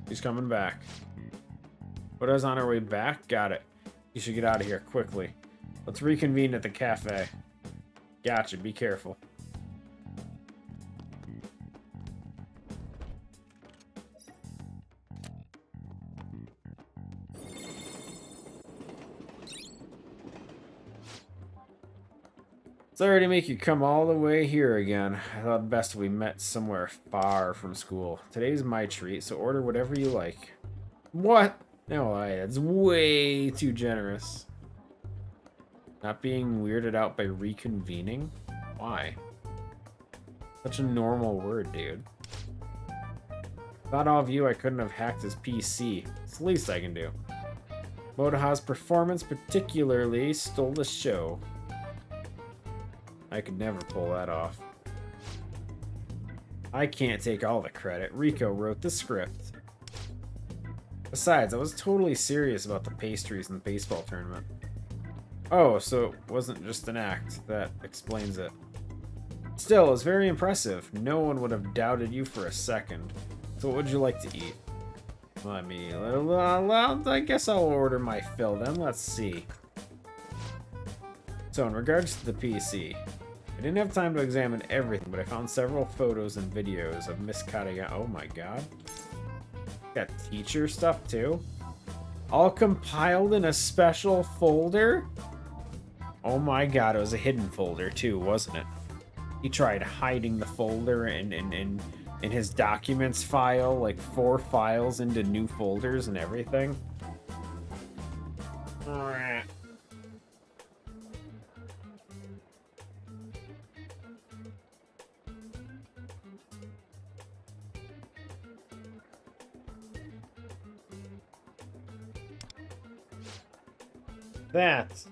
He's coming back. Put us on our way back? Got it. You should get out of here quickly. Let's reconvene at the cafe. Gotcha, be careful. Sorry to make you come all the way here again. I thought best we met somewhere far from school. Today's my treat, so order whatever you like. What? No, that's way too generous. Not being weirded out by reconvening? Why? Such a normal word, dude. Without all of you, I couldn't have hacked his PC. It's the least I can do. Motoha's performance particularly stole the show. I could never pull that off. I can't take all the credit. Rico wrote the script. Besides, I was totally serious about the pastries in the baseball tournament. Oh, so it wasn't just an act. That explains it. Still, it was very impressive. No one would have doubted you for a second. So what would you like to eat? I guess I'll order my fill then. Let's see. So in regards to the PC, I didn't have time to examine everything, but I found several photos and videos of Miss Kataga. Oh my god. Got teacher stuff too? All compiled in a special folder? Oh my god, it was a hidden folder too, wasn't it? He tried hiding the folder in his documents file, like 4 files into new folders and everything. That.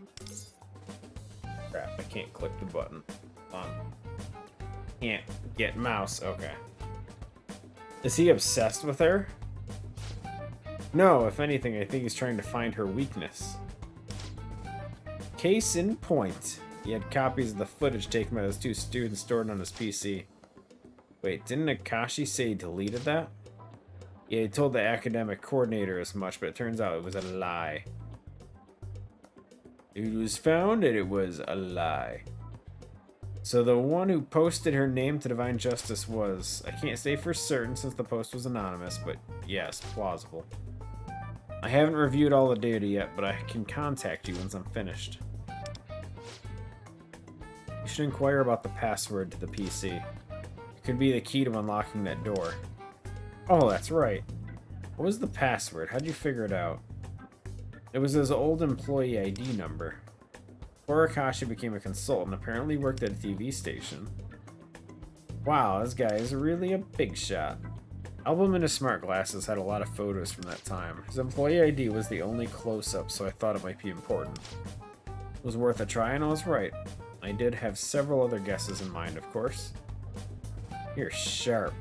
Crap, I can't click the button. Can't get mouse. Okay. Is he obsessed with her? No, if anything, I think he's trying to find her weakness. Case in point. He had copies of the footage taken by those 2 students stored on his PC. Wait, didn't Akashi say he deleted that? Yeah, he told the academic coordinator as much, but it turns out it was a lie. It was found and it was a lie. So the one who posted her name to Divine Justice was... I can't say for certain since the post was anonymous, but yes, plausible. I haven't reviewed all the data yet, but I can contact you once I'm finished. You should inquire about the password to the PC. It could be the key to unlocking that door. Oh, that's right. What was the password? How'd you figure it out? It was his old employee ID number. Before Akashi became a consultant, apparently worked at a TV station. Wow, this guy is really a big shot. Album and his smart glasses had a lot of photos from that time. His employee ID was the only close-up, so I thought it might be important. It was worth a try, and I was right. I did have several other guesses in mind, of course. You're sharp.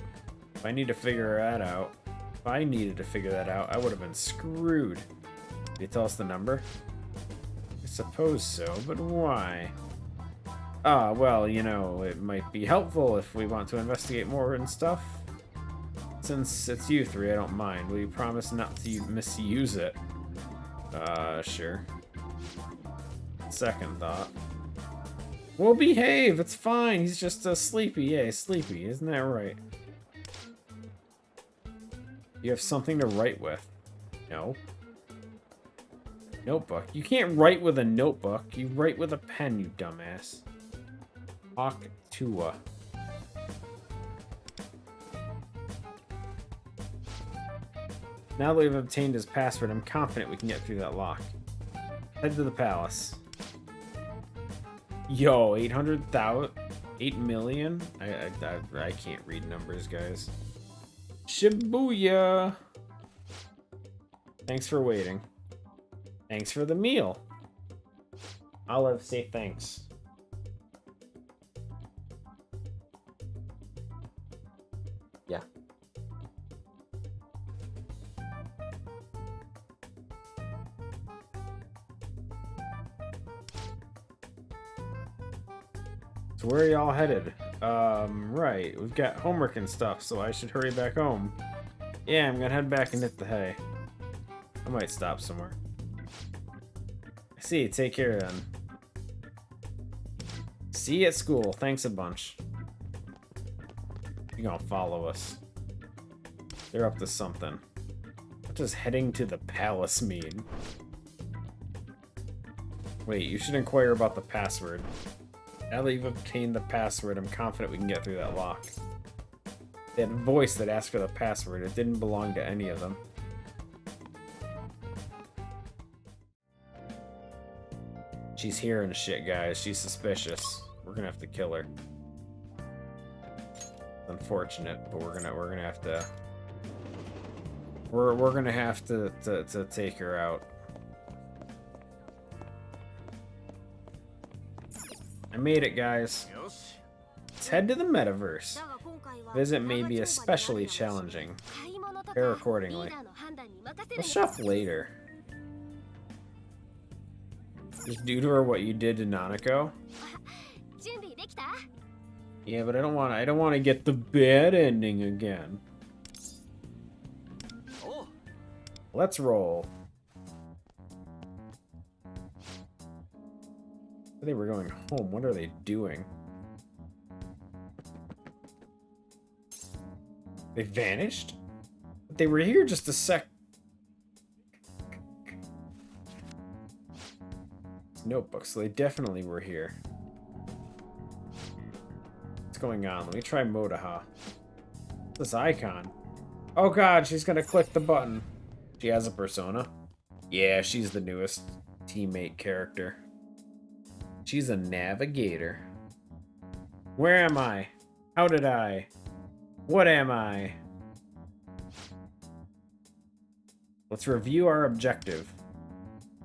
If I needed to figure that out, I would have been screwed. Can you tell us the number? I suppose so, but why? Ah, well, you know, it might be helpful if we want to investigate more and stuff. Since it's you three, I don't mind. Will you promise not to misuse it? Sure. Second thought. We'll behave, it's fine. He's just sleepy. Yeah, he's sleepy. Isn't that right? You have something to write with. No. Notebook. You can't write with a notebook. You write with a pen, you dumbass. Talk to Now that we've obtained his password, I'm confident we can get through that lock. Head to the palace. Yo, 800,000? 8 million? I can't read numbers, guys. Shibuya! Thanks for waiting. Thanks for the meal. Olive, say thanks. Yeah. So where are y'all headed? Right. We've got homework and stuff, so I should hurry back home. Yeah, I'm gonna head back and hit the hay. I might stop somewhere. I see. Take care then. See you at school. Thanks a bunch. You're gonna follow us. They're up to something. What does heading to the palace mean? Wait, you should inquire about the password. Now that you've obtained the password, I'm confident we can get through that lock. That voice that asked for the password, it didn't belong to any of them. She's hearing shit, guys. She's suspicious. We're gonna have to kill her. It's unfortunate, but we're gonna have to. We're gonna have to take her out. I made it, guys. Let's head to the metaverse. Visit may be especially challenging. Prepare accordingly. We'll shop later. Just do to her what you did to Nanako. Yeah, but I don't want to get the bad ending again. Let's roll. They were going home. What are they doing? They vanished? They were here just a sec. Notebook, so they definitely were here. What's going on? Let me try Modaha. This icon. Oh god, she's gonna click the button. She has a persona. Yeah, she's the newest teammate character. She's a navigator. Where am I? How did I? What am I? Let's review our objective.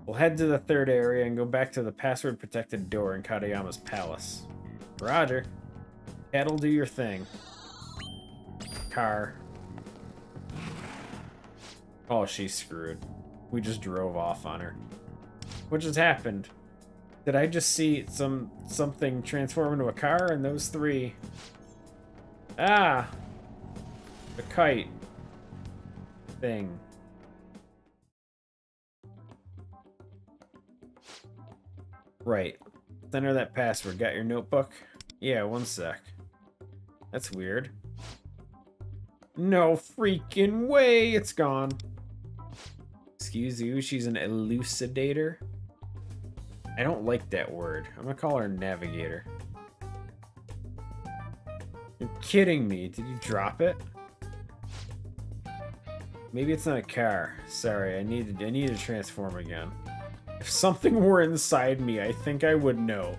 We'll head to the third area and go back to the password-protected door in Katayama's palace. Roger. That'll do your thing. Car. Oh, she's screwed. We just drove off on her. What just happened? Did I just see something transform into a car and those three? Ah! The kite thing. Right. Enter that password. Got your notebook? Yeah, one sec. That's weird. No freaking way! It's gone. Excuse you, she's an elucidator? I don't like that word. I'm gonna call her navigator. You're kidding me. Did you drop it? Maybe it's not a car. Sorry, I need to transform again. If something were inside me, I think I would know.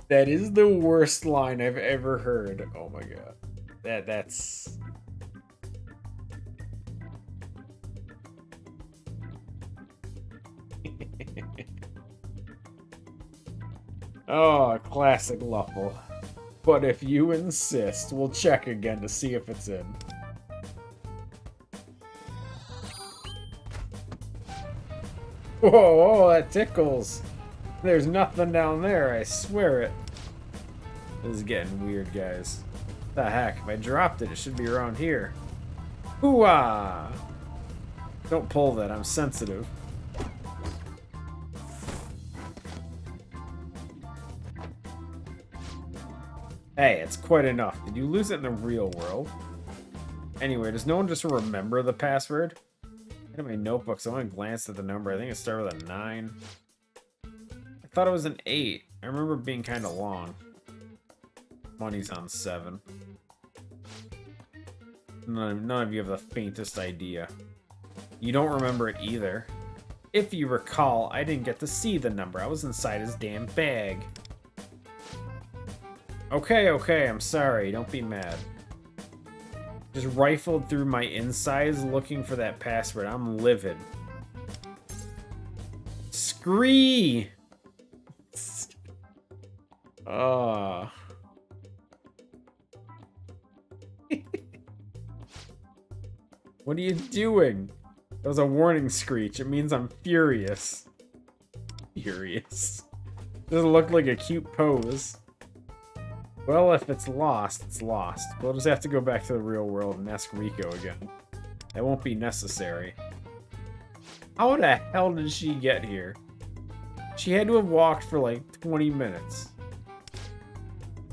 That is the worst line I've ever heard. Oh my god. That's... Oh, classic Luffle. But if you insist, we'll check again to see if it's in. Whoa, that tickles. There's nothing down there, I swear it. This is getting weird, guys. What the heck? If I dropped it, it should be around here. Hoo-ah! Don't pull that, I'm sensitive. Hey, it's quite enough. Did you lose it in the real world? Anyway, does no one just remember the password? I got my notebook, so I only glanced at the number. I think it started with a 9. I thought it was an 8. I remember it being kind of long. Money's on 7. None of you have the faintest idea. You don't remember it either. If you recall, I didn't get to see the number. I was inside his damn bag. Okay, I'm sorry. Don't be mad. Just rifled through my insides looking for that password. I'm livid. Scree! What are you doing? That was a warning screech. It means I'm furious. Furious. Doesn't look like a cute pose. Well, if it's lost, it's lost. We'll just have to go back to the real world and ask Rico again. That won't be necessary. How the hell did she get here? She had to have walked for like 20 minutes.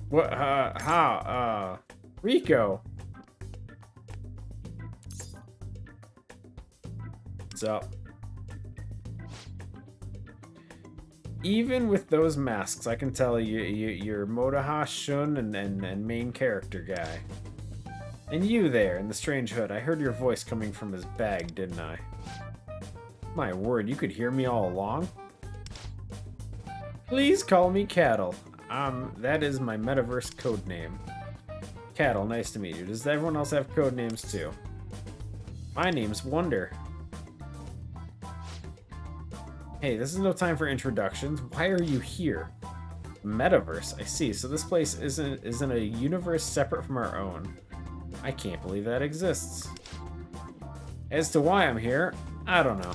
What? How? Rico. What's up? Even with those masks, I can tell you're Motoha Shun and main character guy. And you there in the strange hood. I heard your voice coming from his bag, didn't I? My word, you could hear me all along? Please call me Cattle. That is my metaverse code name. Cattle, nice to meet you. Does everyone else have code names too? My name's Wonder. Hey, this is no time for introductions. Why are you here? Metaverse, I see. So this place isn't a universe separate from our own. I can't believe that exists. As to why I'm here, I don't know.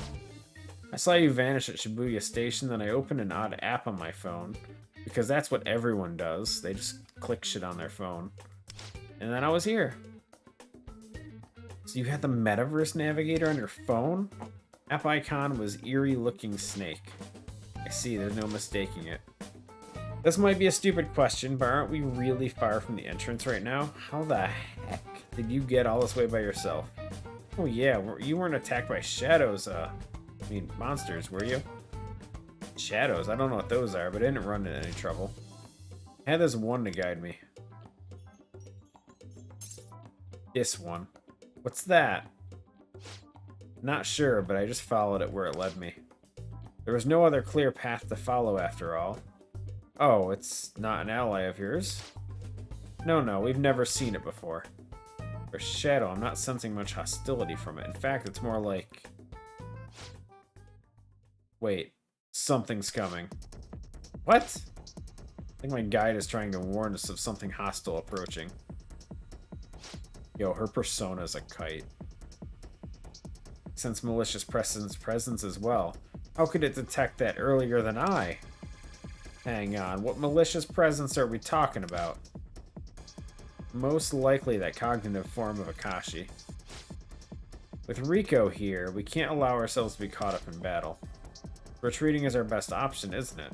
I saw you vanish at Shibuya Station, then I opened an odd app on my phone. Because that's what everyone does. They just click shit on their phone. And then I was here. So you had the Metaverse Navigator on your phone? App icon was eerie looking snake. I see, there's no mistaking it. This might be a stupid question, but aren't we really far from the entrance right now? How the heck did you get all this way by yourself? Oh yeah, you weren't attacked by shadows, monsters, were you? Shadows, I don't know what those are, but I didn't run into any trouble. I had this one to guide me. This one. What's that? Not sure, but I just followed it where it led me. There was no other clear path to follow after all. Oh, it's not an ally of yours? No, we've never seen it before. For Shadow, I'm not sensing much hostility from it. In fact, it's more like... Wait, something's coming. What? I think my guide is trying to warn us of something hostile approaching. Yo, her persona's a kite. Sense malicious presence as well. How could it detect that earlier than I? Hang on, what malicious presence are we talking about? Most likely that cognitive form of Akashi. With Rico here, we can't allow ourselves to be caught up in battle. Retreating is our best option, isn't it?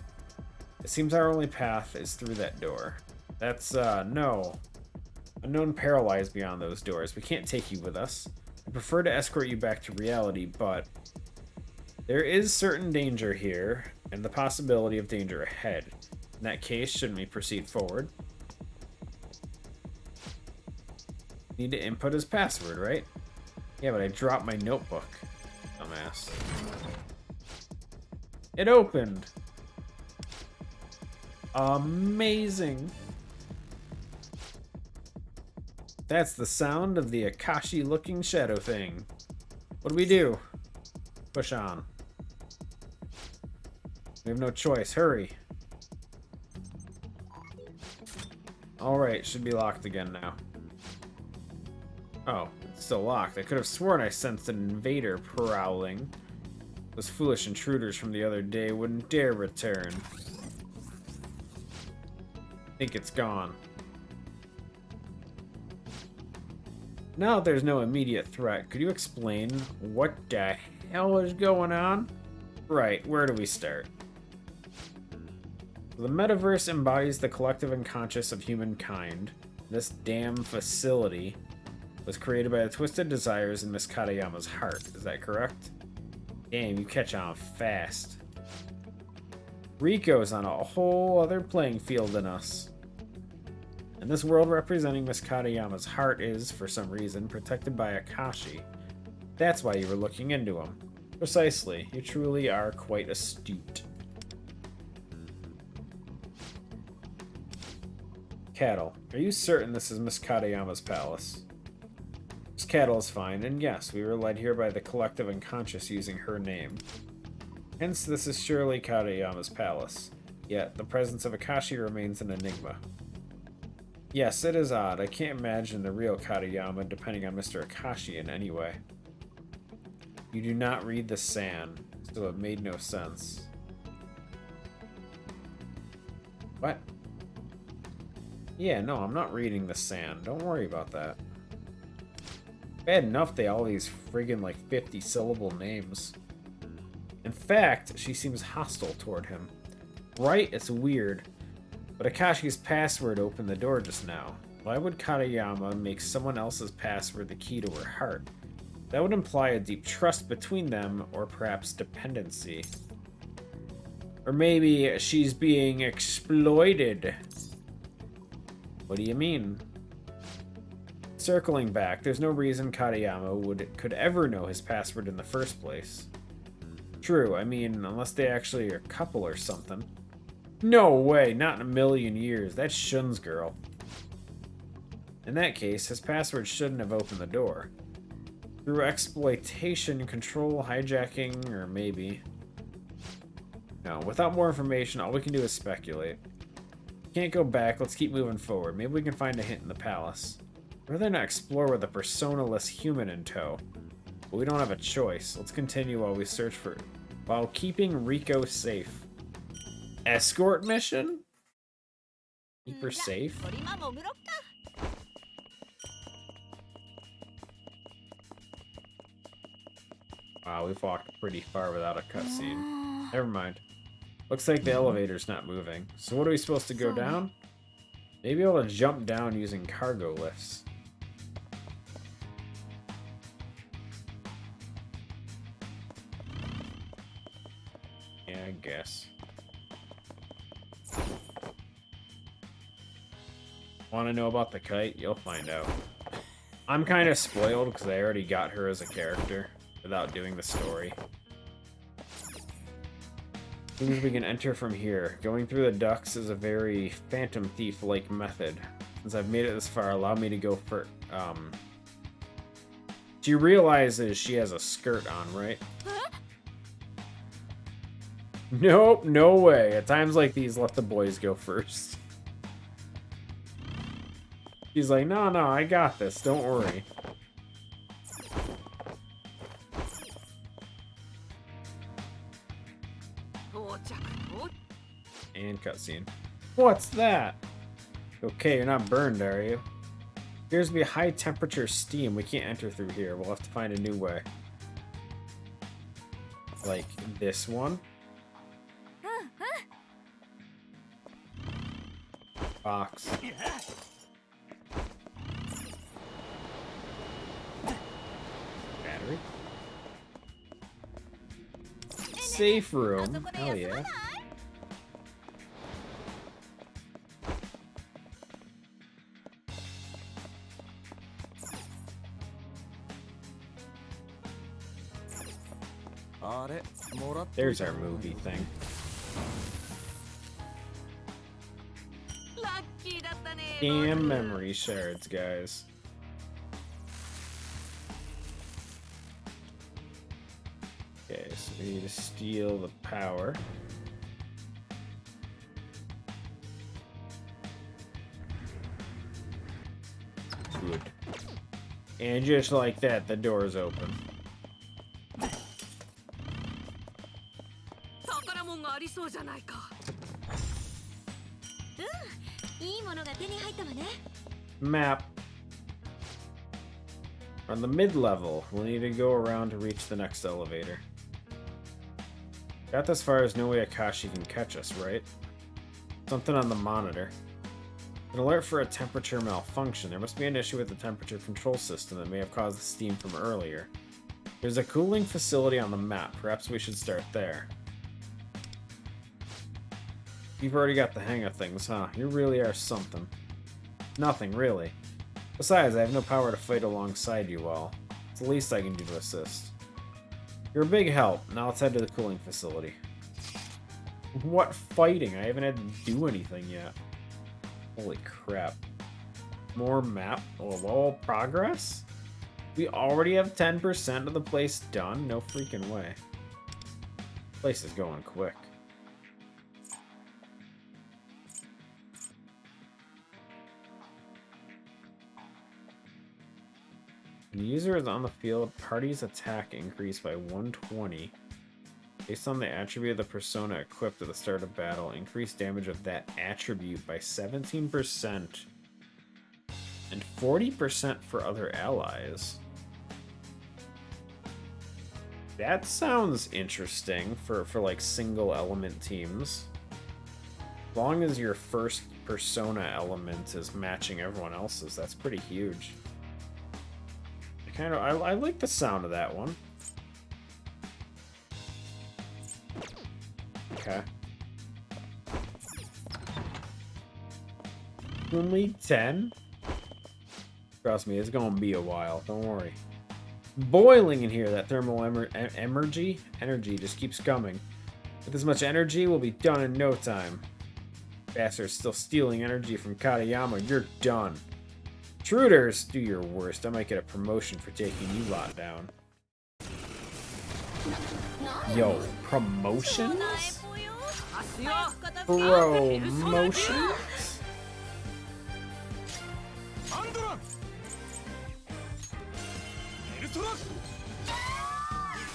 It seems our only path is through that door. That's, no. Unknown peril lies beyond those doors. We can't take you with us. I prefer to escort you back to reality, but there is certain danger here, and the possibility of danger ahead. In that case, shouldn't we proceed forward? Need to input his password, right? Yeah, but I dropped my notebook. Dumbass. It opened! Amazing! That's the sound of the Akashi-looking shadow thing. What do we do? Push on. We have no choice. Hurry. Alright, should be locked again now. Oh, it's still locked. I could have sworn I sensed an invader prowling. Those foolish intruders from the other day wouldn't dare return. I think it's gone. Now that there's no immediate threat, could you explain what the hell is going on? Right, where do we start? The metaverse embodies the collective unconscious of humankind. This damn facility was created by the twisted desires in Miss Katayama's heart. Is that correct? Damn, you catch on fast. Rico's on a whole other playing field than us. And this world representing Miss Katayama's heart is, for some reason, protected by Akashi. That's why you were looking into him. Precisely. You truly are quite astute. Cattle. Are you certain this is Miss Katayama's palace? Miss Cattle is fine, and yes, we were led here by the collective unconscious using her name. Hence, this is surely Katayama's palace. Yet, the presence of Akashi remains an enigma. Yes, it is odd. I can't imagine the real Katayama depending on Mr. Akashi in any way. You do not read the sand, so it made no sense. What? Yeah, no, I'm not reading the sand. Don't worry about that. Bad enough they all these friggin' like 50-syllable names. In fact, she seems hostile toward him. Right? It's weird. But Akashi's password opened the door just now. Why would Katayama make someone else's password the key to her heart? That would imply a deep trust between them, or perhaps dependency. Or maybe she's being exploited. What do you mean? Circling back, there's no reason Katayama could ever know his password in the first place. True, I mean, unless they actually are a couple or something. No way, not in a million years. That's Shun's girl. In that case, his password shouldn't have opened the door. Through exploitation, control, hijacking, or maybe. No, without more information, all we can do is speculate. Can't go back, let's keep moving forward. Maybe we can find a hint in the palace. Rather than explore with a persona-less human in tow. But we don't have a choice. Let's continue while keeping Rico safe. Escort mission? Keep her safe? Wow, we've walked pretty far without a cutscene. Never mind. Looks like the elevator's not moving. So what are we supposed to go down? Maybe able to jump down using cargo lifts. Yeah, I guess. Want to know about the kite? You'll find out. I'm kind of spoiled because I already got her as a character without doing the story. Seems we can enter from here. Going through the ducts is a very Phantom Thief-like method. Since I've made it this far, allow me to go for... She realizes she has a skirt on, right? Nope, no way. At times like these, let the boys go first. She's like, no, I got this. Don't worry. And cutscene. What's that? Okay, you're not burned, are you? Appears to be high temperature steam. We can't enter through here. We'll have to find a new way. Like this one? Box. Battery. Safe room. Hell yeah. There's our movie thing. Damn memory shards, guys. Okay, so we need to steal the power. Good. And just like that, the door's open. Map. On the mid-level, we'll need to go around to reach the next elevator. Got this far, there's no way Akashi can catch us, right? Something on the monitor. An alert for a temperature malfunction. There must be an issue with the temperature control system that may have caused the steam from earlier. There's a cooling facility on the map. Perhaps we should start there. You've already got the hang of things, huh? You really are something. Nothing, really. Besides, I have no power to fight alongside you all. It's the least I can do to assist. You're a big help. Now let's head to the cooling facility. What fighting? I haven't had to do anything yet. Holy crap. More map. Oh, progress? We already have 10% of the place done? No freaking way. Place is going quick. When the user is on the field, party's attack increased by 120. Based on the attribute of the persona equipped at the start of battle, increase damage of that attribute by 17% and 40% for other allies. That sounds interesting for like single element teams. As long as your first persona element is matching everyone else's, that's pretty huge. I like the sound of that one. Okay. Only 10? Trust me, it's gonna be a while. Don't worry. Boiling in here, that thermal energy just keeps coming. With as much energy, we'll be done in no time. Bastard's still stealing energy from Katayama. You're done. Intruders, do your worst. I might get a promotion for taking you lot down. Yo, promotions? Promotions?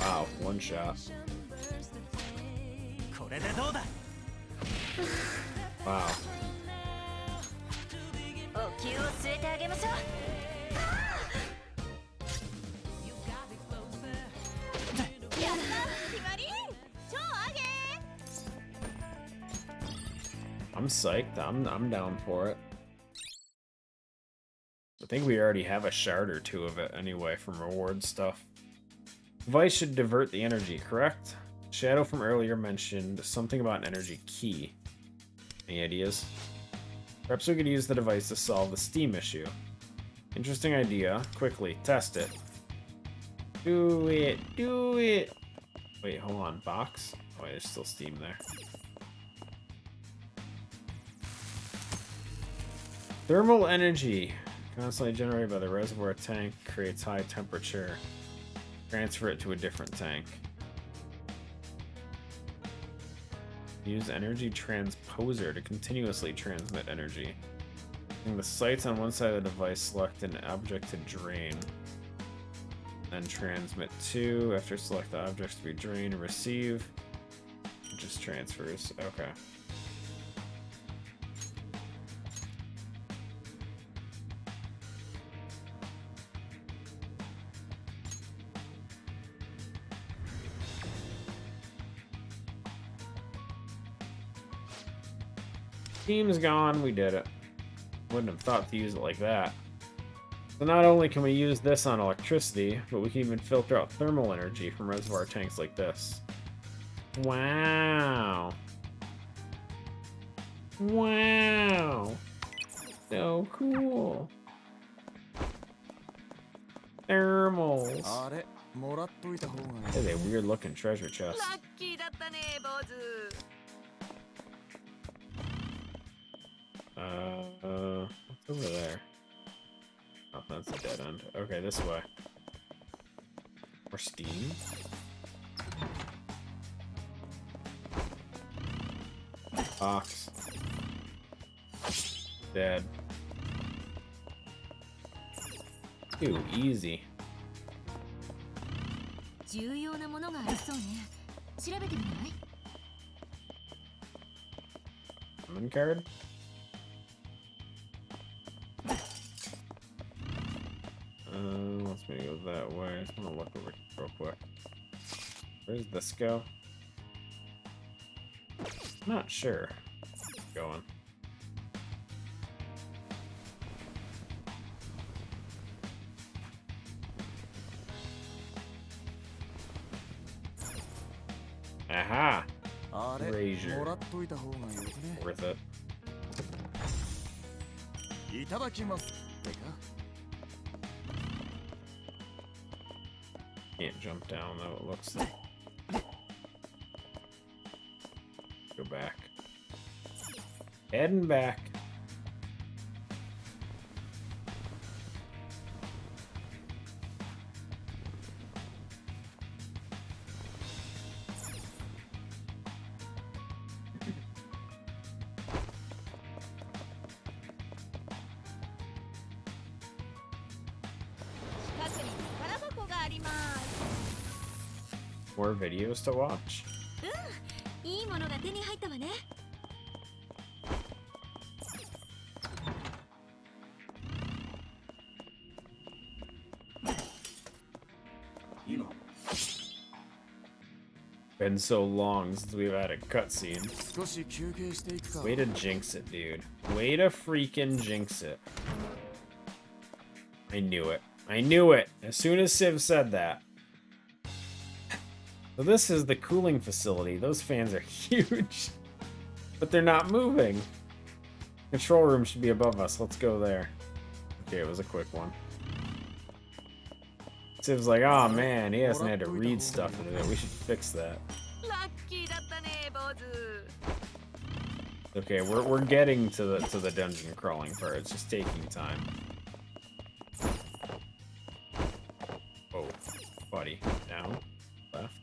Wow, one shot. Wow. I'm psyched. I'm down for it. I think we already have a shard or two of it anyway from reward stuff. Device should divert the energy, correct? Shadow from earlier mentioned something about an energy key. Any ideas? Perhaps we could use the device to solve the steam issue. Interesting idea. Quickly, test it. Do it. Do it. Wait, hold on. Box? Oh, wait, there's still steam there. Thermal energy. Constantly generated by the reservoir tank. Creates high temperature. Transfer it to a different tank. Use energy transposer to continuously transmit energy. Using the sights on one side of the device, select an object to drain. Then transmit to. After select the objects to be drained and receive. It just transfers. Okay. Steam's gone, we did it. Wouldn't have thought to use it like that. So not only can we use this on electricity, but we can even filter out thermal energy from reservoir tanks like this. Wow. Wow. So cool. Thermals. That is a weird looking treasure chest. What's over there? Oh, that's a dead end. Okay, this way. More steam. Box. Dead. Ew, easy. Summon card? Let's go that way. I just want to look over here real quick. Where's this go? Not sure. Going. Aha! Razor. Worth it. Can't jump down though, it looks like. Go back. Heading back. More videos to watch. いいものが手に入ったわね。Been so long since we've had a cutscene. Way to jinx it, dude. Way to freaking jinx it. I knew it. I knew it. As soon as Civ said that. So this is the cooling facility. Those fans are huge. But they're not moving. Control room should be above us. Let's go there. Okay, it was a quick one. Civ's like, oh man, he hasn't had to read stuff into it. We should fix that. Okay, we're getting to the dungeon crawling part. It's just taking time. Oh, buddy, down, left.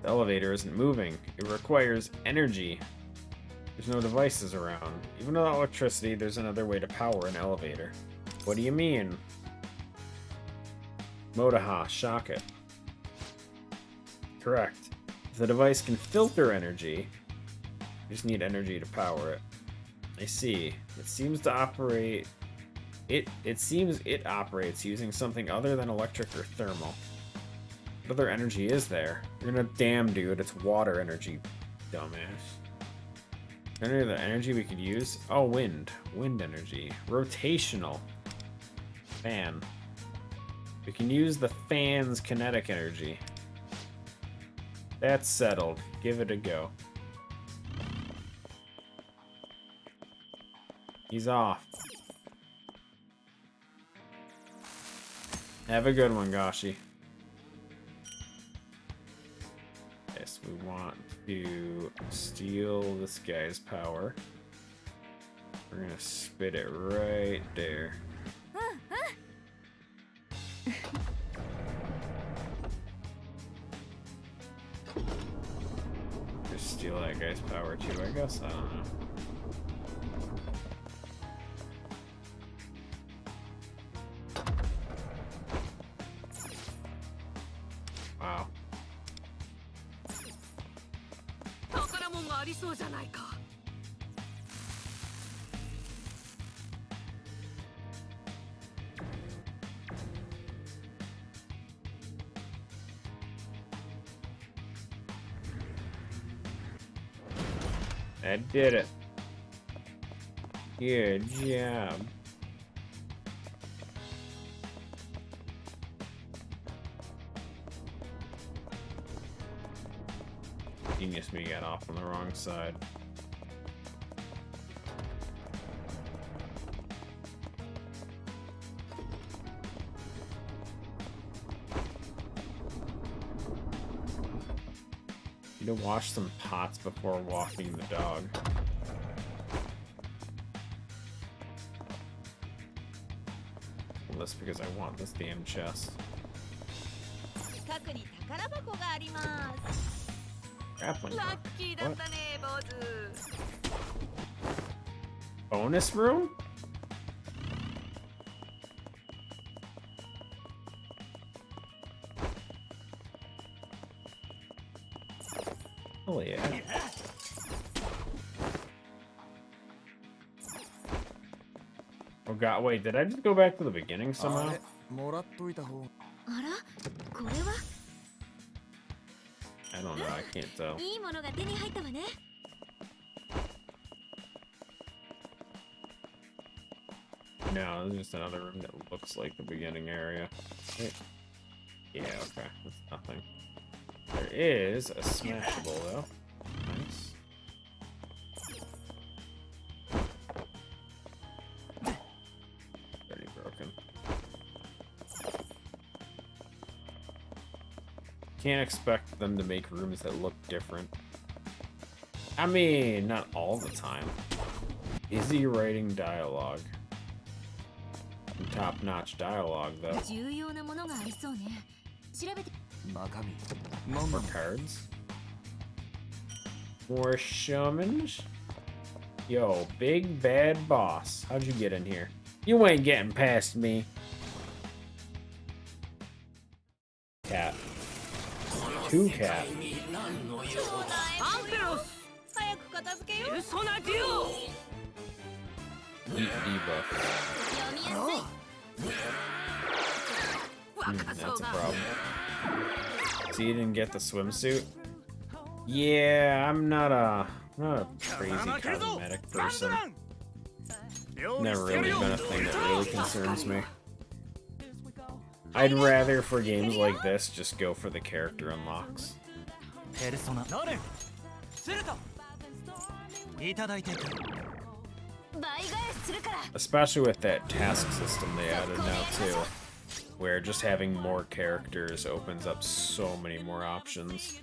The elevator isn't moving. It requires energy. There's no devices around. Even without electricity, there's another way to power an elevator. What do you mean? Motaha, shock it. Correct. If the device can filter energy, you just need energy to power it. I see. It seems to operate... It seems it operates using something other than electric or thermal. What other energy is there? You're gonna damn dude, it's water energy, dumbass. Any other energy we could use? Oh, wind. Wind energy. Rotational. Fan. We can use the fan's kinetic energy. That's settled. Give it a go. He's off. Have a good one, Gashi. Yes, we want to steal this guy's power. We're gonna spit it right there. Just steal that guy's power too, I guess. I don't know. Wow. I did it. Good job. Genius me got off on the wrong side. You need to wash some pots before walking the dog. Well, that's because I want this damn chest. Grappling hook. What? Bonus room? Oh yeah. Oh god, wait, did I just go back to the beginning somehow? I don't know, I can't tell. No, it's just another room that looks like the beginning area. Right? Yeah, okay. That's nothing. There is a smashable, though. Nice. Already broken. Can't expect them to make rooms that look different. I mean, not all the time. Is he writing dialogue? Top-notch dialogue, though. More cards. More shamans. Yo, big bad boss. How'd you get in here? You ain't getting past me. Cat. 2 cat. Debuff. That's a problem. So you didn't get the swimsuit? Yeah, I'm not a crazy cosmetic person. Never really been a thing that really concerns me. I'd rather, for games like this, just go for the character unlocks. Especially with that task system they added now too, where just having more characters opens up so many more options.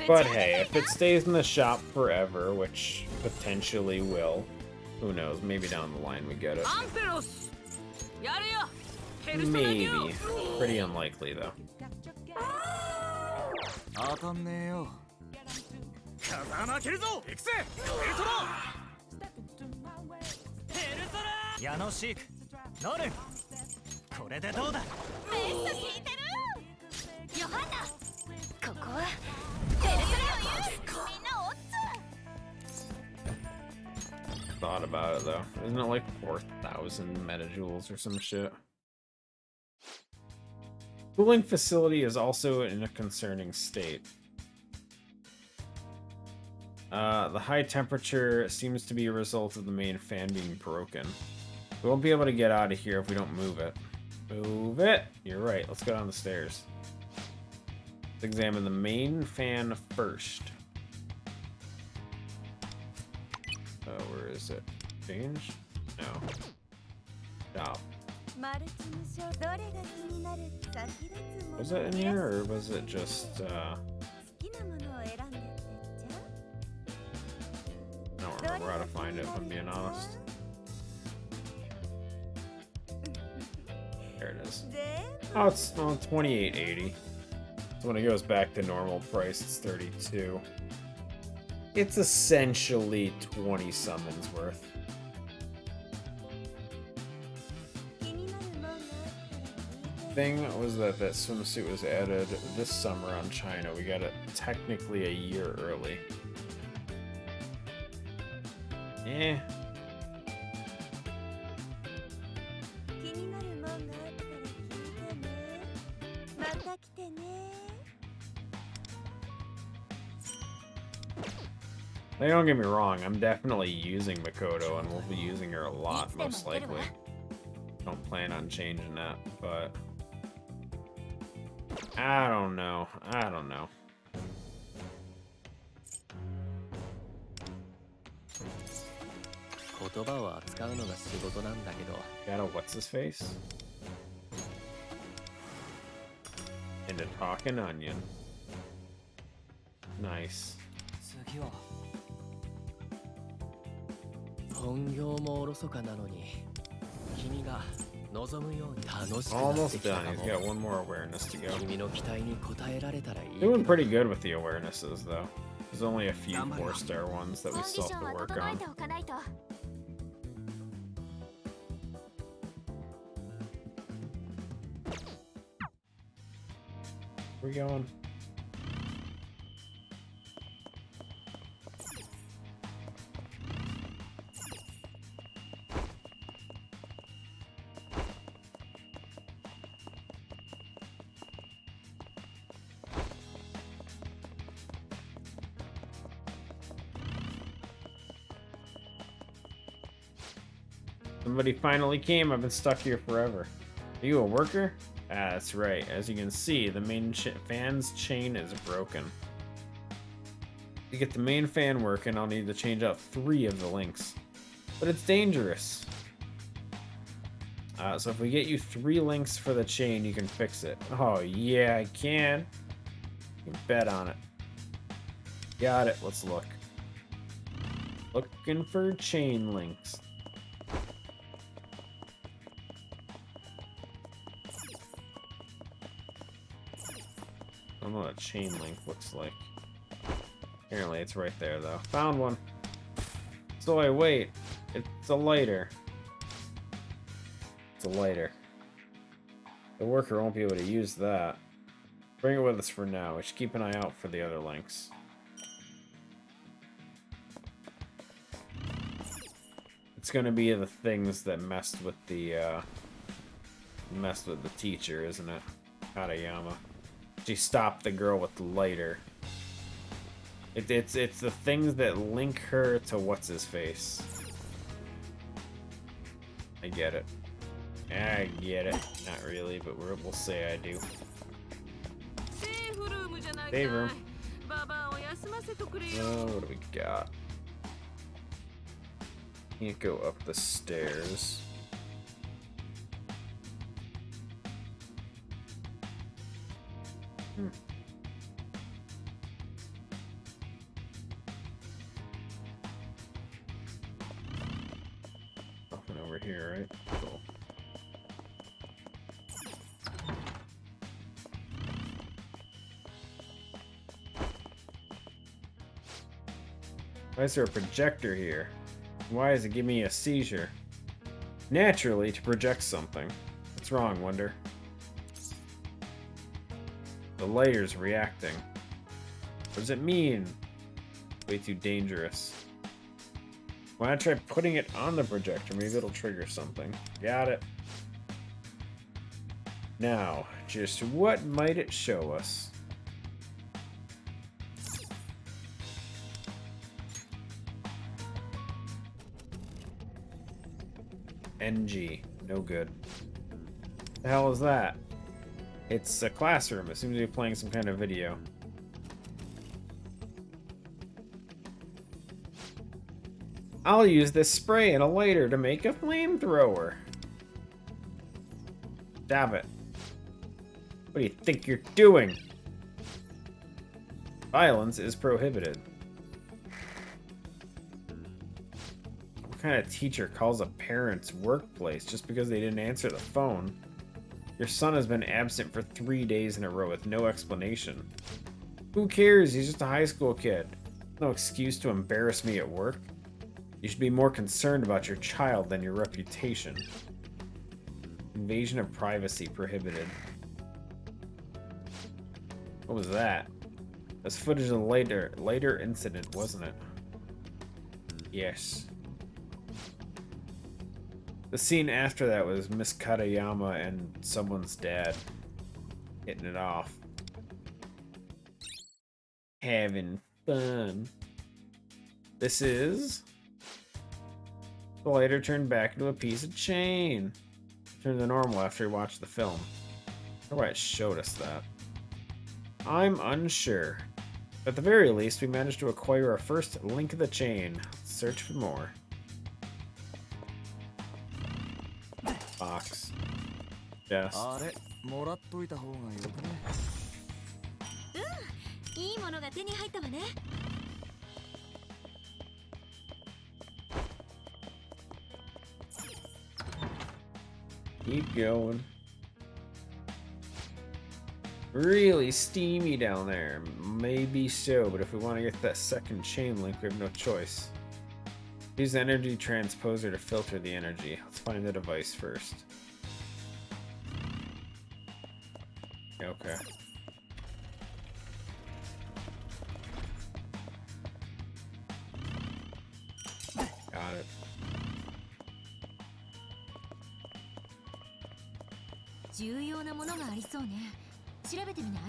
But hey, if it stays in the shop forever, which potentially will, who knows, maybe down the line we get it. Maybe. Pretty unlikely, though. Thought about it though. Isn't it like 4,000 metajoules or some shit? Cooling facility is also in a concerning state. The high temperature seems to be a result of the main fan being broken. We won't be able to get out of here if we don't move it. Move it! You're right, let's go down the stairs. Let's examine the main fan first. Where is it? Change? No. Stop. Was it in here, or was it just, I don't remember how to find it, if I'm being honest. There it is. Oh, it's 28.80. So when it goes back to normal price, it's 32. It's essentially 20 summons worth. Thing was that swimsuit was added this summer on China. We got it technically a year early. Eh. Like, don't get me wrong, I'm definitely using Makoto and we'll be using her a lot, most likely. Don't plan on changing that, but I don't know. Got a what's his face? And a talking onion. Nice. Almost done. He's got one more awareness to go. Doing pretty good with the awarenesses, though. There's only a few 4-star ones that we still have to work on. Where we going? Somebody finally came. I've been stuck here forever. Are you a worker? Ah, that's right. As you can see, the main fan's chain is broken. To get the main fan working, I'll need to change out 3 of the links. But it's dangerous. So if we get you 3 links for the chain, you can fix it. Oh, yeah, I can. You can bet on it. Got it. Let's look. Looking for chain links. I don't know what a chain link looks like. Apparently it's right there, though. Found one. So I wait. It's a lighter. It's a lighter. The worker won't be able to use that. Bring it with us for now. We should keep an eye out for the other links. It's gonna be the things that messed with the teacher, isn't it? Katayama. She stopped the girl with the lighter. It's the things that link her to what's his face. I get it. I get it. Not really, but we'll say I do. Save room. Oh, what do we got? Can't go up the stairs. Nothing over here, right? Cool. Why is there a projector here? Why is it giving me a seizure? Naturally, to project something. What's wrong, Wonder? The lighter's reacting. What does it mean? Way too dangerous. Why not try putting it on the projector? Maybe it'll trigger something. Got it. Now, just what might it show us? NG. No good. The hell is that? It's a classroom. It seems to be playing some kind of video. I'll use this spray and a lighter to make a flamethrower. Stop it. What do you think you're doing? Violence is prohibited. What kind of teacher calls a parent's workplace just because they didn't answer the phone? Your son has been absent for 3 days in a row with no explanation. Who cares? He's just a high school kid. No excuse to embarrass me at work. You should be more concerned about your child than your reputation. Invasion of privacy prohibited. What was that? That's footage of the later incident, wasn't it? Yes. The scene after that was Miss Katayama and someone's dad hitting it off. Having fun. This is... The lighter turned back into a piece of chain. Turned to normal after we watched the film. I wonder why it showed us that. I'm unsure. At the very least, we managed to acquire our first link of the chain. Let's search for more. Box. Yes. Keep going. Really steamy down there. Maybe so, but if we want to get that second chain link, we have no choice. Use the energy transposer to filter the energy. Let's find the device first. Okay. Got it. 重要なものがありそうね。調べてみない？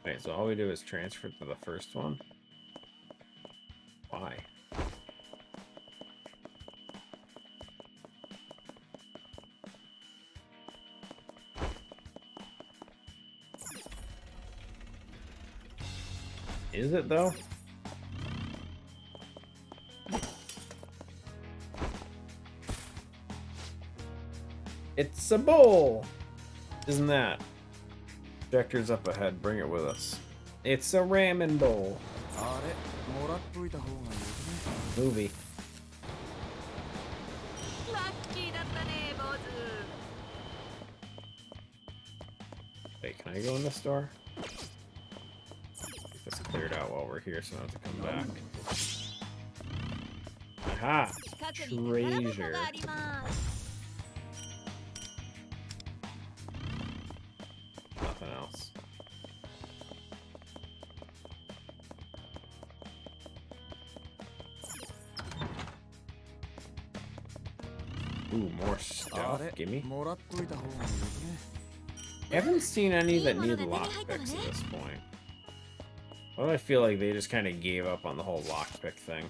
Wait, so all we do is transfer to the first one? Why? Is it though? It's a bowl! Isn't that? Projector's up ahead, bring it with us. It's a ramen bowl. Movie. Wait, can I go in the store? Get this cleared out while we're here so I don't have to come back. Aha! Treasure. Nothing else. Ooh, more stuff. Gimme. I haven't seen any that need lockpicks at this point. Why do I feel like they just kind of gave up on the whole lockpick thing?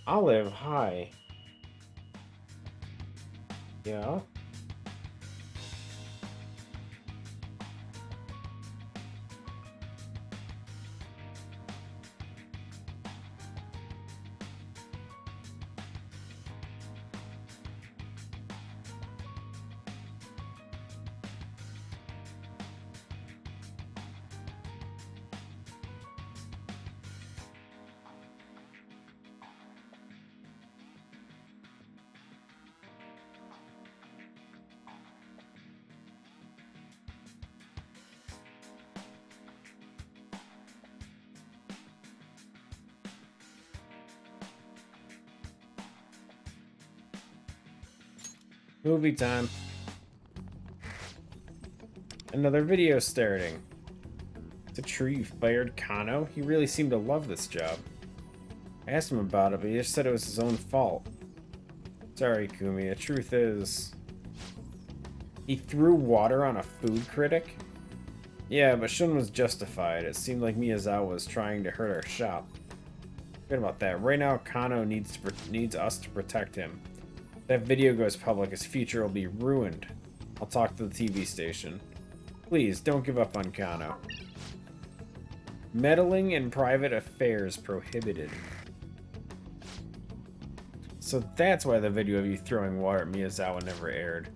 Olive, hi. Yeah? Movie time. Another video starting. It's a true you fired Kano? He really seemed to love this job. I asked him about it, but he just said it was his own fault. Sorry, Kumi. The truth is... He threw water on a food critic? Yeah, but Shun was justified. It seemed like Miyazawa was trying to hurt our shop. Forget about that. Right now, Kano needs us to protect him. If that video goes public, his future will be ruined. I'll talk to the TV station. Please, don't give up on Kano. Meddling in private affairs prohibited. So that's why the video of you throwing water at Miyazawa never aired.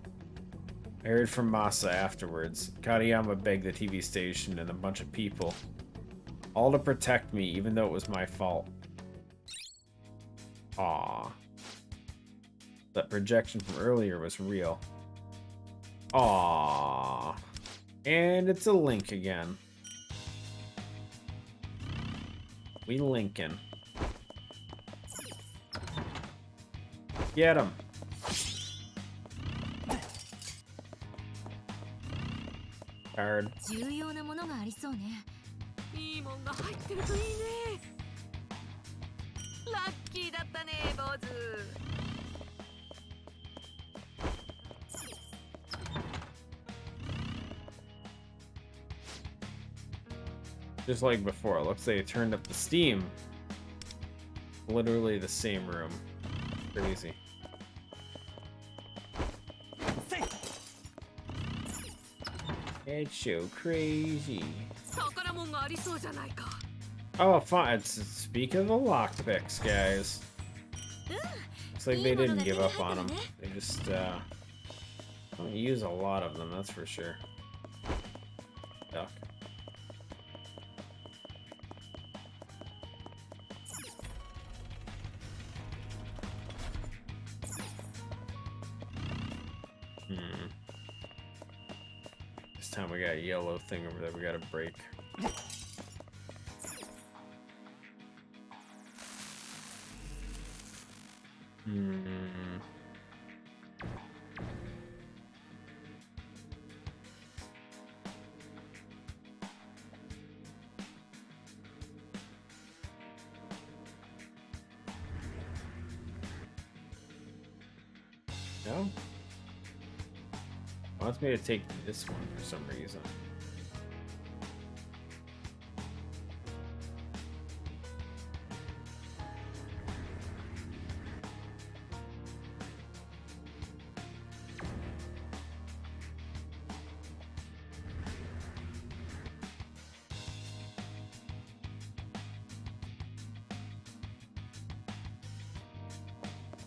I heard from Masa afterwards. Kariyama begged the TV station and a bunch of people. All to protect me, even though it was my fault. Aww. That projection from earlier was real. Aww. And it's a link again. We linkin'. Get him. Card. Just like before, it looks like they turned up the steam. Literally the same room. Crazy. It's so crazy. Oh, fine. Speak of the lockpicks, guys. Looks like they didn't give up on them. They just, don't use a lot of them, that's for sure. Duck. This time we got a yellow thing over there we gotta break. No? It wants me to take this one for some reason.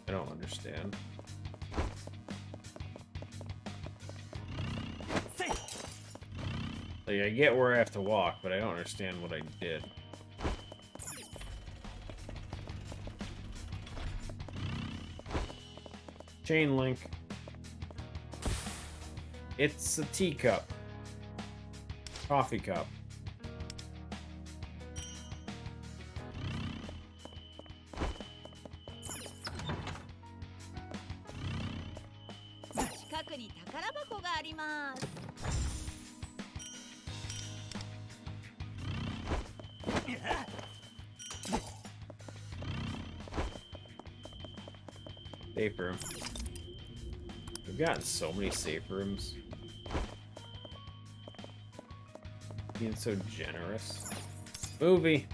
I don't understand. Like, I get where I have to walk, but I don't understand what I did. Chain link. It's a teacup. Coffee cup. Safe room. We've gotten so many safe rooms. Being so generous. Movie.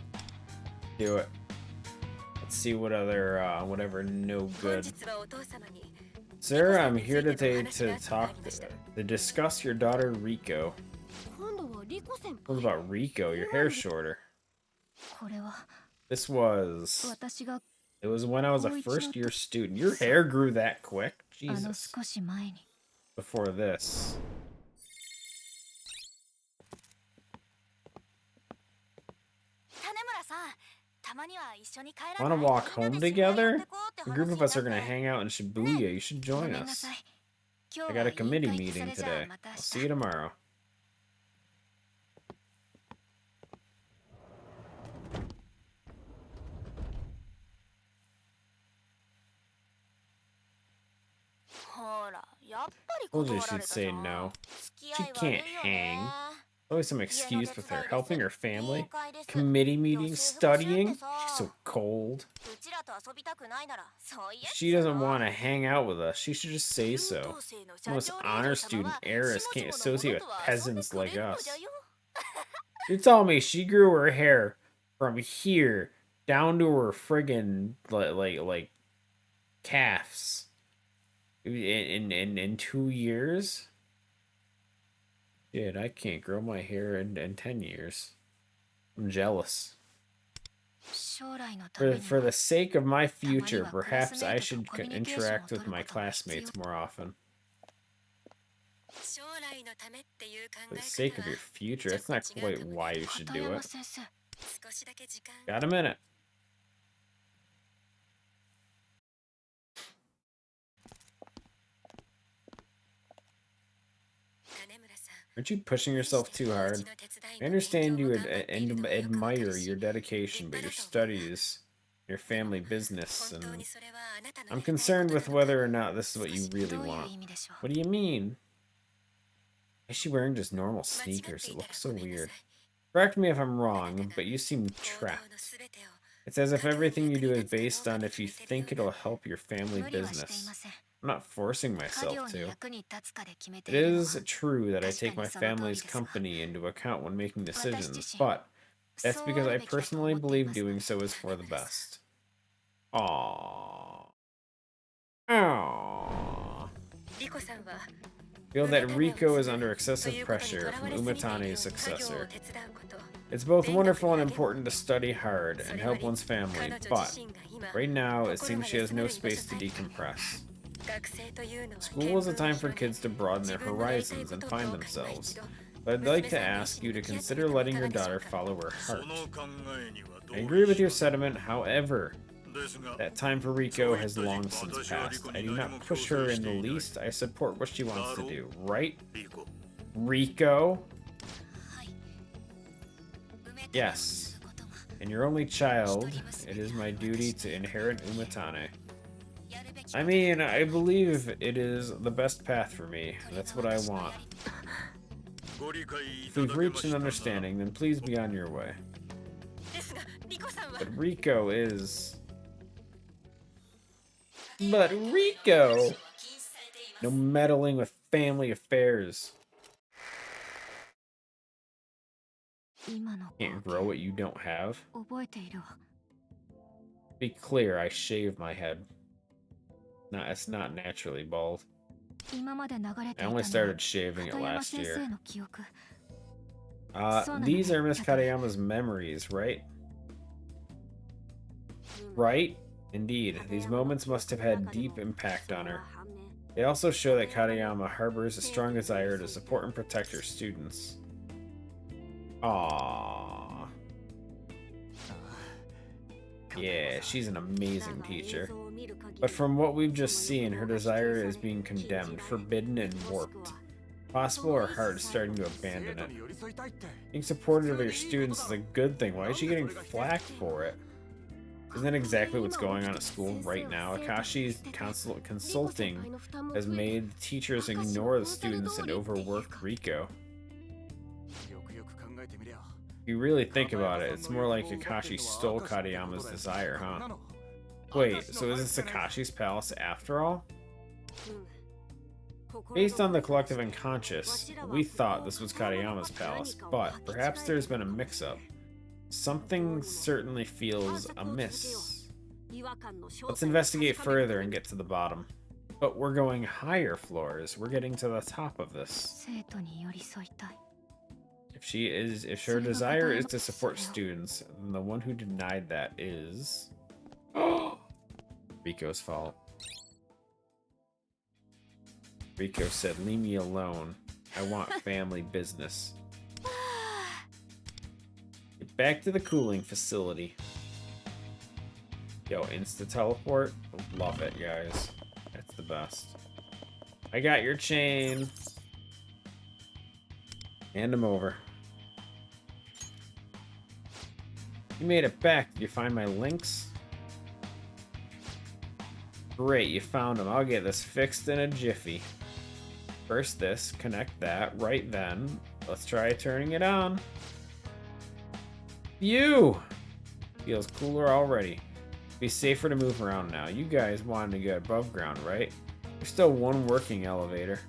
Do it. Let's see what other, whatever no good. Sir, I'm here today to discuss your daughter Rico. What about Rico? Your hair's shorter. This was... It was when I was a first-year student. Your hair grew that quick? Jesus. Before this. Want to walk home together? A group of us are going to hang out in Shibuya. You should join us. I got a committee meeting today. I'll see you tomorrow. Told you she'd say no. She can't hang. Always some excuse with her. Helping her family. Committee meetings. Studying. She's so cold. If she doesn't want to hang out with us, she should just say so. Most honor student heiress can't associate with peasants like us. You're telling me she grew her hair from here down to her friggin' like calves in 2 years? Dude, I can't grow my hair in 10 years. I'm jealous. For the sake of my future, perhaps I should interact with my classmates more often. For the sake of your future, that's not quite why you should do it. Got a minute. Aren't you pushing yourself too hard? I understand you admire your dedication, but your studies, your family business, and I'm concerned with whether or not this is what you really want. What do you mean? Is she wearing just normal sneakers? It looks so weird. Correct me if I'm wrong, but you seem trapped. It's as if everything you do is based on if you think it'll help your family business. I'm not forcing myself to. It is true that I take my family's company into account when making decisions, but that's because I personally believe doing so is for the best. Aww. Aww. Feel that Rico is under excessive pressure from Umatane's successor. It's both wonderful and important to study hard and help one's family, but right now it seems she has no space to decompress. School is a time for kids to broaden their horizons and find themselves, but I'd like to ask you to consider letting your daughter follow her heart. I agree with your sentiment, however, that time for Rico has long since passed. I do not push her in the least. I support what she wants to do, right? Rico? Yes. And your only child, it is my duty to inherit Umatane. I mean, I believe it is the best path for me. That's what I want. If we've reached an understanding, then please be on your way. But Rico is... But Rico! No meddling with family affairs. Can't grow what you don't have. Be clear, I shave my head. No, it's not naturally bald. I only started shaving it last year. These are Miss Katayama's memories, right? Right? Indeed, these moments must have had deep impact on her. They also show that Katayama harbors a strong desire to support and protect her students. Aww. Yeah, she's an amazing teacher. But from what we've just seen, her desire is being condemned, forbidden, and warped. Possible or hard starting to abandon it. Being supportive of your students is a good thing. Why is she getting flack for it? Isn't that exactly what's going on at school right now? Akashi's consulting has made the teachers ignore the students and overwork Riko. If you really think about it, it's more like Akashi stole Katayama's desire, huh? Wait, so is this Akashi's palace after all? Based on the collective unconscious, we thought this was Katayama's palace, but perhaps there's been a mix-up. Something certainly feels amiss. Let's investigate further and get to the bottom. But we're going higher floors. We're getting to the top of this. If her desire is to support students, then the one who denied that is... Riko's fault. Riko said, "Leave me alone. I want family business." Get back to the cooling facility. Yo, insta-teleport? Love it, guys. That's the best. I got your chain. Hand him over. You made it back. Did you find my links? Great, you found them. I'll get this fixed in a jiffy. First this, connect that, right then. Let's try turning it on. Phew! Feels cooler already. Be safer to move around now. You guys wanted to get above ground, right? There's still one working elevator.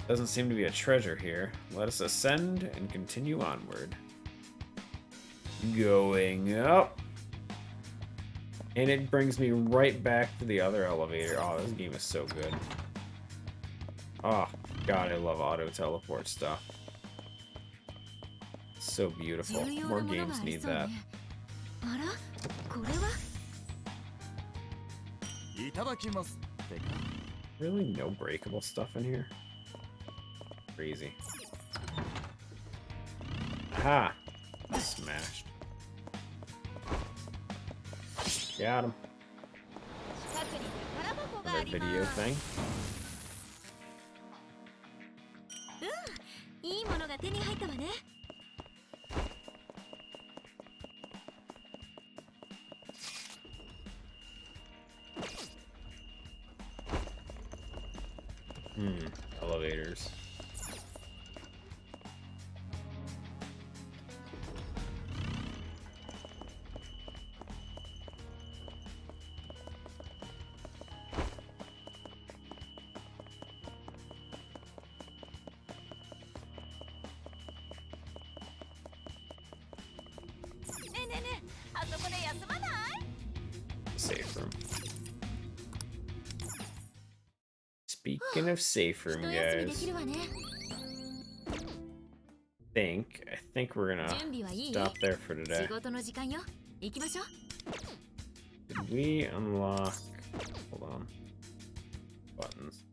Doesn't seem to be a treasure here. Let us ascend and continue onward. Going up. And it brings me right back to the other elevator. Oh, this game is so good. Oh, God, I love auto teleport stuff. So beautiful. More games need that. Really no breakable stuff in here? Crazy. Aha! Smashed. Got him. Another video thing. Elevators. Safe room. Speaking of safe room, guys, I think we're gonna stop there for today. Did we unlock? Hold on. Buttons.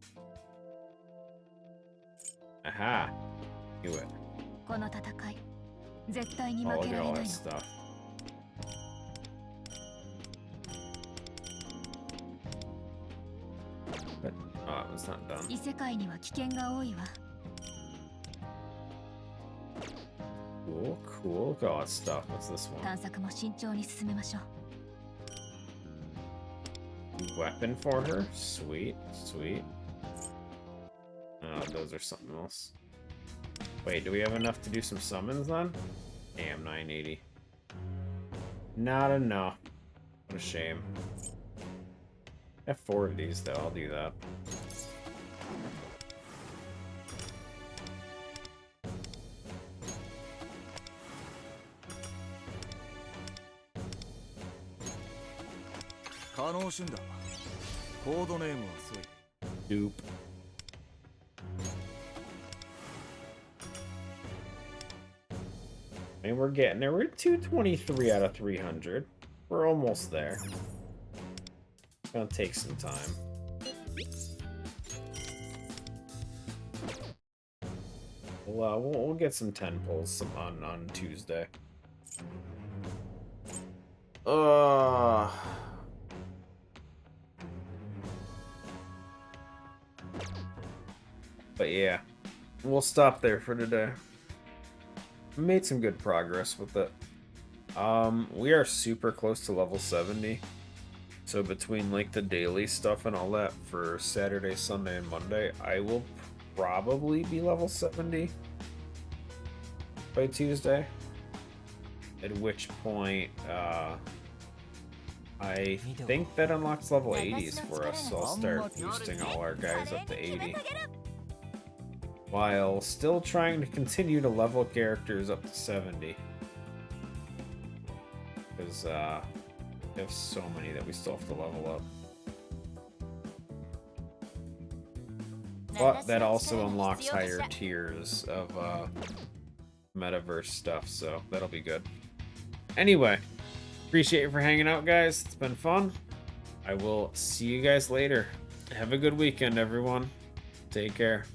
Aha! Do it. Oh, look at all that stuff. But, oh, it's not done. Cool, cool. Look at all that stuff. What's this one? Weapon for her? Sweet, sweet. Oh, those are something else. Wait, do we have enough to do some summons then? Damn, 980. Not enough. What a shame. I have 4 of these though, I'll do that. 可能しんだ。コードネームはそうい。 Dupe. And we're getting there. We're at 223 out of 300. We're almost there. Gonna take some time. We'll get some 10 pulls on Tuesday. But yeah, we'll stop there for today. Made some good progress with it. We are super close to level 70. So between like the daily stuff and all that for Saturday, Sunday, and Monday, I will probably be level 70 by Tuesday. At which point, I think that unlocks level 80s for us, so I'll start boosting all our guys up to 80. While still trying to continue to level characters up to 70. Because, we have so many that we still have to level up. But that also unlocks higher tiers of metaverse stuff, so that'll be good. Anyway, appreciate you for hanging out, guys. It's been fun. I will see you guys later. Have a good weekend, everyone. Take care.